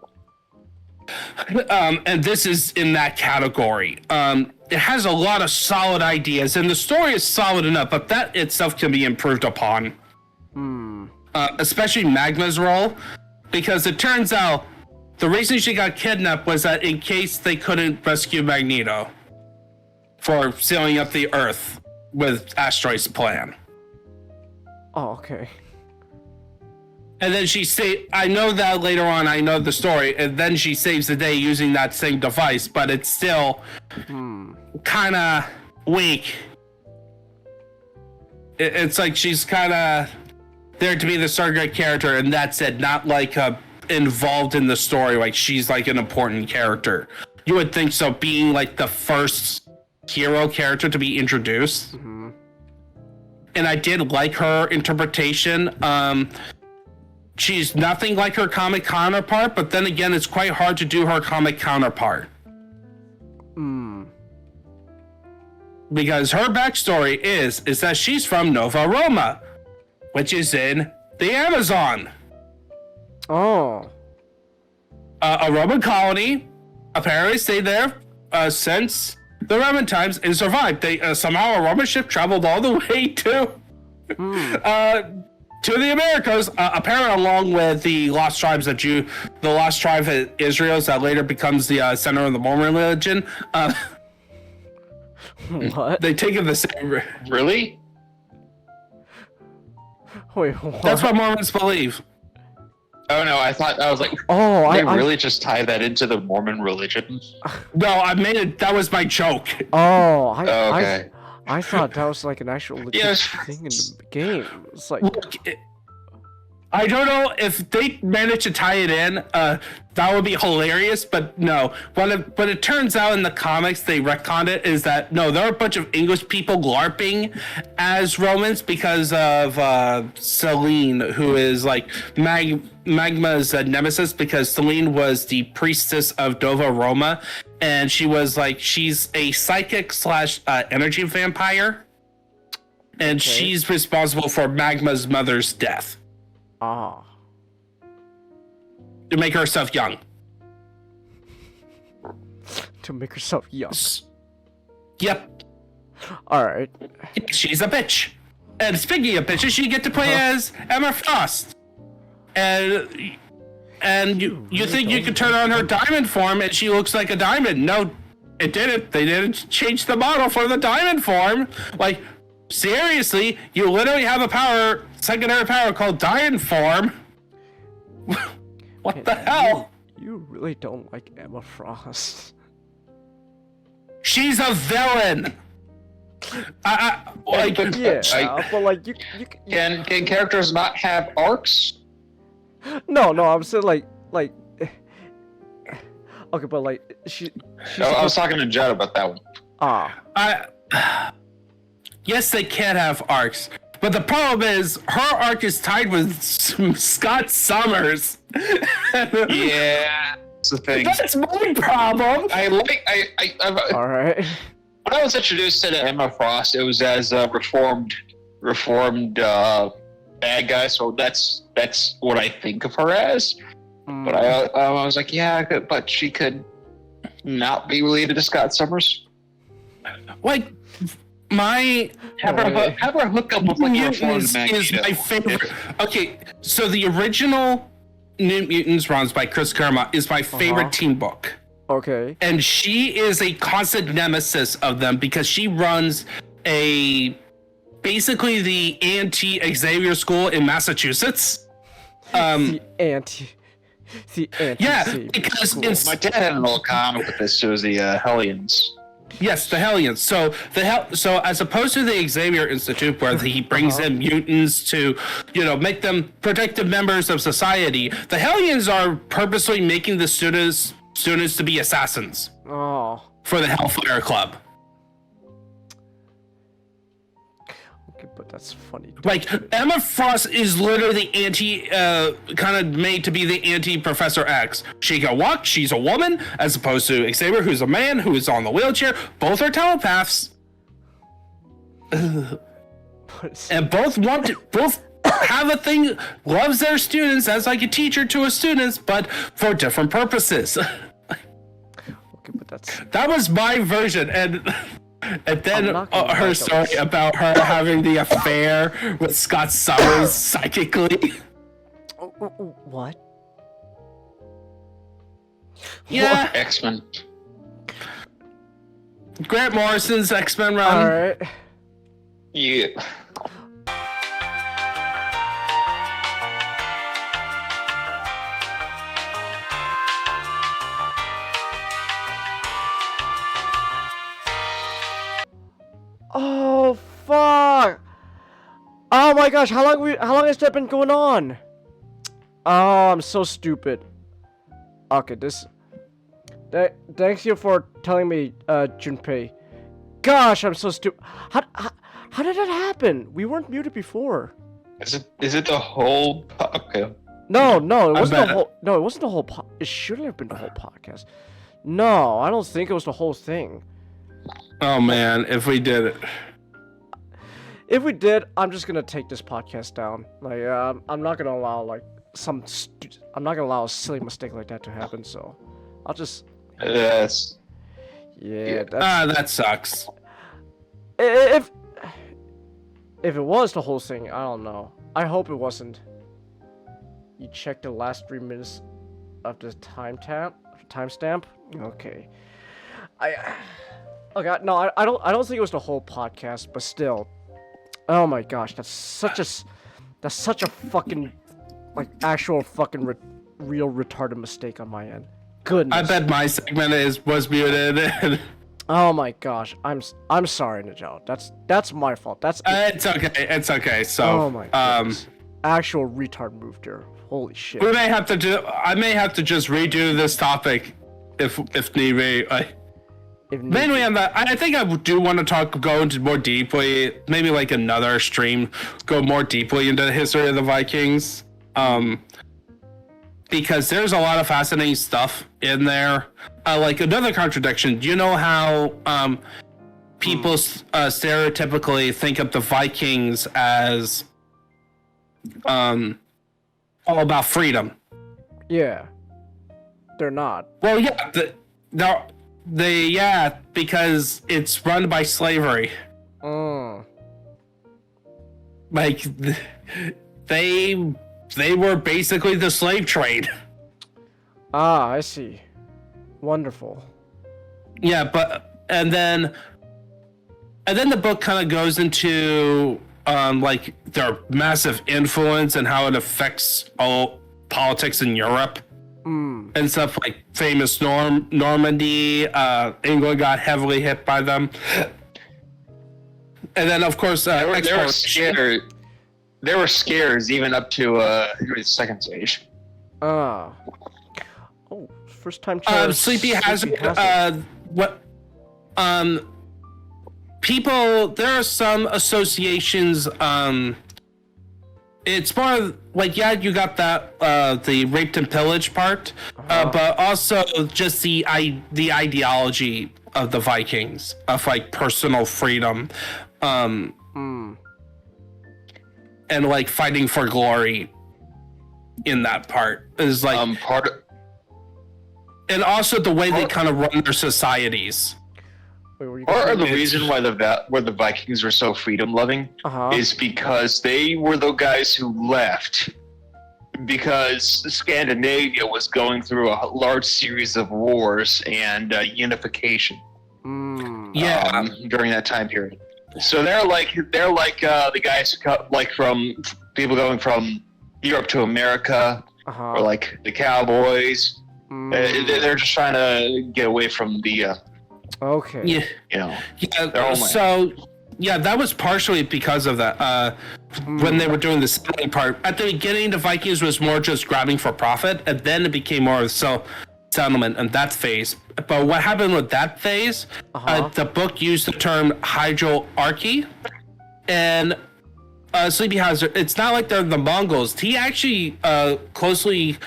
And this is in that category. It has a lot of solid ideas, and the story is solid enough, but that itself can be improved upon. Especially Magma's role, because it turns out the reason she got kidnapped was that in case they couldn't rescue Magneto for sealing up the Earth with Asteroid's plan. Oh, okay. And then I know that later on, I know the story, and then she saves the day using that same device, but it's still kind of weak. It's like she's kind of there to be the surrogate character, and that's it, not like involved in the story, like she's like an important character. You would think so, being like the first hero character to be introduced. And I did like her interpretation. She's nothing like her comic counterpart, but then again, it's quite hard to do her comic counterpart. Because her backstory is that she's from Nova Roma, which is in the Amazon. Oh. A Roman colony apparently stayed there since the Roman times and survived. They somehow a Roman ship traveled all the way to the Americas, apparently along with the lost tribes the lost tribe of Israel that later becomes the center of the Mormon religion. What? They take it the same. Really? Wait, what? That's what Mormons believe. Oh no, I was like, Oh, they I really just tie that into the Mormon religion? No, I made it. That was my joke. Oh, Okay. I thought that was like an actual legit Yes. thing in the game. It's like, Look, I don't know if they managed to tie it in. That would be hilarious, but no. What it turns out in the comics, they retconned it, is that no, there are a bunch of English people LARPing as Romans because of Selene, who is like Magma's nemesis, because Selene was the priestess of Dova Roma, and she's a psychic / energy vampire, and she's responsible for Magma's mother's death. ah. To make herself young. To make herself young. Yep. Alright. She's a bitch. And speaking of bitches, you get to play as Emma Frost. And you think you could turn on her diamond form and she looks like a diamond. No, it didn't. They didn't change the model for the diamond form. Like, seriously, you literally have a secondary power called diamond form. What the hell? You really don't like Emma Frost. She's a villain. Like, Yeah, but like you Can characters not have arcs? No, I'm saying like okay, but like she's I was talking to Judd about that one. Yes, they can have arcs, but the problem is her arc is tied with Scott Summers. Yeah, that's the thing. That's my problem. all right. When I was introduced to Emma Frost, it was as a reformed bad guy. So that's what I think of her as. But I was like, yeah, but she could not be related to Scott Summers. Like, have her hook up with like a reformed is Magneto. my favorite. Okay, so the original New Mutants runs by Chris Kerma is my favorite team book. Okay. And she is a constant nemesis of them because she runs basically the anti-Xavier school in Massachusetts. The anti. Yeah, because My dad had an old comic with this. It was the Hellions. Yes, the Hellions. So so as opposed to the Xavier Institute, where he brings in mutants to, make them protective members of society, the Hellions are purposely making the students to be assassins. Oh. For the Hellfire Club. Okay, but that's funny. Like, Emma Frost is literally the kind of made to be the anti-Professor X. She can walk, she's a woman, as opposed to Xavier, who's a man, who is on the wheelchair. Both are telepaths. And both have a thing, loves their students as like a teacher to a students, but for different purposes. Okay, but that was my version, and then her story about her having the affair with Scott Summers psychically. What? Yeah. X-Men. Grant Morrison's X-Men run. All right. Yeah. Oh fuck! Oh my gosh, how long has that been going on? Oh, I'm so stupid. Okay, thanks you for telling me, Junpei. Gosh, I'm so stupid. How did that happen? We weren't muted before. Is it the whole podcast? No, it wasn't the whole. No, it wasn't the whole. It shouldn't have been the whole podcast. No, I don't think it was the whole thing. Oh man, if we did it. If we did, I'm just gonna take this podcast down. Like, I'm not gonna allow I'm not gonna allow a silly mistake like that to happen. So, I'll just. Yes. Yeah. That sucks. If it was the whole thing, I don't know. I hope it wasn't. You checked the last 3 minutes of the timestamp. Okay. Okay, no, I don't think it was the whole podcast, but still. Oh my gosh, that's such a That's such a fucking, like, actual fucking real retarded mistake on my end. Goodness. I bet my segment was muted. Oh my gosh, I'm sorry, Ninjato. That's my fault. It's okay. It's okay. So, oh my goodness. Actual retard move there. Holy shit. I may have to just redo this topic if need be. Mainly on that, I think I do want to go into more deeply, maybe like another stream, go more deeply into the history of the Vikings. Because there's a lot of fascinating stuff in there. Like another contradiction, do you know how people stereotypically think of the Vikings as all about freedom? Yeah. They're not. Well, yeah, yeah, because it's run by slavery. Like they were basically the slave trade. Ah, I see. Wonderful. Yeah, and then the book kind of goes into like their massive influence and how it affects all politics in Europe. And stuff like famous Normandy, England got heavily hit by them. And then, of course, there were scares even up to the second stage. Oh, first time. Sleepy Hazard. People. There are some associations. It's more like, yeah, you got that the raped and pillage part, but also just the ideology of the Vikings of like personal freedom, and like fighting for glory. In that part is like and also the way they kind of run their societies. Part of the reason why the Vikings were so freedom loving is because they were the guys who left because Scandinavia was going through a large series of wars and unification. During that time period. So they're like the guys who cut like from people going from Europe to America, or like the cowboys. They're just trying to get away from the. Okay. Yeah. You know. Yeah. So, yeah, that was partially because of that. When they were doing the selling part, at the beginning, the Vikings was more just grabbing for profit, and then it became more of settlement and that phase. But what happened with that phase? The book used the term hydroarchy, and Sleepy Hazard. It's not like they're the Mongols. He actually closely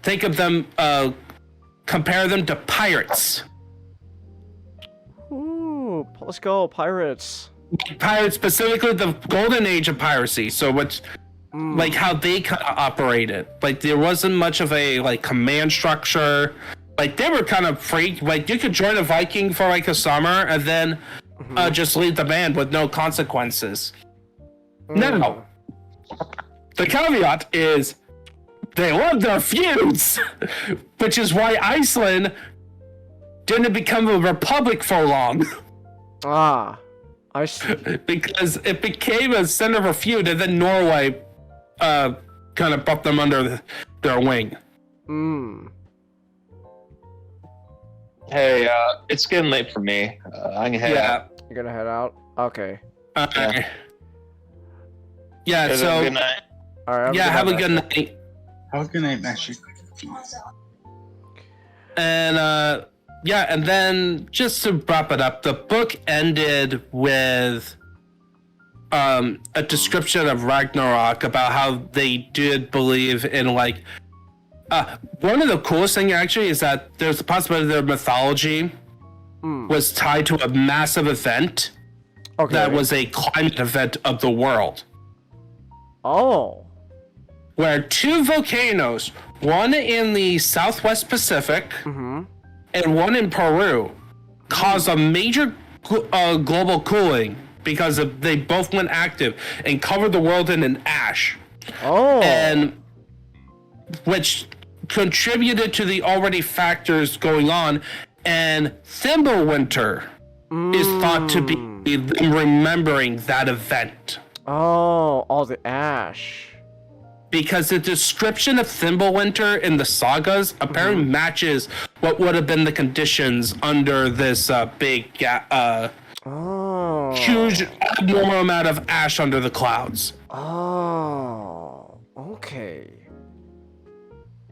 think of them, compare them to pirates. Ooh, let's go, pirates. Pirates, specifically the golden age of piracy. So what's like how they kind of operated. Like there wasn't much of a like command structure. Like they were kind of free. Like you could join a Viking for like a summer and then just leave the band with no consequences. Now, the caveat is they love their feuds, which is why Iceland didn't become a republic for long. Ah, I see. Because it became a center of a feud, and then Norway kind of brought them under their wing. Hey, it's getting late for me. I'm gonna head out. You're gonna head out? Okay. Yeah, so... Good night. All right, have a good night. Have a good night, Master. And, and then just to wrap it up, the book ended with a description of Ragnarok about how they did believe in, like... one of the coolest things, actually, is that there's a possibility their mythology was tied to a massive event that was a climate event of the world. Oh. Where two volcanoes, one in the Southwest Pacific and one in Peru, caused a major global cooling because they both went active and covered the world in an ash. And which contributed to the already factors going on, and Thimblewinter is thought to be them remembering that event. Oh, all the ash. Because the description of Thimblewinter in the sagas apparently matches what would have been the conditions under this Oh. huge abnormal amount of ash under the clouds. Oh. Okay.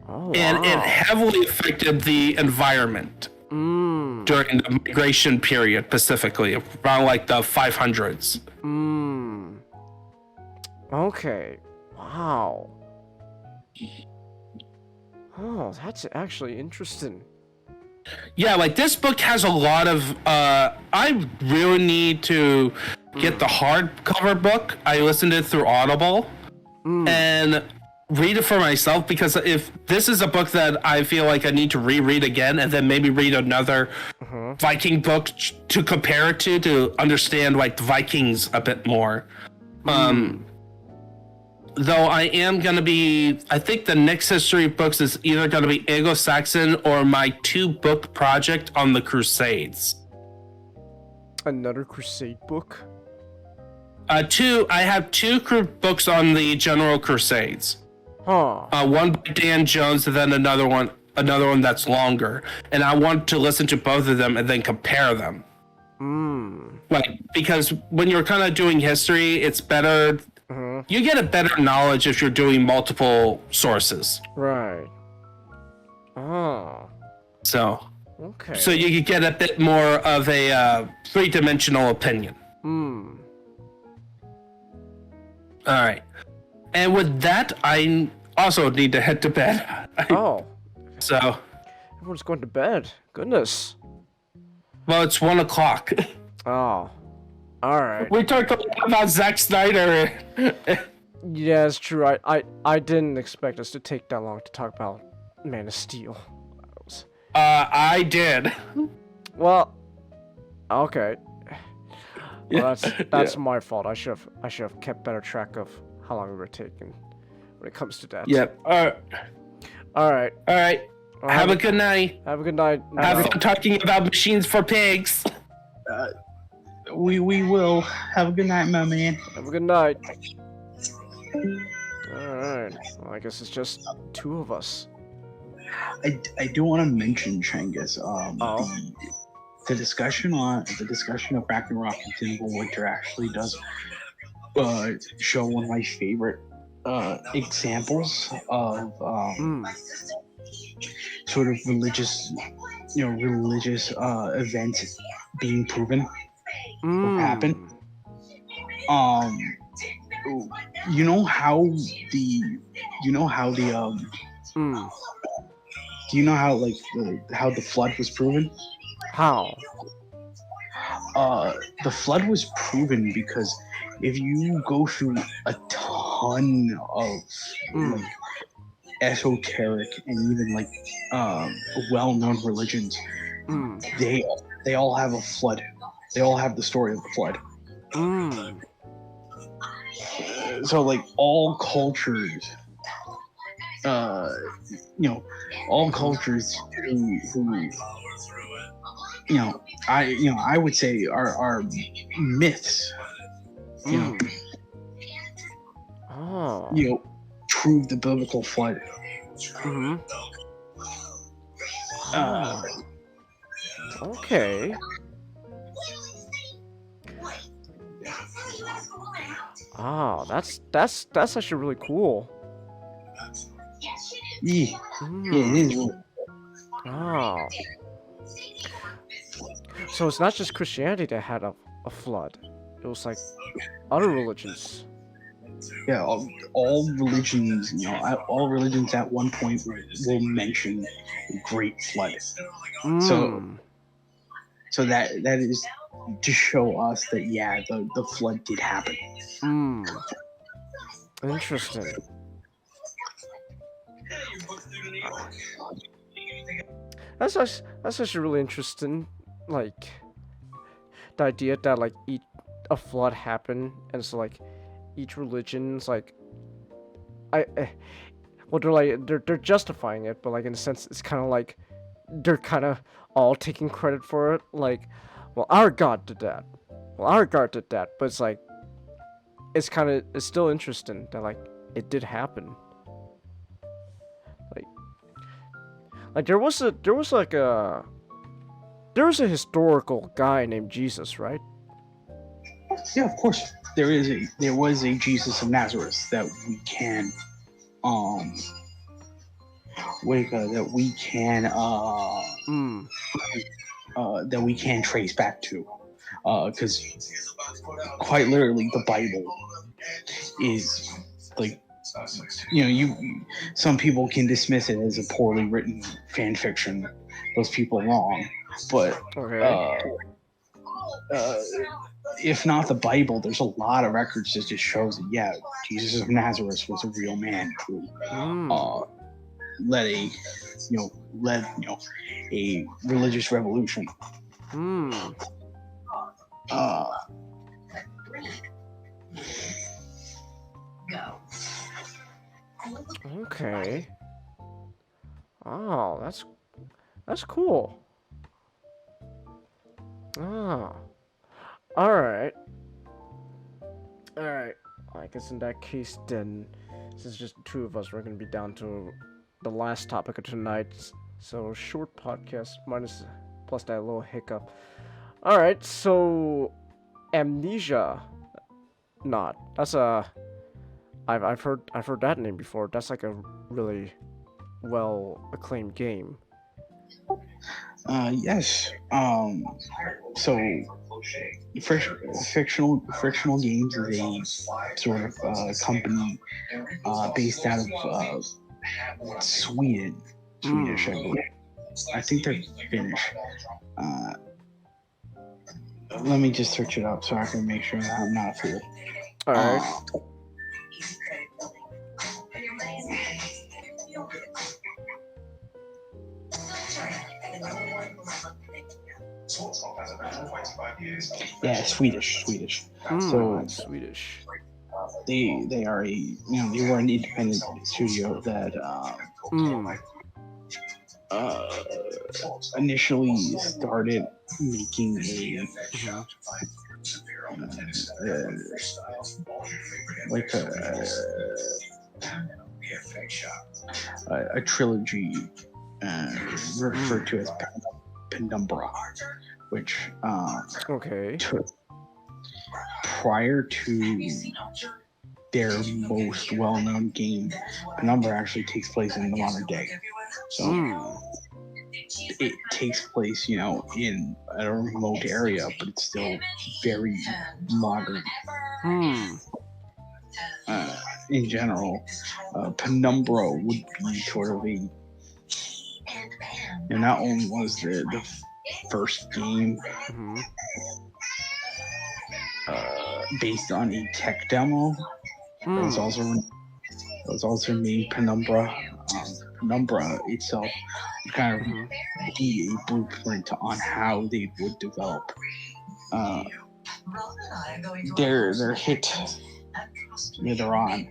Oh, And it wow. heavily affected the environment Mm. during the migration period, specifically around like the 500s. Mm. Okay. Wow. Oh, that's actually interesting. Yeah, like this book has a lot of. I really need to get the hardcover book. I listened to it through Audible and read it for myself, because if this is a book that I feel like I need to reread again and then maybe read another Viking book to compare it to understand like the Vikings a bit more. Though I am gonna be, I think the next history books is either gonna be Anglo-Saxon or my 2-book project on the Crusades. Another Crusade book? I have 2 books on the General Crusades. Huh. One by Dan Jones and then another one that's longer. And I want to listen to both of them and then compare them. Like, because when you're kind of doing history, it's better. You get a better knowledge if you're doing multiple sources. Right. Oh. So Okay. you could get a bit more of a 3-dimensional opinion. All right. And with that, I also need to head to bed. Oh. So, Everyone's going to bed. Goodness. well, it's 1 o'clock. Oh. Alright. We talked a lot about Zack Snyder. Yeah, it's true. I didn't expect us to take that long to talk about Man of Steel. I did. Well, okay. Well, Yeah. that's my fault. I should have kept better track of how long we were taking when it comes to that. Yep. All right. All right. Have a good night. Have a good night. Have fun talking about machines for pigs. We will. Have a good night, my man. Have a good night. Alright. Well, I guess it's just 2 of us. I do want to mention, Changus, the discussion of Ragnarok and Thimblewinter actually does show one of my favorite examples of sort of religious events being proven or happen. You know how the how the flood was proven? How? The flood was proven because if you go through a ton of like esoteric and even like well-known religions, they all have a flood. They all have the story of the flood. So like all cultures, all cultures who I would say are myths. Prove the biblical flood. Okay. Oh, that's actually really cool. Yeah, it is. Oh. So it's not just Christianity that had a flood. It was like other religions. Yeah, all religions, all religions at one point will mention great flood. So that is to show us that the flood did happen. Interesting. That's actually really interesting. Like the idea that like a flood happened, and so like each religion's like they're justifying it, but like in a sense it's kind of like they're kind of all taking credit for it. Like, well, our God did that. Well, our God did that, but it's like it's still interesting that like it did happen. Like there was a historical guy named Jesus, right? Yeah, of course. There was a Jesus of Nazareth that we can that we can trace back to, because quite literally the Bible is like, some people can dismiss it as a poorly written fan fiction. Those people wrong, but if not the Bible, there's a lot of records that just shows that Jesus of Nazareth was a real man who led a religious revolution. Okay. Oh, that's cool. Oh. Alright. I guess in that case then, since just the two of us, we're gonna be down to the last topic of tonight. So short podcast plus that little hiccup. Alright, so Amnesia. That's I've heard that name before. That's like a really well acclaimed game. Yes. So fictional games is a sort of company based out of Swedish, I believe. I think they're Finnish. Let me just search it up so I can make sure that I'm not a fool. All right. Yeah, Swedish. So Swedish. They are they were an independent studio that initially started making a trilogy referred to as Penumbra, which took prior to their most well-known game. Penumbra actually takes place in the modern day, so it takes place, in a remote area, but it's still very modern. In general, Penumbra would be sort of a, not only was the first game based on a tech demo, it was also named Penumbra. Penumbra itself would kind of be a blueprint on how they would develop their hit later on,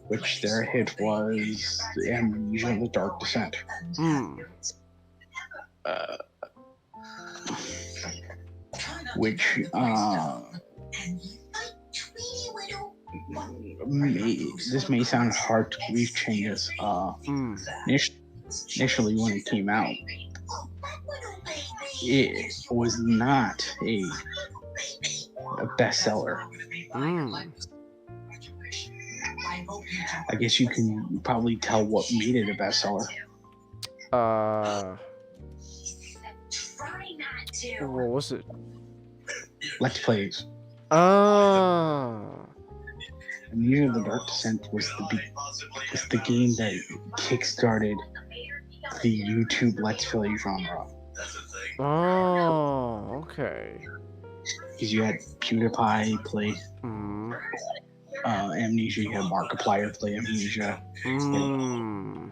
which their hit was Amnesia: The Dark Descent. Which this may sound hard to believe, changes. Initially, when it came out, it was not a bestseller. I guess you can probably tell what made it a bestseller. What was it? Let's Plays. Amnesia: The Dark Descent was the game that kickstarted the YouTube Let's Play genre. Oh, okay. Because you had PewDiePie play Amnesia, you had Markiplier play Amnesia. You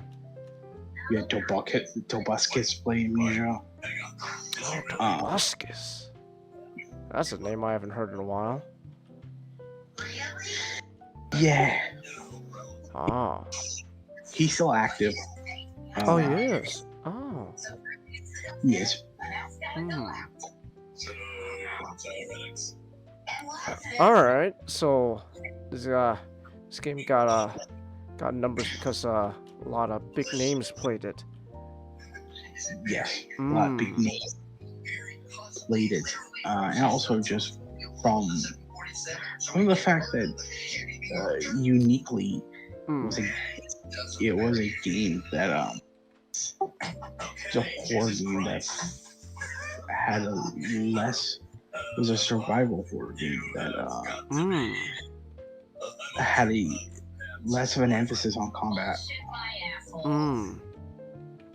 had Tobuscus play Amnesia. Tobuscus. That's a name I haven't heard in a while. Yeah. Oh. He's still active. Oh, he is. Oh. Yes. All right. So, this game got numbers because a lot of big names played it. Yes, a lot of big names played it, and also just from the fact that uniquely it was a game that it's a horror game that had a less. It was a survival horror game that had a less of an emphasis on combat.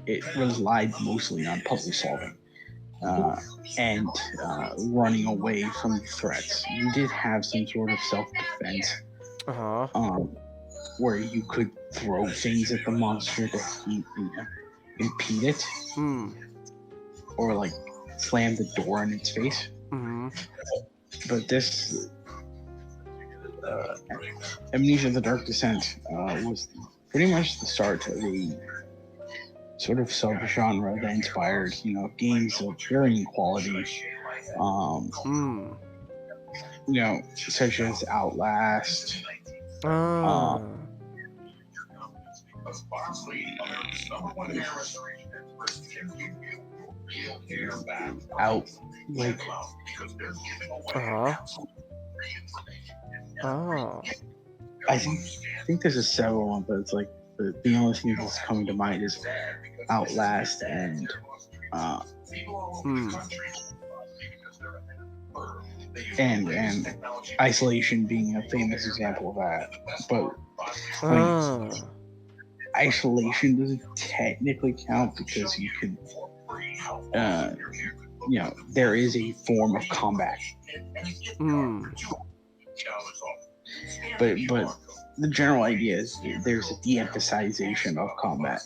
It relied mostly on puzzle solving and running away from threats. You did have some sort of self-defense, where you could throw things at the monster to impede it, or like slam the door in its face. But this Amnesia: The Dark Descent was pretty much the start of a sort of sub-genre that inspired, games of varying quality, such as Outlast, I think there's a several one, but it's like the only thing that's coming to mind is Outlast and and Isolation being a famous example of that. But Isolation doesn't technically count because you can, there is a form of combat. But the general idea is there's a de-emphasization of combat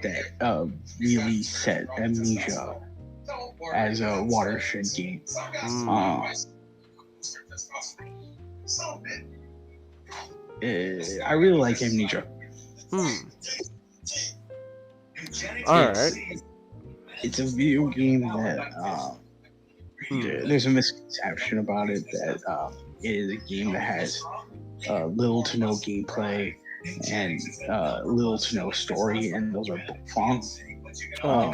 that really set Amnesia as a watershed game. I really like Amnesia. Alright. It's a video game that there's a misconception about it that it is a game that has little to no gameplay and little to no story, and those are both wrong.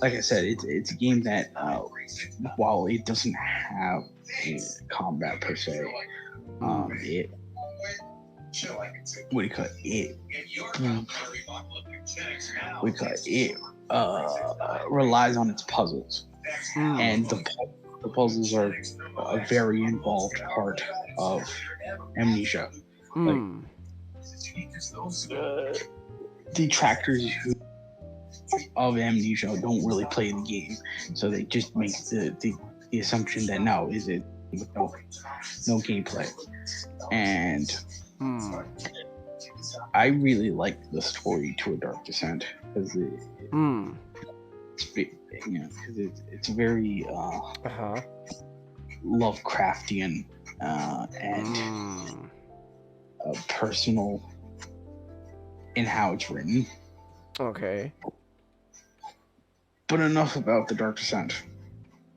Like I said, it's a game that while it doesn't have combat per se, it relies on its puzzles, and the puzzles are a very involved part of Amnesia. Detractors of Amnesia don't really play the game, so they just make the assumption that no, is it with no gameplay. And I really like the story to A Dark Descent because it's very Lovecraftian and personal in how it's written. Okay. But enough about The Dark Descent.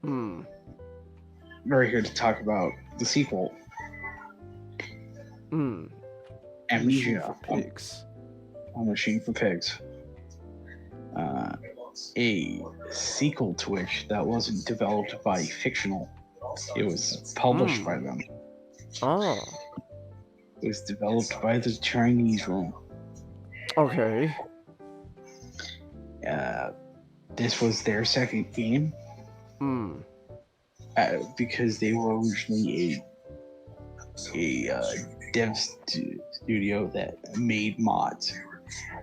We're here to talk about the sequel. Amnesia. Pigs. A Machine for Pigs. A sequel to which that wasn't developed by Fictional. It was published by them. It was developed by the Chinese Room. Okay. This was their second game. Because they were originally a dev studio that made mods,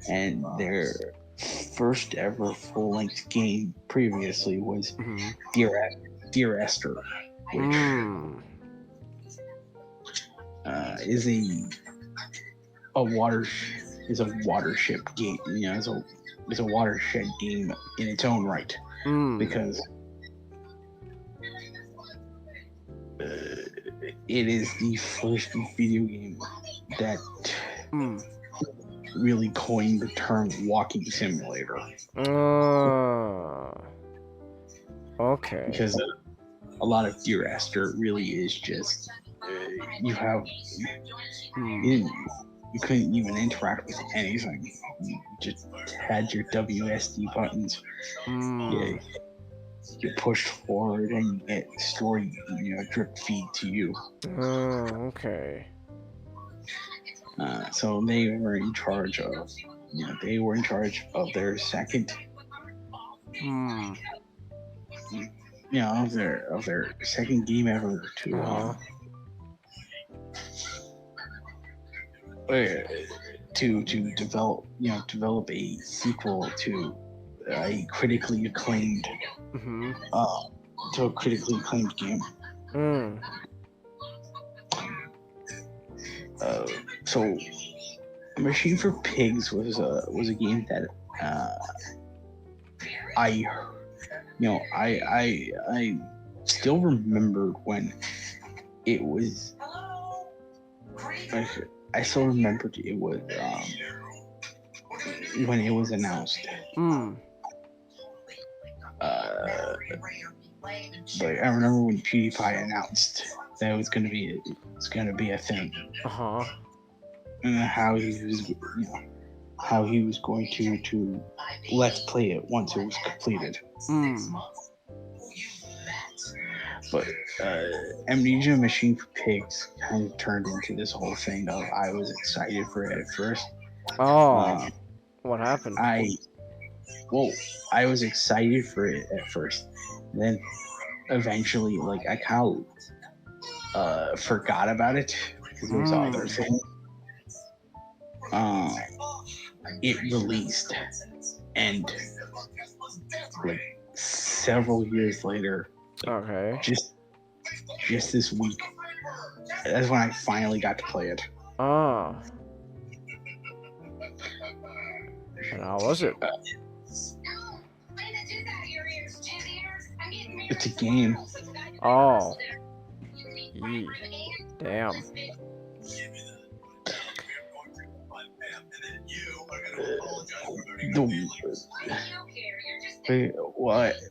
and their first ever full-length game previously was Dear Esther, which is a watership game. Is a watershed game in its own right, because it is the first video game that really coined the term walking simulator. Okay. a lot of Dear Esther really is just you have you couldn't even interact with anything. You just had your WSD buttons. Yeah, you pushed forward and you get story, drip feed to you. Oh, okay. So they were in charge of, their second, of their second game ever to develop a sequel to a critically acclaimed game. So Machine for Pigs was a game that I still remember when it was. I still remembered it was when it was announced. But I remember when PewDiePie announced that it was gonna be a thing. And how he was going to let's play it once it was completed. But Amnesia Machine for Pigs kind of turned into this whole thing of I was excited for it at first. What happened? I was excited for it at first. And then eventually, I kind of forgot about it because there was other things. It released, and several years later, just this week, that's when I finally got to play it. And how was it? It's a game. Damn.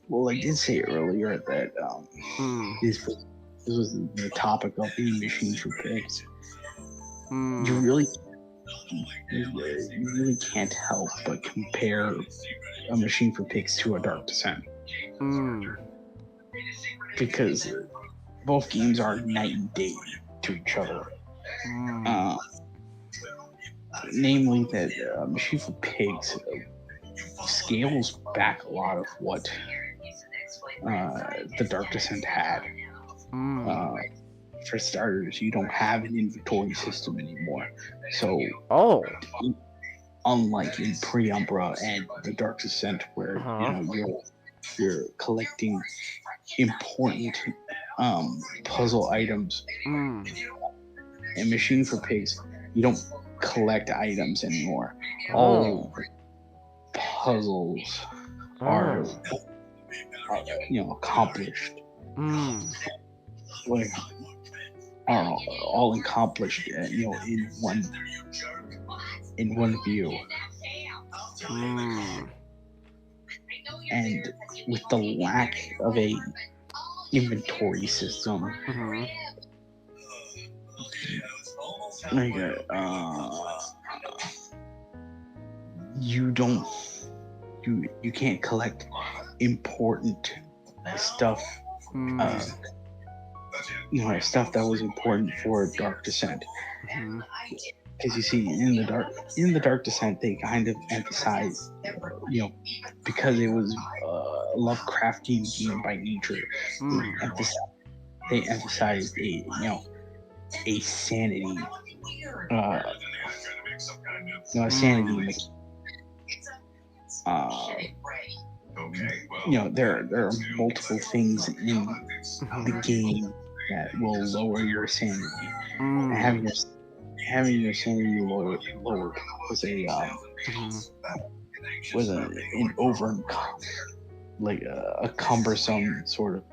Well, I did say earlier that this was the topic of the Machine for Pigs. You really can't help but compare a Machine for Pigs to a Dark Descent. Because both games are night and day to each other. Namely that Machine for Pigs scales back a lot of what the Dark Descent had. For starters, you don't have an inventory system anymore. So, unlike in Pre-Umbra and the Dark Descent, where you're collecting important puzzle items, in Machine for Pigs, you don't collect items anymore. All puzzles are accomplished. All accomplished, in one view. And with the lack of a inventory system, you can't collect important stuff. Stuff that was important for Dark Descent. Because you see, in the Dark Descent, they kind of emphasized, because it was a Lovecraftian game by nature, they emphasized a sanity, a sanity mechanic. There are multiple things in the game that will lower your sanity. And having your sanity lowered was an a cumbersome sort of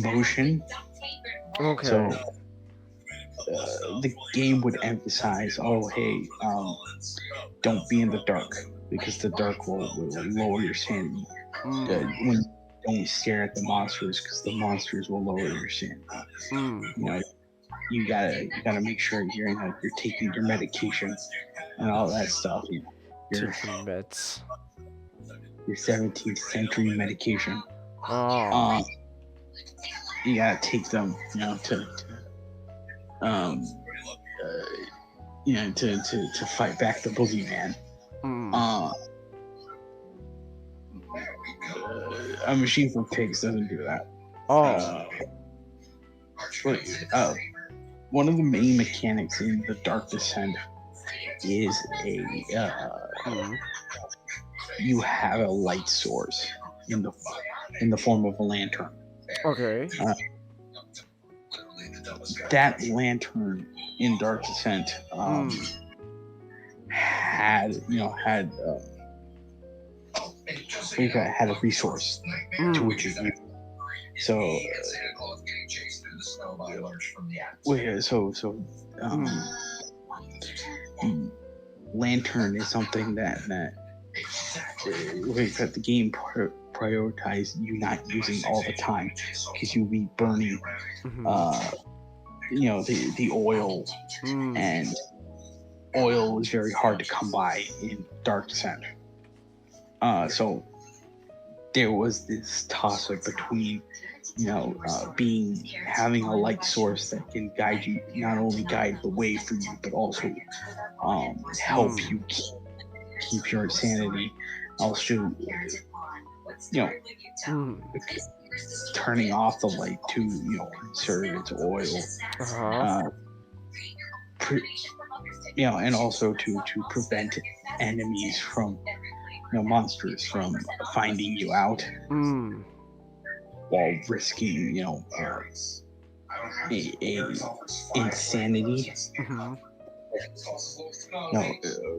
motion. So the game would emphasize, don't be in the dark, because the dark will lower your sanity. when you don't stare at the monsters, because the monsters will lower your sanity. You know, you gotta make sure you're taking your medication and all that stuff. You know, Taking meds. your 17th century medication. Oh. You gotta take them, you know, to fight back the boogeyman. A Machine for Pigs doesn't do that. One of the main mechanics in the Dark Descent is you have a light source in the form of a lantern. Okay. That lantern in Dark Descent had a resource to which you could. Lantern is something that the game prioritize you not using all the time, because you'll be burning the oil, and oil is very hard to come by in Dark Descent. So there was this toss up between having a light source that can guide you, not only guide the way for you, but also help you keep your sanity. Also, turning off the light to conserve its oil. And also to prevent enemies from monsters from finding you out, while risking insanity.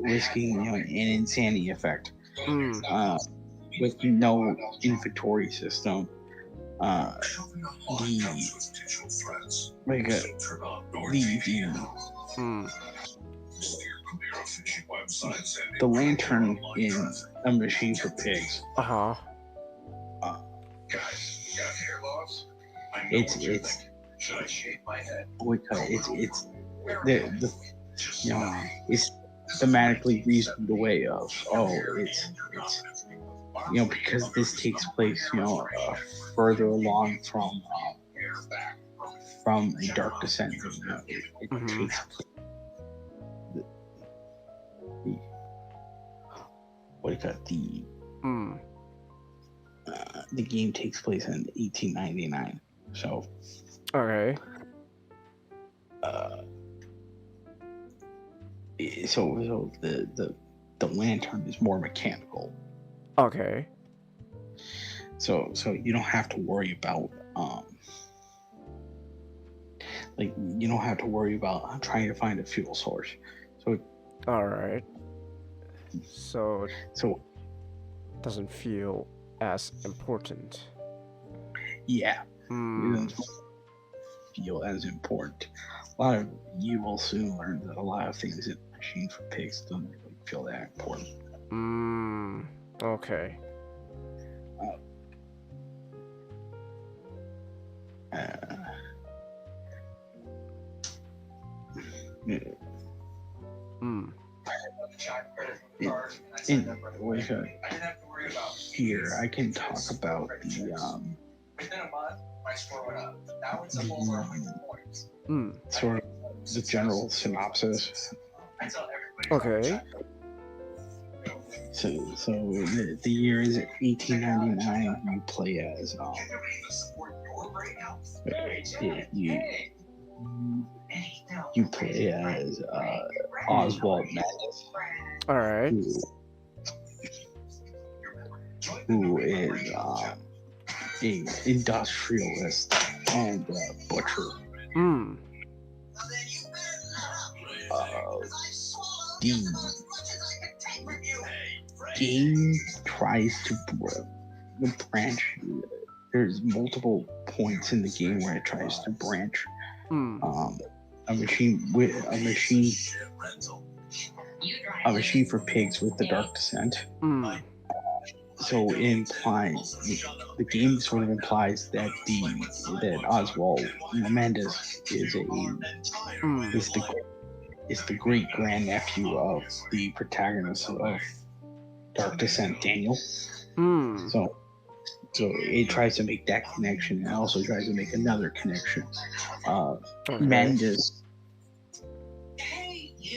Risking an insanity effect. With no inventory system, the lantern in A Machine for Pigs. It's thematically reasoned the way of because this takes place further along from a Dark Descent. It takes place. The game takes place in 1899. So. Okay. So the lantern is more mechanical. Okay. So you don't have to worry about you don't have to worry about trying to find a fuel source. So. All right. So it doesn't feel as important. Yeah. It doesn't feel as important. A lot of you will soon learn that a lot of things in Machine for Pigs don't really feel that important. Okay. Here, I can talk about sort of the general synopsis. Okay. So the year is 1899. You play as you play as Oswald Magnus. All right. Who is a industrialist and butcher. The game tries to branch. There's multiple points in the game where it tries to branch. A machine for Pigs with the Dark Descent. so it implies the game sort of implies that Oswald, Mendes is the great grandnephew of the protagonist of Dark Descent, Daniel. So it tries to make that connection, and also tries to make another connection.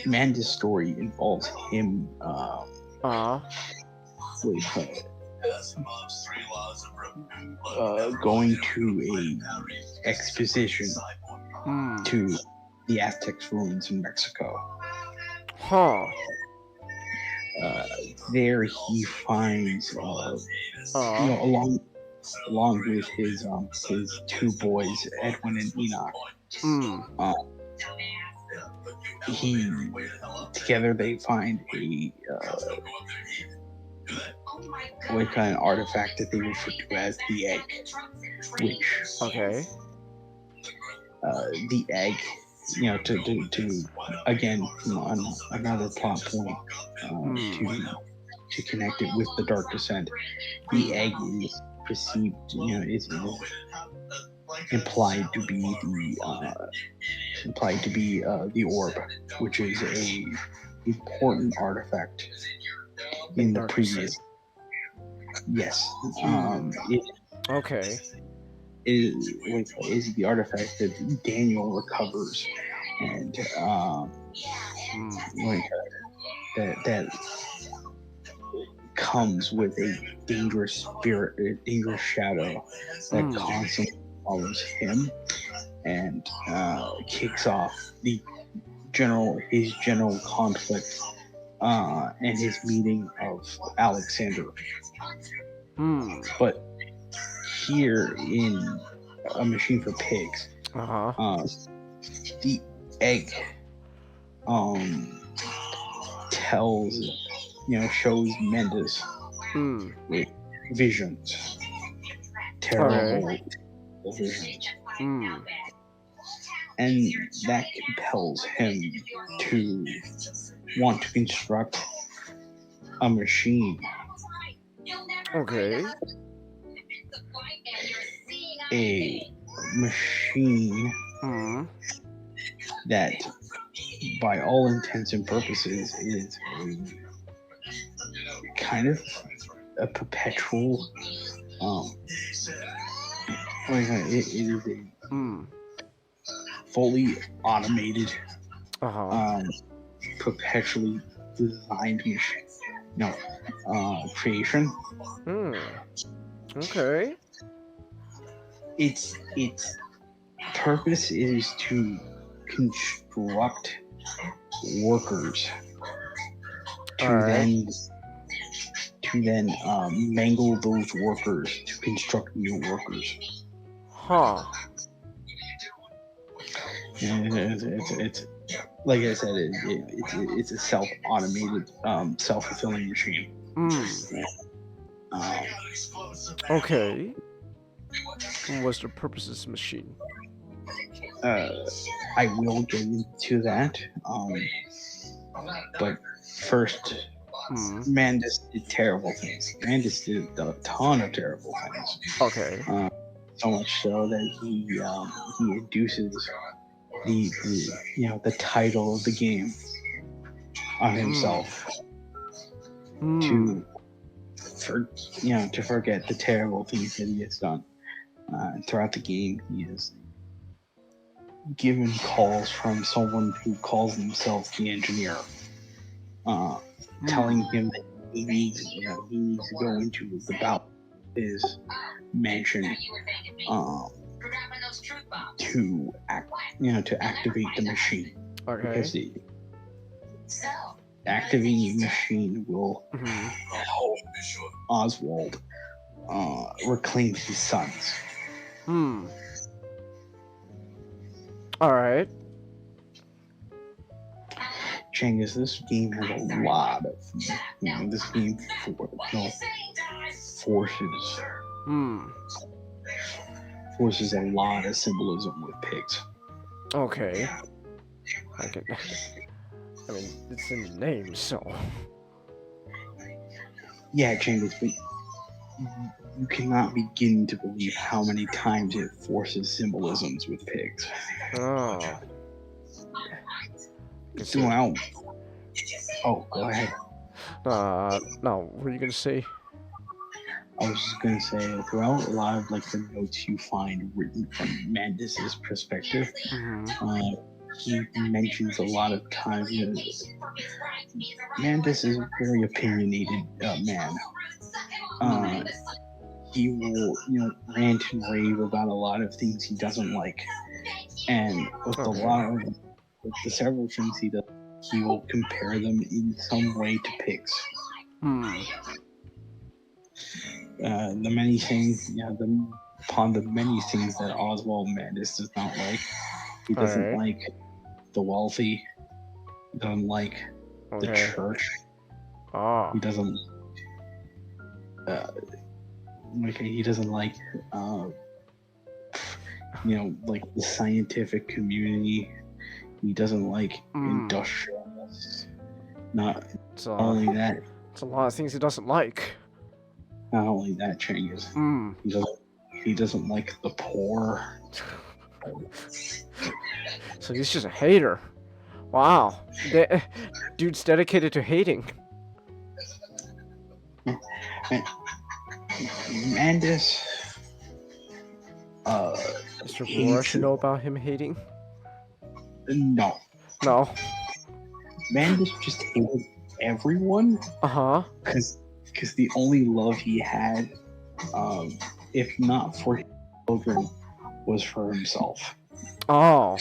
Mendes' story involves him going to a exposition to the Aztecs ruins in Mexico. There he finds, along with his two boys, Edwin and Enoch. Together they find an artifact that they refer to as the egg, which the egg, to again, another plot point, to connect it with the Dark Descent. The egg is perceived, is implied to be the orb, which is a important artifact in the previous. Yes. Is the artifact that Daniel recovers, and that comes with a dangerous spirit, a dangerous shadow that constantly follows him, and kicks off his general conflict and his meeting of Alexander. But here in A Machine for Pigs, the egg shows Mendes with visions, terrible visions, and that compels him to want to construct a machine. A machine that, by all intents and purposes, is kind of a perpetual. It is a fully automated, perpetually designed machine, creation. Its purpose is to construct workers to then mangle those workers to construct new workers. It's like I said, it's a self-automated, self-fulfilling machine. What's the purpose of this machine? I will get into that. But first, Mandus did terrible things. Mandus did a ton of terrible things. So much so that he induces the title of the game on himself to forget the terrible things that he has done. Throughout the game, he is given calls from someone who calls themselves the engineer, telling him that he needs to go into the bowel of his mansion to activate the machine. Because activating the machine will help Oswald reclaim his sons. Alright. Changus, this game has a lot of, this game forces a lot of symbolism with pigs. It's in the name, so. Yeah, Changus, but you cannot begin to believe how many times it forces symbolisms with pigs. Oh. Throughout. Oh, go ahead. No, what are you gonna say? I was just gonna say, throughout a lot of like the notes you find written from Mandis's perspective, he mentions a lot of times. Mandis is a very opinionated man. He will, rant and rave about a lot of things he doesn't like, and with the several things he does, he will compare them in some way to pigs. The many things, upon the many things that Oswald Mandis does not like. He doesn't like the wealthy. He doesn't like the church. He doesn't. He doesn't like, like the scientific community. He doesn't like industrialists. Not only that. It's a lot of things he doesn't like. Not only that, Changus. He doesn't like the poor. So he's just a hater. Wow. Dude's dedicated to hating. Mandis. Mr. Roar should know about him hating? No. No. Mandis just hated everyone. Because the only love he had, if not for his children, was for himself. Oh.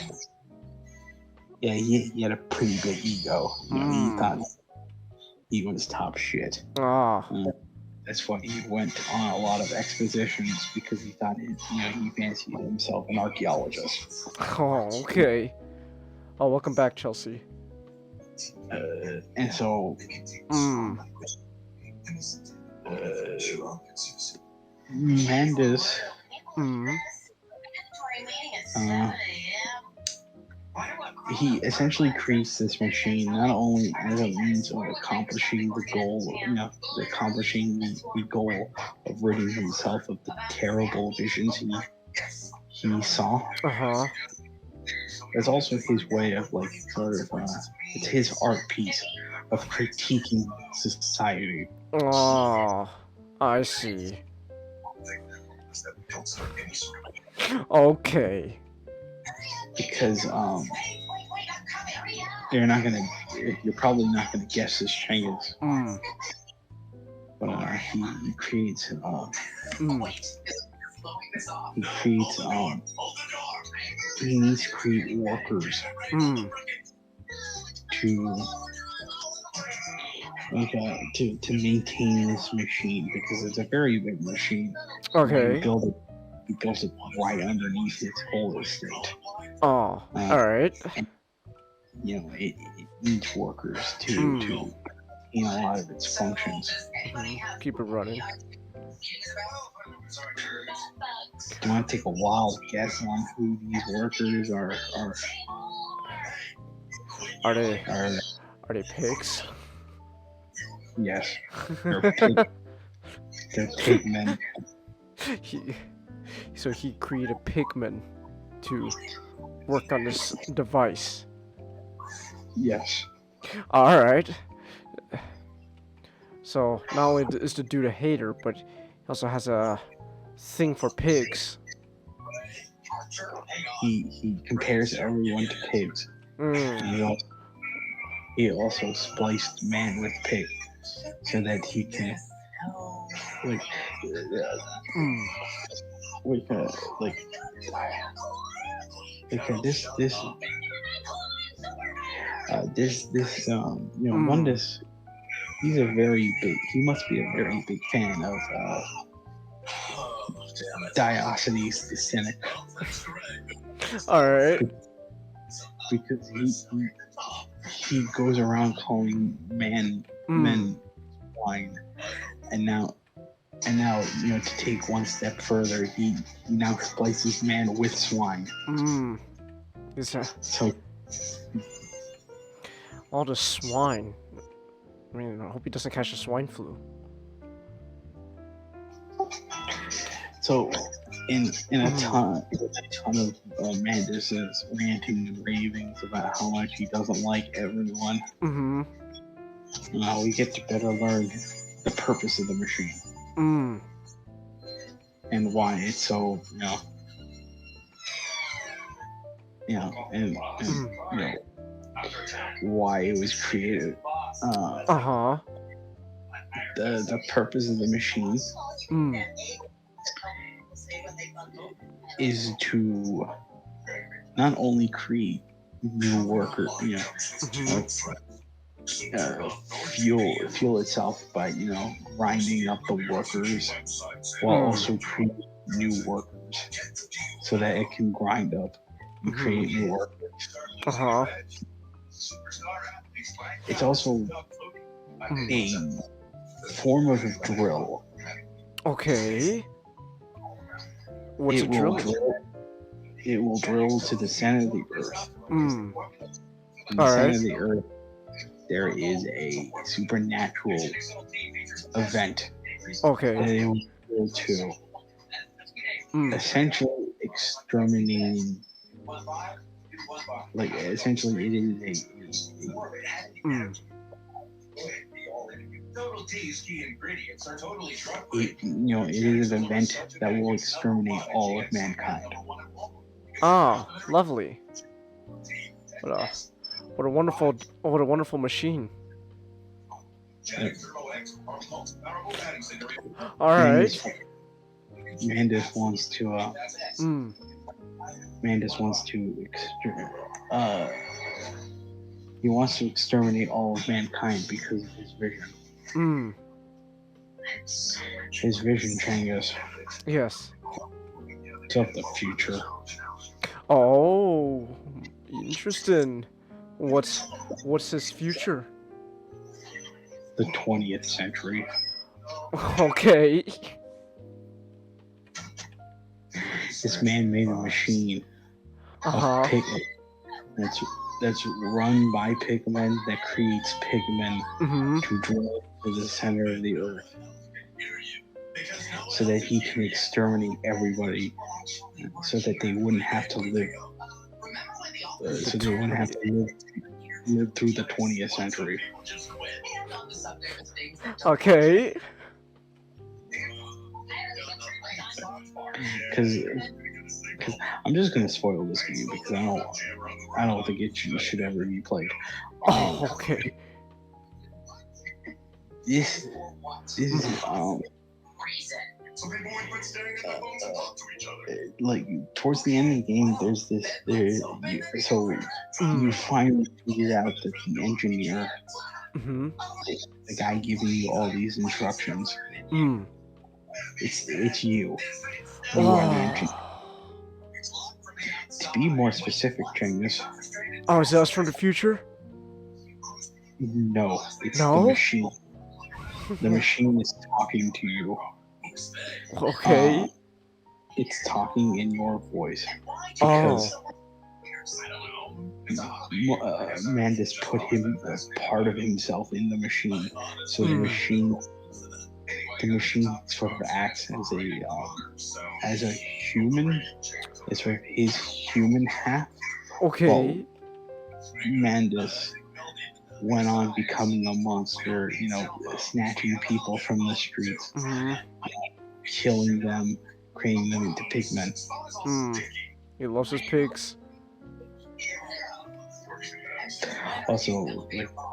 Yeah, he had a pretty big ego. He thought he was top shit. That's why he went on a lot of expositions, because he thought he fancied himself an archaeologist. Oh, okay. Oh, welcome back, Chelsea. And so, Mandis, he essentially creates this machine not only as a means of accomplishing the goal, the goal of ridding himself of the terrible visions he saw. It's also his way of it's his art piece of critiquing society. Oh, I see. Okay. Because you're probably not gonna guess this, Changus. But he creates he needs to create workers to maintain this machine, because it's a very big machine. Okay. He built it right underneath his whole estate. Oh, alright. It needs workers to maintain a lot of its functions. Keep it running. Do you want to take a wild guess on who these workers are? Are they pigs? Yes. They're pig men. So he created pigmen to work on this device. Yes. Alright. So not only is the dude a hater, but he also has a thing for pigs. He compares everyone to pigs. He also spliced man with pig so that he can Mundus, he must be a very big fan of Diocenes the Cynic. Alright. Because he goes around calling men swine, and now to take one step further, he now splices man with swine. So all the swine. I mean, I hope he doesn't catch the swine flu. So, in a ton of Mandus's ranting and ravings about how much he doesn't like everyone, we get to better learn the purpose of the machine and why it's so and why it was created. The purpose of the machine is to not only create new workers, fuel itself by grinding up the workers, while also creating new workers so that it can grind up and create new workers. It's also a form of a drill. Okay. What's a drill? It will drill to the center of the earth. In the All center right. of the earth, there is a supernatural event that Okay. it will drill to, essentially exterminating. Essentially, it is it is an event that will exterminate all of mankind. Ah, lovely. What a wonderful machine. All right. Mandus wants to. Mandus wants to he wants to exterminate all of mankind because of his vision. His vision, Changus. Yes. It's of the future. Oh, interesting. What's his future? The 20th century. Okay. This man made a machine of pigmen that's run by pigmen, that creates pigmen to drill to the center of the earth, so that he can exterminate everybody, so that they wouldn't have to live. So they wouldn't have to live through the 20th century. Okay. Because I'm just gonna spoil this for you, because I don't think it should ever be played. Oh, okay. This is like towards the end of the game, there's this you finally figure out that the engineer, the guy giving you all these instructions, it's you. You are the engineer. To be more specific, Changus. Oh, is that us from the future? No, it's No? the machine. The machine is talking to you. Okay. It's talking in your voice because Mandus put him as part of himself in the machine, so the machine sort of acts as a human. It's sort of his human half. Okay. Well, Mandus went on becoming a monster, snatching people from the streets, killing them, creating them into pigmen. He loves his pigs. Also,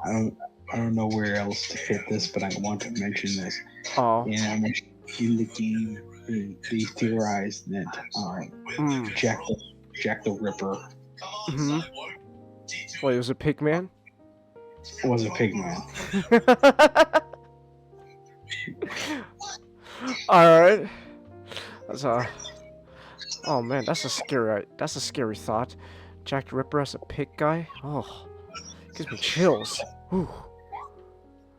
I don't know where else to fit this, but I want to mention this. Oh. In the game, they theorized that Jack the Ripper Wait, it was a pig man? was a pigman. Alright. That's oh man, that's a scary thought. Jack the Ripper as a pig guy? Oh. Gives me chills. Whew.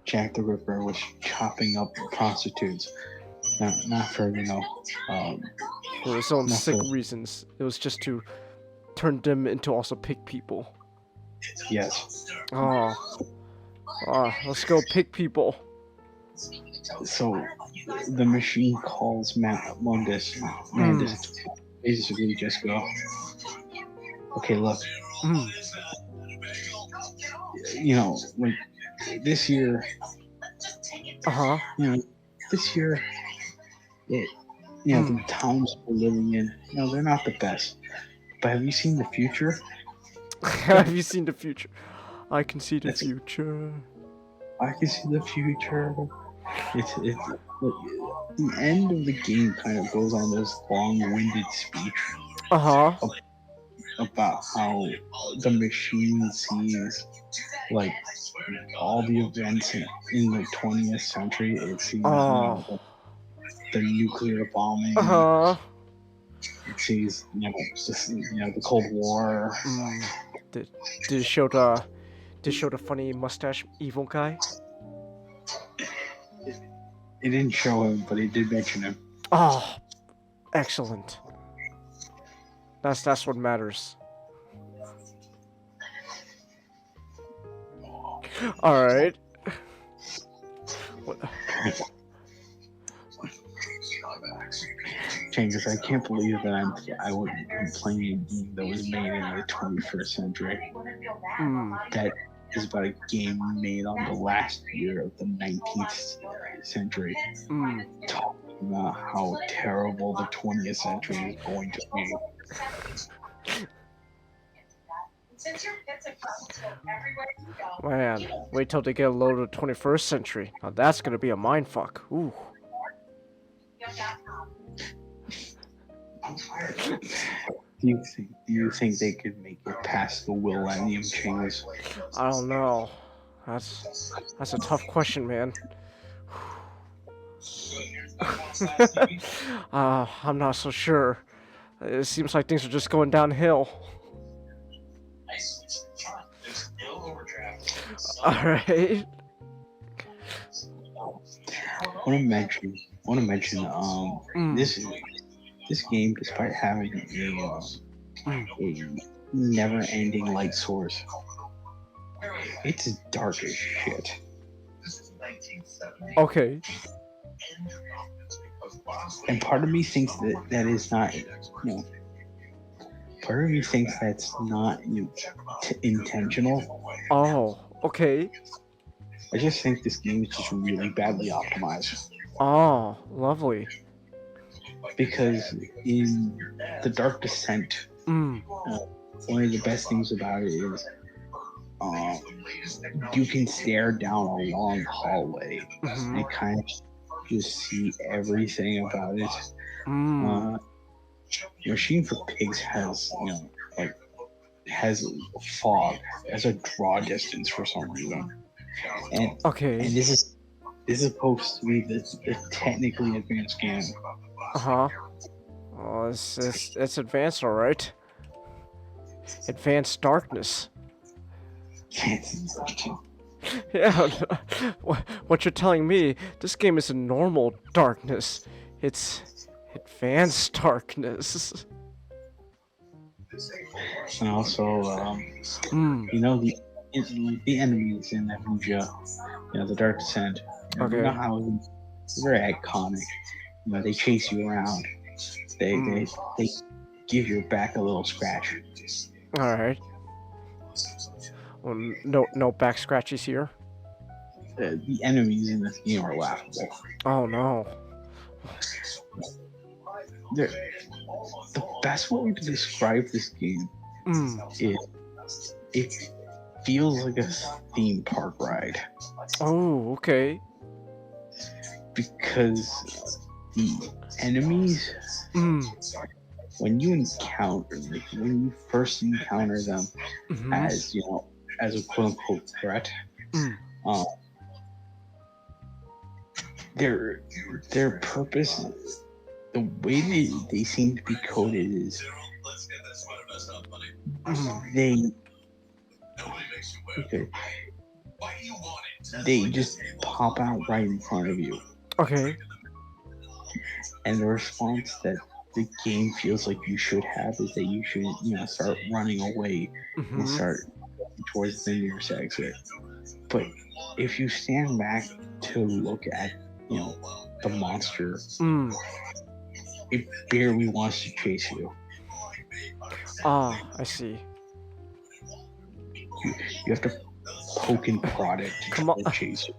Jack the Ripper was chopping up prostitutes. Not for, For his own not sick for- reasons. It was just to turn them into also pig people. Yes. Oh. Let's go pig people. So the machine calls Mundus. Mandus basically just go, okay, look, you know, like this year, you know, this year, it, you know, the towns we're living in, you know, they're not the best. But have you seen the future? Have you seen the future? I can see the future. I can see the future. It's look, the end of the game kind of goes on this long-winded speech about how the machine sees like all the events in the 20th century. It sees you know, the nuclear bombing. It sees just the Cold War. Did it show the funny mustache evil guy? It didn't show him, but it did mention him. Oh, excellent. That's what matters. All right. Changes. I can't believe that I'm playing a game that was made in the 21st century. That is about a game made on the last year of the 19th century. Talking about how terrible the 20th century is going to be. Man, wait till they get a load of the 21st century. Now that's gonna be a mindfuck. Ooh. Do you think they could make it past the Millennium Chains? I don't know. That's a tough question, man. I'm not so sure. It seems like things are just going downhill. Alright. I want to mention this game, despite having a never-ending light source, it's dark as shit. Okay. And part of me thinks that is not, part of me thinks that's not intentional. Oh, okay. I just think this game is just really badly optimized. Oh, lovely. Because in The Dark Descent, one of the best things about it is you can stare down a long hallway and kind of just see everything about it. Machine for Pigs has, has fog as a draw distance for some reason. And this is supposed to be the technically advanced game. Oh, it's advanced, all right. Advanced darkness. Yeah, what you're telling me, this game isn't normal darkness. It's advanced darkness. And also, the enemies in that Ninja, the Dark Descent. You know how they're very iconic. They chase you around. They give your back a little scratch. All right. Well, no back scratches here. The enemies in this game are laughable. Oh no. The best way to describe this game is it feels like a theme park ride. Oh, okay. Because the enemies, when you first encounter them as as a quote unquote threat, their purpose, the way they seem to be coded is they just pop out right in front of you. Okay. And the response that the game feels like you should have is that you should, start running away and start towards the nearest exit. But if you stand back to look at, the monster, Mm. it barely wants to chase you. Ah, I see. You have to poke and prod it to Come try on. to chase you.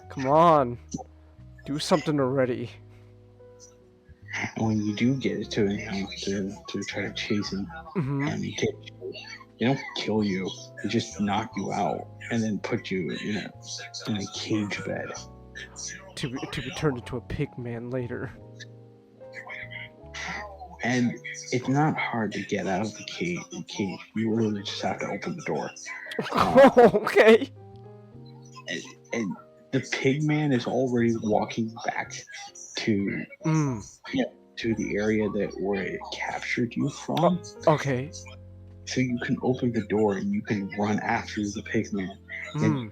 Come on. Do something already. And when you do get it to him to try to chase him Mm-hmm. and they don't kill you. They just knock you out and then put you in a cage bed. To be turned into a pig man later. And it's not hard to get out of the cage. You literally just have to open the door. Okay. And the pig man is already walking back to to the area where it captured you from. Okay. So you can open the door and you can run after the pig man. And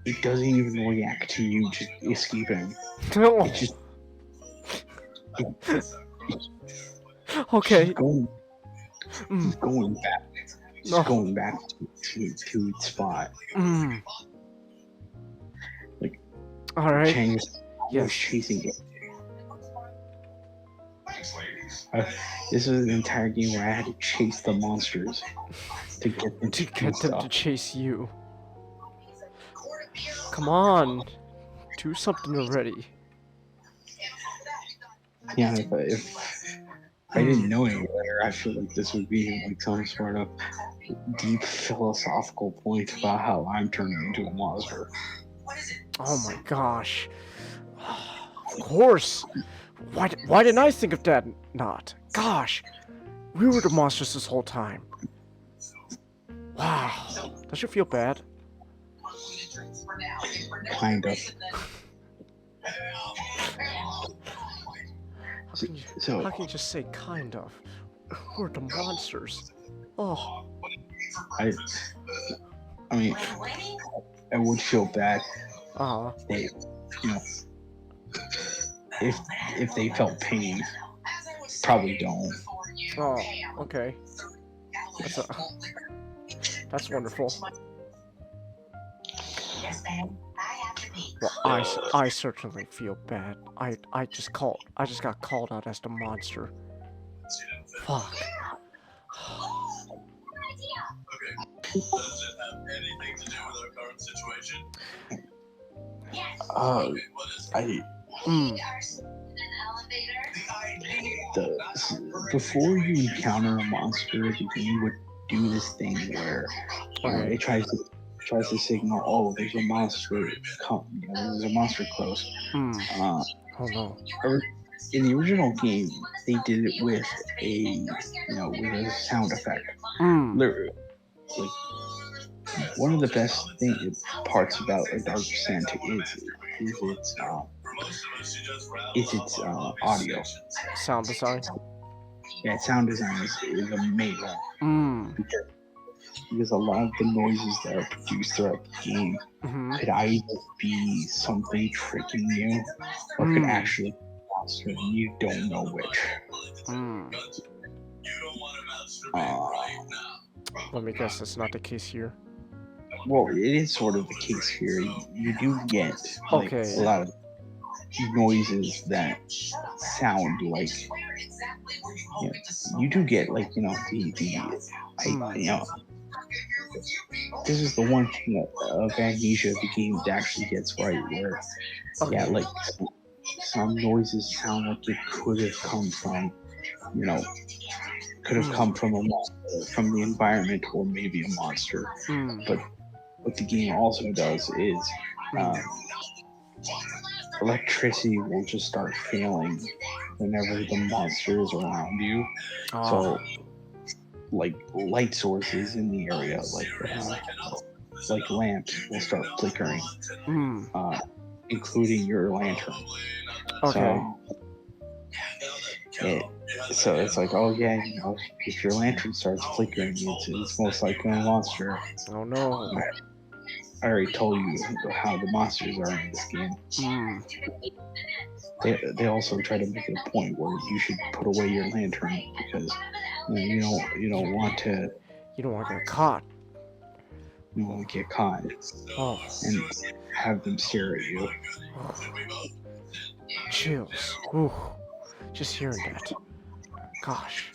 it doesn't even react to you just escaping. No. It's just Okay. He's going back. He's going back to its spot. Like, alright. Chang was chasing it. This was an entire game where I had to chase the monsters to get them to chase you. Come on. Do something already. Yeah, if I didn't know any better, I feel like this would be like some sort of deep philosophical point about how I'm turning into a monster. Oh my gosh. Of course. Why didn't I think of that? Not. Gosh. We were the monsters this whole time. Wow. Does you feel bad? Kind of. How can you just say kind of? We're the monsters. Oh. I mean, I would feel bad. They, if they felt pain, probably don't. Oh, okay. That's wonderful. Well, I certainly feel bad. I just got called out as the monster. Fuck. Before you encounter a monster, the game would do this thing where it tries to signal, oh, there's a monster there's a monster close. Oh no. In the original game, they did it with a sound effect. Literally, like, one of the best parts about A Dark Descent is its audio. Sound design. Yeah, sound design is amazing. Because a lot of the noises that are produced throughout the game could either be something tricking you, or could actually be a monster, and you don't know which. Let me guess, that's not the case here. Well, it is sort of the case here. You do get a lot of noises that sound like you do get this is the one thing of Amnesia the game actually gets right, where some noises sound like it could have come from from the environment, or maybe a monster. But what the game also does is electricity will just start failing whenever the monster is around you. So, like, light sources in the area, like lamps, will start flickering, including your lantern. Okay. So it's like, oh yeah, if your lantern starts flickering, it's most likely a monster. Oh no. I already told you how the monsters are in this game. They also try to make it a point where you should put away your lantern, because you don't want to get caught. You want to get caught and have them stare at you. Chills. Ooh. Just hearing that. Gosh.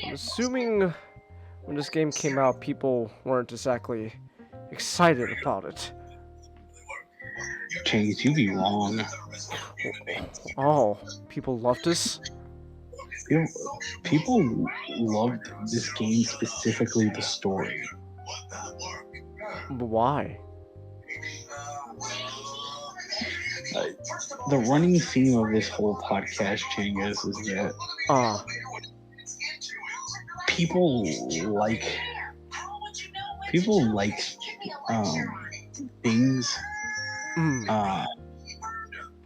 I'm assuming when this game came out, people weren't exactly excited about it. Chase, you be wrong. Oh, people loved this? People loved this game, specifically the story. Why? The running theme of this whole podcast, Changas, is that people like things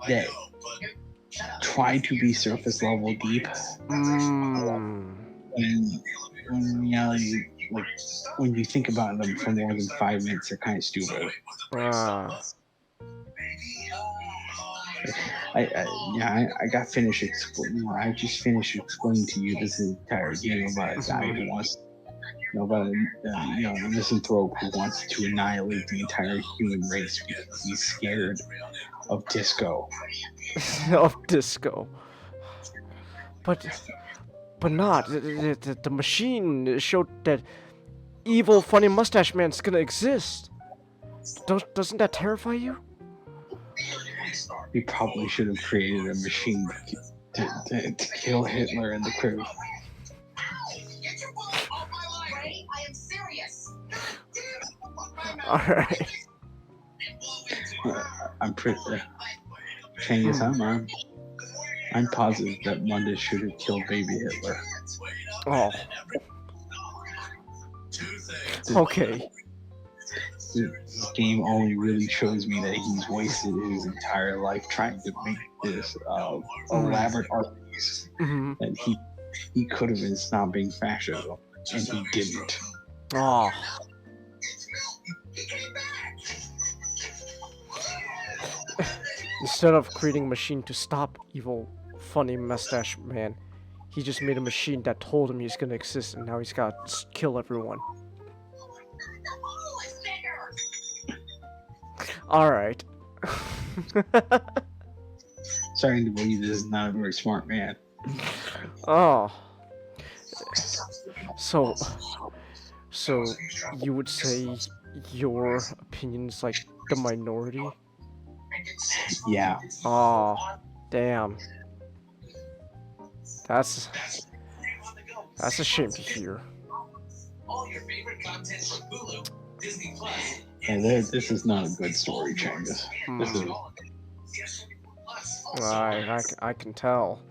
that try to be surface level deep. And in reality, like when you think about them for more than 5 minutes, they're kind of stupid. I got finished explaining. I just finished explaining to you this entire game about a guy who wants, about a misanthrope who wants to annihilate the entire human race because he's scared of disco. Of disco. But not. The machine showed that evil, funny mustache man's gonna exist. Doesn't that terrify you? We probably should have created a machine to kill Hitler and the crew. Alright. I'm pretty. I'm positive that Mundus should have killed baby Hitler. Oh. Okay. This game only really shows me that he's wasted his entire life trying to make this elaborate art piece that he could have been stopping fascism, and he didn't. Oh. Instead of creating a machine to stop evil, funny mustache man, he just made a machine that told him he's gonna exist, and now he's gotta kill everyone. Alright. Starting to believe this is not a very smart man. Oh. So you would say your opinion's like the minority? Yeah. Oh, damn. That's a shame to hear. And this is not a good story, Changus. This is. I can tell.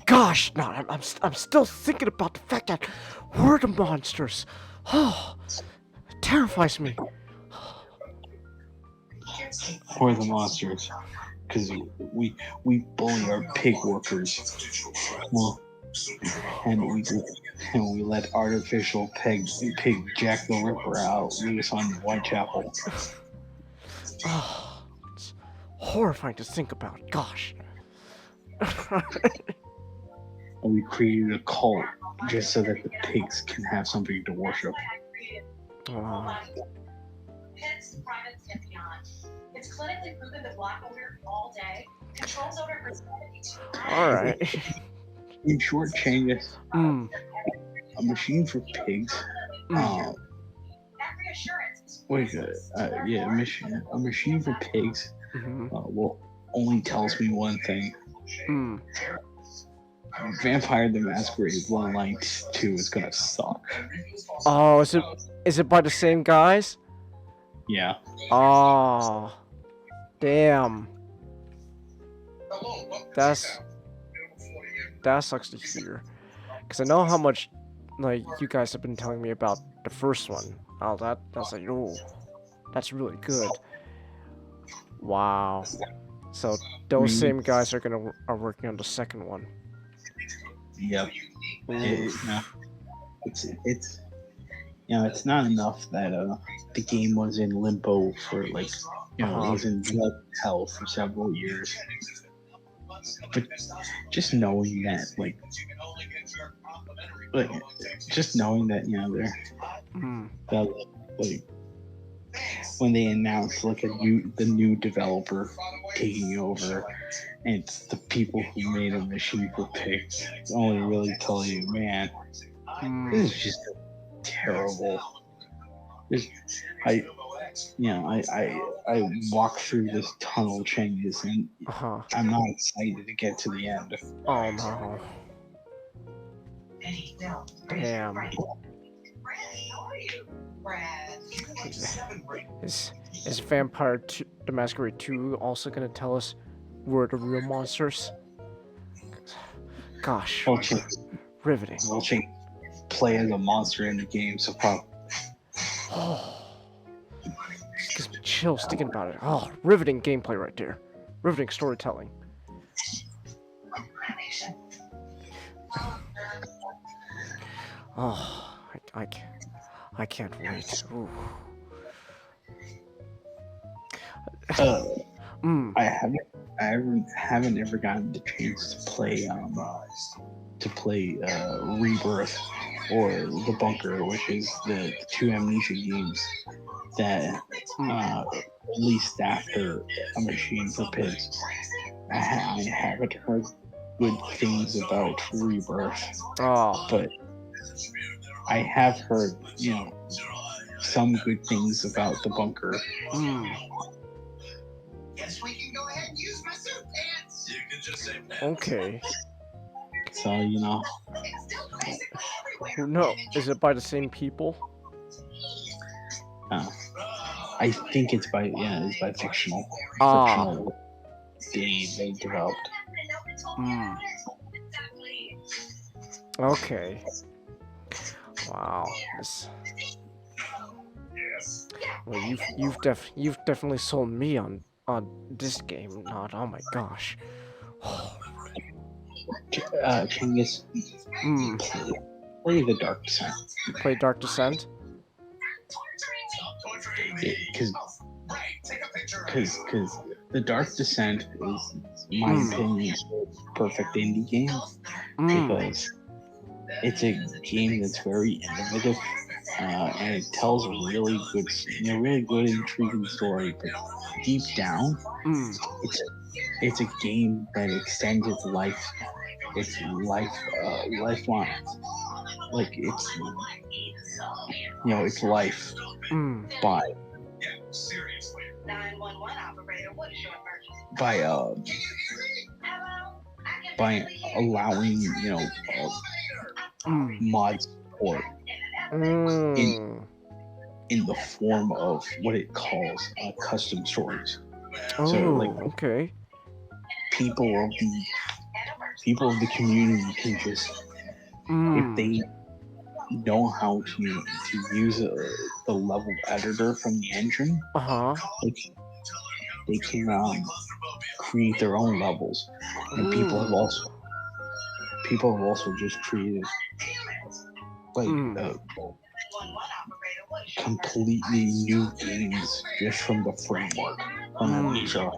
Gosh, no, I'm still thinking about the fact that we're the monsters. Oh, it terrifies me. We're the monsters, because we bully our pig workers. Well, and we let artificial pig Jack the Ripper out loose on Whitechapel. Oh, it's horrifying to think about. Gosh. And we created a cult just so that the pigs can have something to worship. It's clinically proven that black odor all day controls odor for 72 hours. Alright. In short, Changus, a machine for pigs. A machine for pigs will only tells me one thing. Vampire the Masquerade Bloodlines 2 is gonna suck. Oh, is it by the same guys? Yeah. Oh, damn. That sucks to hear. Cause I know how much like you guys have been telling me about the first one. Oh, that's like, oh, that's really good. Wow. So those same guys are working on the second one. Yep. It's not enough that the game was in limbo for it was in blood hell for several years. But just knowing that like just knowing that they're that, like when they announce like the new developer taking over, and it's the people who made a machine for pigs, only really tell you, man, this is just terrible. I walk through this tunnel changes, and I'm not excited to get to the end. Oh no. Damn. Is Vampire the Masquerade 2 also gonna tell us where the real monsters? Gosh. Riveting. We'll play as a monster in the game, so probably. Oh. Just gives me chills thinking about it. Oh, riveting gameplay right there. Riveting storytelling. Oh, I can't wait. Ooh. I haven't ever gotten the chance to play Rebirth or The Bunker, which is the two Amnesia games that released after A Machine for Pigs. I haven't heard good things about Rebirth, but I have heard some good things about The Bunker. Okay. So no, is it by the same people? I think it's by Fictional. Fictional. They developed. Okay. Wow. Well, you've definitely sold me on this game. Not. Oh my gosh. Chinggis. Play the Dark Descent. Play Dark Descent? Because the Dark Descent is, in my opinion, a perfect indie game because it's a game that's very innovative and it tells a really good, intriguing story. But deep down, it's a game that extends its life. It's lifelong. Like it's life by allowing mod support in the form of what it calls custom stories. So okay. People of the community can just if they know how to use the level editor from the engine, they can create their own levels, and people have also just created completely new games just from the framework from Amnesia.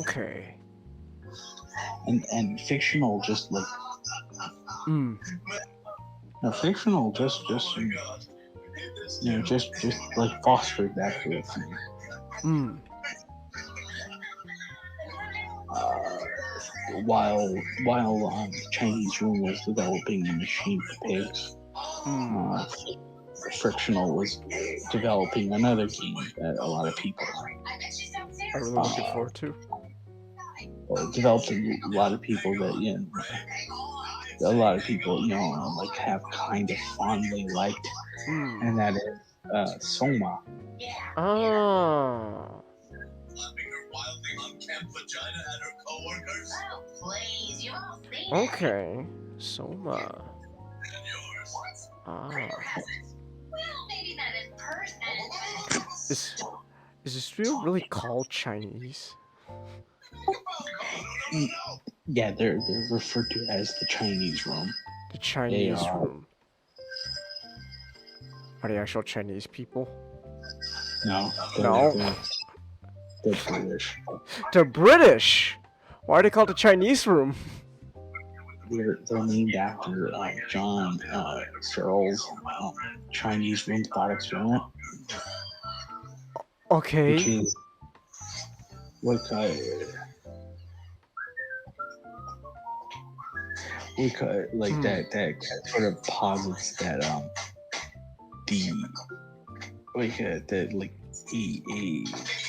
Okay. And Fictional just Fictional just fostered that sort of thing. While Chinese Room was developing a machine for pigs, Frictional was developing another game that a lot of people are really looking forward to. Developed a lot of people that have kind of fondly liked, and that is Soma. Okay, Soma. Is this video really called Chinese? Yeah, they're referred to as the Chinese Room. The Chinese Room. Are they actual Chinese people? No. They're British. They're British? Why are they called the Chinese Room? they're named after John Searle's Chinese room thought experiment, Okay. which is like that sort of posits that a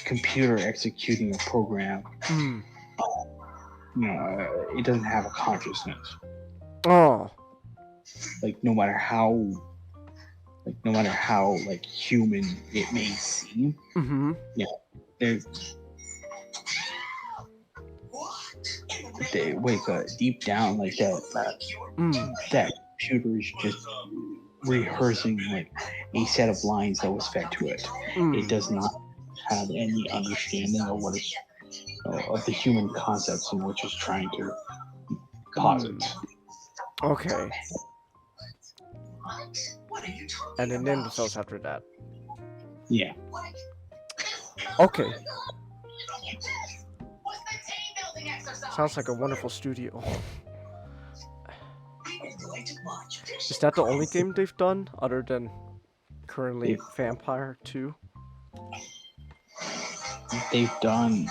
computer executing a program, it doesn't have a consciousness. Oh. Like no matter how human it may seem, they wake up deep down like that computer is just rehearsing like a set of lines that was fed to it. It does not have any understanding of what is of the human concepts in which it's trying to posit. Okay. And they named themselves after that. Yeah. Okay. Sounds like a wonderful studio. Is that the only game they've done other than currently Vampire 2? They've done,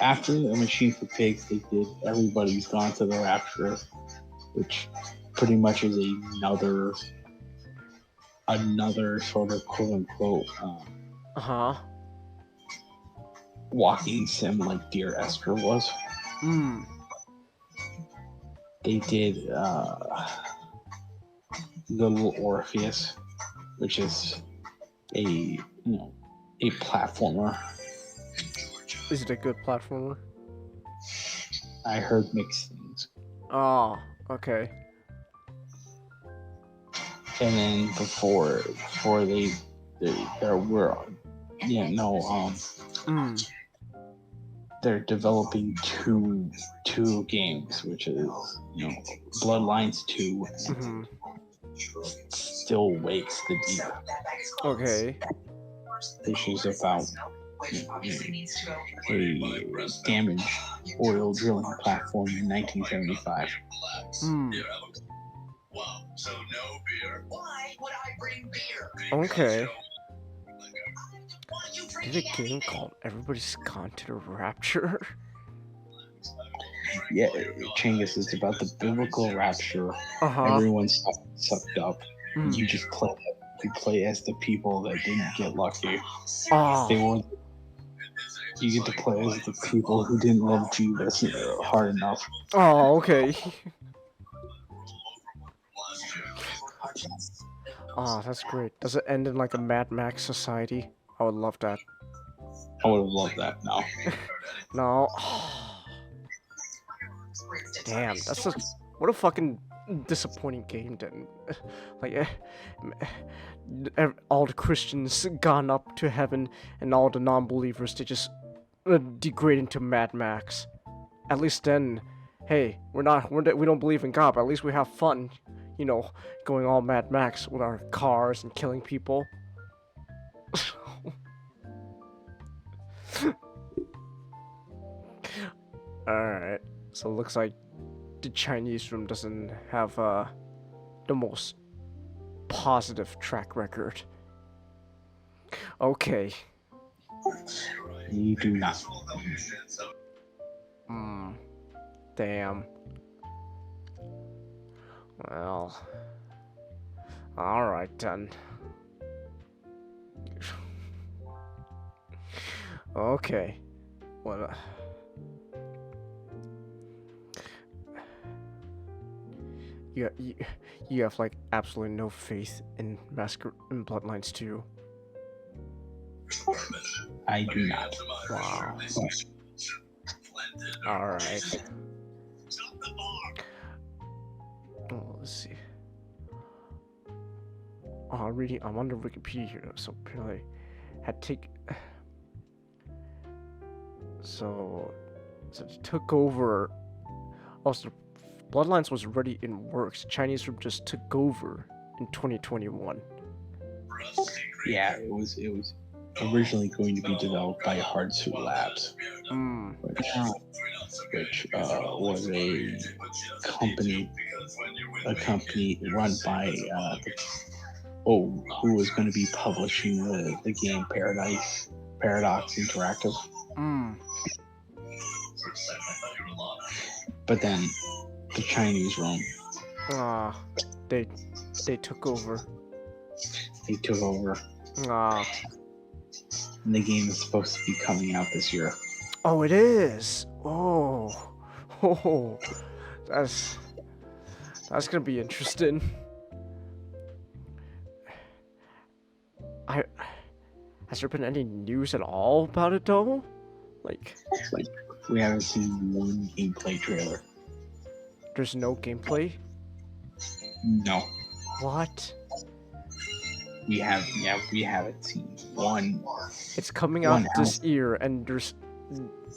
after A Machine for Pigs, they did Everybody's Gone to the Rapture, which pretty much is another sort of quote unquote walking sim like Dear Esther was. They did Little Orpheus, which is a platformer. Is it a good platformer? I heard mixed things. Oh, okay. And then before they're developing two games, which is Bloodlines 2 and Still Wakes the Deep. Okay. Which is about a damaged oil drilling platform in 1975. Okay. Did a game called Everybody's Gone to the Rapture? Yeah, Chingus, it's about the biblical rapture. Everyone's sucked up. You just play as the people that didn't get lucky. You get to play as the people who didn't love Jesus hard enough. Oh, okay. Oh, that's great. Does it end in like a Mad Max society? I would love that. I would have loved that. No. No. Damn, what a fucking disappointing game then. Like, all the Christians gone up to heaven, and all the non-believers, they just degrade into Mad Max. At least then, hey, we don't believe in God, but at least we have fun, going all Mad Max with our cars and killing people. Alright, so it looks like the Chinese room doesn't have the most positive track record. Okay. You do not. Damn. Well. Alright then. Okay. Well, you have like absolutely no faith in Bloodlines 2. I do not. Wow. Alright. Oh, let's see. Oh, I'm on the Wikipedia here, so apparently So it took over. Also, Bloodlines was already in works. Chinese room just took over in 2021. Yeah, it was originally going to be developed by Hardsuit Labs, which was a company run by who was going to be publishing the game Paradox Interactive. But then the Chinese room. They took over. They took over. And the game is supposed to be coming out this year. Oh, it is. Oh, that's gonna be interesting. Has there been any news at all about it though? Like we haven't seen one gameplay trailer. There's no gameplay? No. What? We haven't seen one. It's coming out this year, and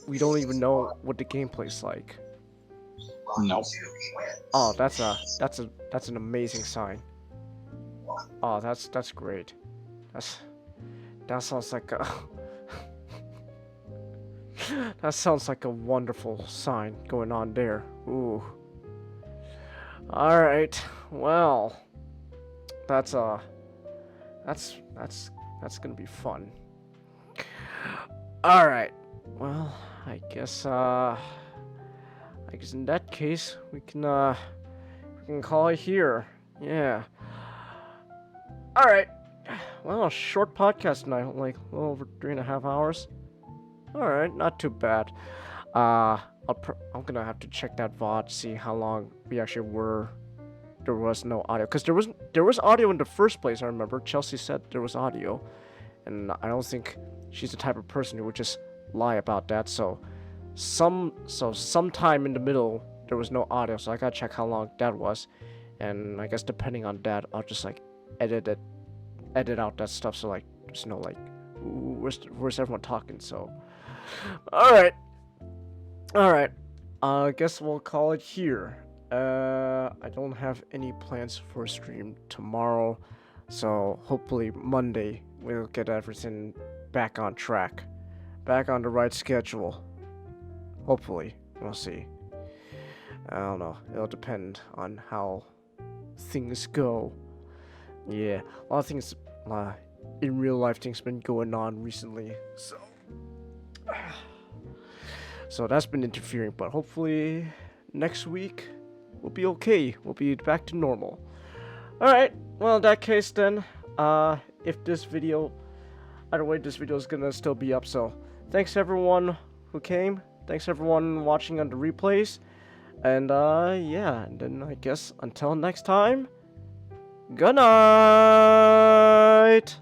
we don't even know what the gameplay's like. No. Oh, that's an amazing sign. Oh, that's great. That sounds like a that sounds like a wonderful sign going on there. Ooh. All right. Well, that's gonna be fun. All right. Well, I guess in that case we can call it here. Yeah. All right. Well, a short podcast tonight, like a little over 3.5 hours. All right, not too bad. I'm gonna have to check that VOD, see how long we actually were. There was no audio, because there was audio in the first place. I remember Chelsea said there was audio, and I don't think she's the type of person who would just lie about that. So sometime in the middle there was no audio, so I gotta check how long that was, and I guess depending on that, I'll just like edit out that stuff, so like there's no like, where's everyone talking? So, all right. I guess we'll call it here. I don't have any plans for a stream tomorrow, so hopefully Monday we'll get everything back on track, back on the right schedule. Hopefully, we'll see. I don't know. It'll depend on how things go. Yeah, a lot of things, in real life, things been going on recently, so that's been interfering. But hopefully next week we'll be okay. We'll be back to normal. All right. Well, in that case, then, if this video, either way, this video is gonna still be up. So thanks everyone who came. Thanks everyone watching on the replays. And yeah, and then I guess until next time. Good night!